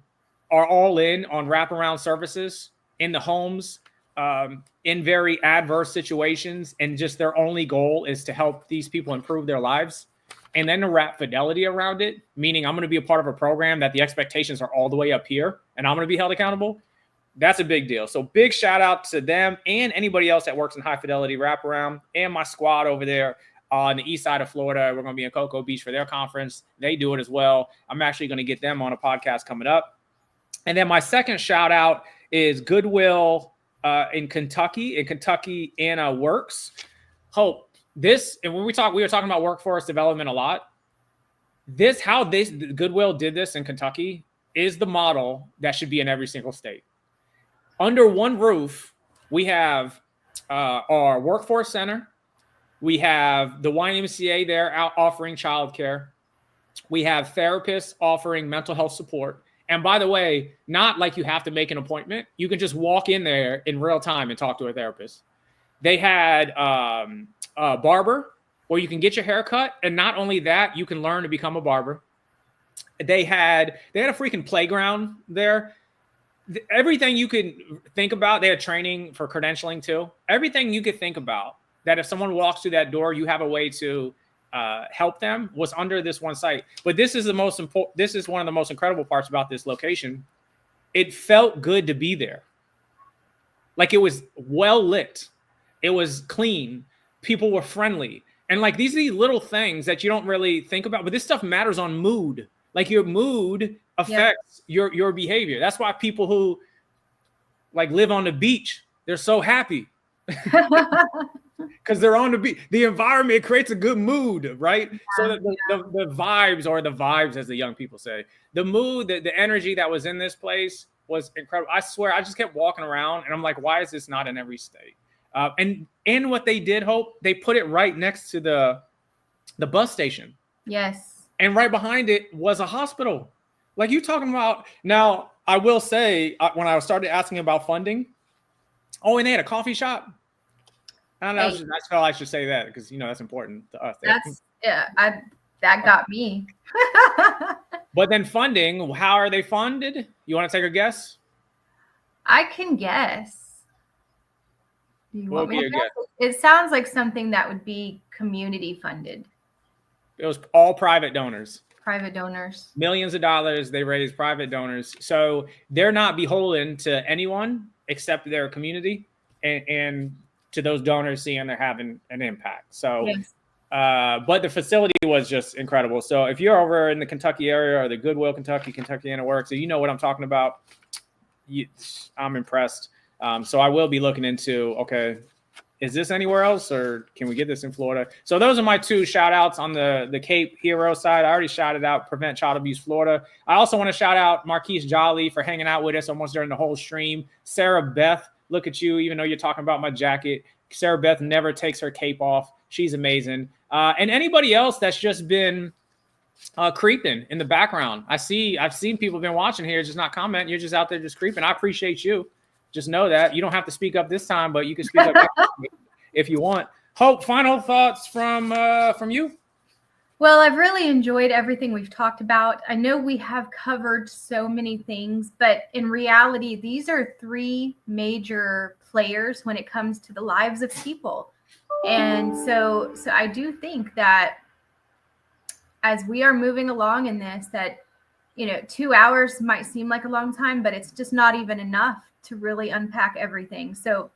are all in on wraparound services in the homes, in very adverse situations, and just their only goal is to help these people improve their lives. And then to wrap fidelity around it, meaning I'm going to be a part of a program that the expectations are all the way up here and I'm going to be held accountable. That's a big deal. So big shout out to them and anybody else that works in high fidelity wraparound, and my squad over there on the east side of Florida. We're going to be in Cocoa Beach for their conference. They do it as well. I'm actually going to get them on a podcast coming up. And then my second shout out is Goodwill in Kentucky, Anna Works. Hope this, and when we were talking about workforce development a lot. how Goodwill did this in Kentucky is the model that should be in every single state. Under one roof, we have our workforce center. We have the YMCA there out offering childcare. We have therapists offering mental health support. And by the way, not like you have to make an appointment. You can just walk in there in real time and talk to a therapist. They had a barber where you can get your hair cut. And not only that, you can learn to become a barber. They had a freaking playground there. Everything you could think about. They had training for credentialing too. Everything you could think about that if someone walks through that door, you have a way to help them was under this one site. But this is the most important. This is one of the most incredible parts about this location. It felt good to be there. Like it was well lit. It was clean. People were friendly. And like these are these little things that you don't really think about, but this stuff matters on mood. Like your mood affects your behavior. That's why people who like live on the beach, they're so happy. Because they're on the beach. The environment creates a good mood, right? So the vibes, or the vibes as the young people say, the mood, the energy that was in this place was incredible. I swear, I just kept walking around and I'm like, why is this not in every state? And what they did, Hope, they put it right next to the bus station. Yes. And right behind it was a hospital. Like you talking about. Now, I will say, when I started asking about funding, and they had a coffee shop. I don't know. I just felt I should say that because, that's important to us. That got me. But then funding, how are they funded? You want to take a guess? I can guess. You want me to guess? It sounds like something that would be community funded. It was all private donors. Private donors. Millions of dollars they raised, private donors. So they're not beholden to anyone except their community and to those donors seeing they're having an impact. So, yes. But the facility was just incredible. So if you're over in the Kentucky area or the Goodwill, Kentucky Inner Works, so you know what I'm talking about. I'm impressed. So I will be looking into, okay, is this anywhere else or can we get this in Florida? So those are my two shout outs on the C.A.P.E. hero side. I already shouted out Prevent Child Abuse Florida. I also want to shout out Marquise Jolly for hanging out with us almost during the whole stream. Sarah Beth, look at you, even though you're talking about my jacket. Sarah Beth never takes her cape off. She's amazing. And anybody else that's just been creeping in the background. I've seen people been watching here, just not commenting. You're just out there just creeping. I appreciate you. Just know that you don't have to speak up this time, but you can speak up if you want. Hope, final thoughts from you? Well, I've really enjoyed everything we've talked about. I know we have covered so many things, but in reality, these are three major players when it comes to the lives of people. And so I do think that as we are moving along in this, that 2 hours might seem like a long time, but it's just not even enough to really unpack everything. So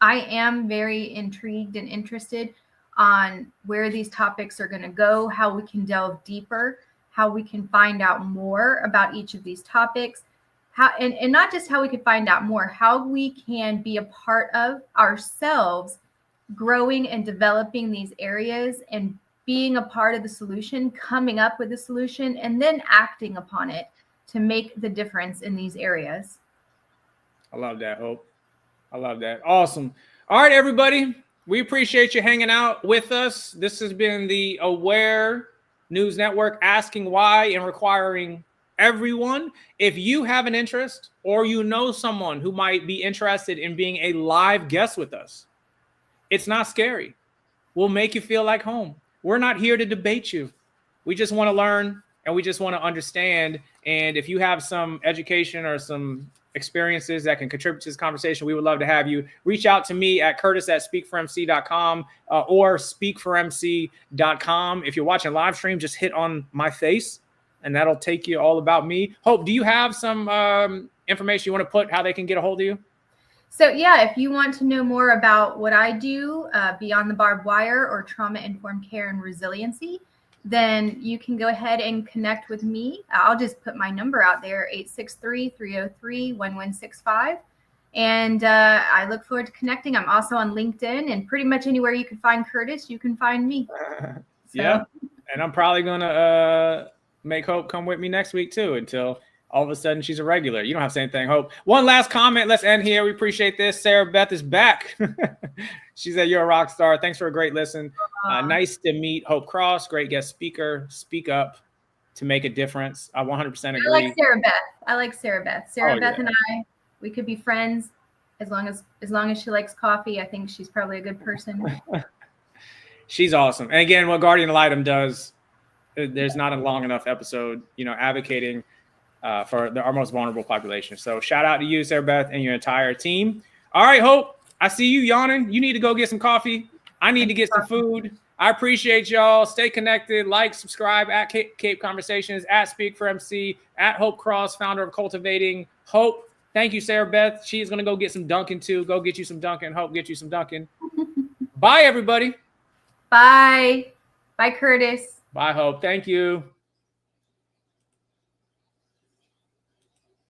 I am very intrigued and interested on where these topics are going to go, how we can delve deeper, how we can find out more about each of these topics, and not just how we can find out more, how we can be a part of ourselves growing and developing these areas and being a part of the solution, coming up with a solution, and then acting upon it to make the difference in these areas. I love that, Hope. I love that. Awesome. All right, everybody. We appreciate you hanging out with us. This has been the Aware News Network, asking why and requiring everyone. If you have an interest or you know someone who might be interested in being a live guest with us, it's not scary. We'll make you feel like home. We're not here to debate you. We just want to learn and we just want to understand. And if you have some education or some experiences that can contribute to this conversation, we would love to have you. Reach out to me at curtis@speakformc.com or speakformc.com. If you're watching live stream, just hit on my face and that'll take you all about me. Hope, do you have some information you want to put how they can get a hold of you? So yeah, if you want to know more about what I do beyond the barbed wire or trauma-informed care and resiliency, then you can go ahead and connect with me. I'll just put my number out there, 863-303-1165. And I look forward to connecting. I'm also on LinkedIn, and pretty much anywhere you can find Curtis, you can find me. Yeah. And I'm probably gonna make Hope come with me next week too, until all of a sudden she's a regular. You don't have to say anything, Hope. One last comment. Let's end here. We appreciate this. Sarah Beth is back. She said, "You're a rock star. Thanks for a great listen. Nice to meet Hope Cross. Great guest speaker. Speak up to make a difference." I 100% agree. I like Sarah Beth. I like Sarah Beth. Sarah Beth yeah. and I, we could be friends as long as she likes coffee. I think she's probably a good person. She's awesome. And again, what Guardian Ad Litem does, there's not a long enough episode, advocating for our most vulnerable population. So shout out to you, Sarah Beth, and your entire team. All right, Hope, I see you yawning. You need to go get some coffee. I need to get some food. I appreciate y'all. Stay connected. Like, subscribe at Cape Conversations, at Speak for MC, at Hope Cross, founder of Cultivating Hope. Thank you, Sarah Beth. She is going to go get some Dunkin' too. Go get you some Dunkin'. Hope get you some Dunkin'. Bye, everybody. Bye. Bye, Curtis. Bye, Hope. Thank you.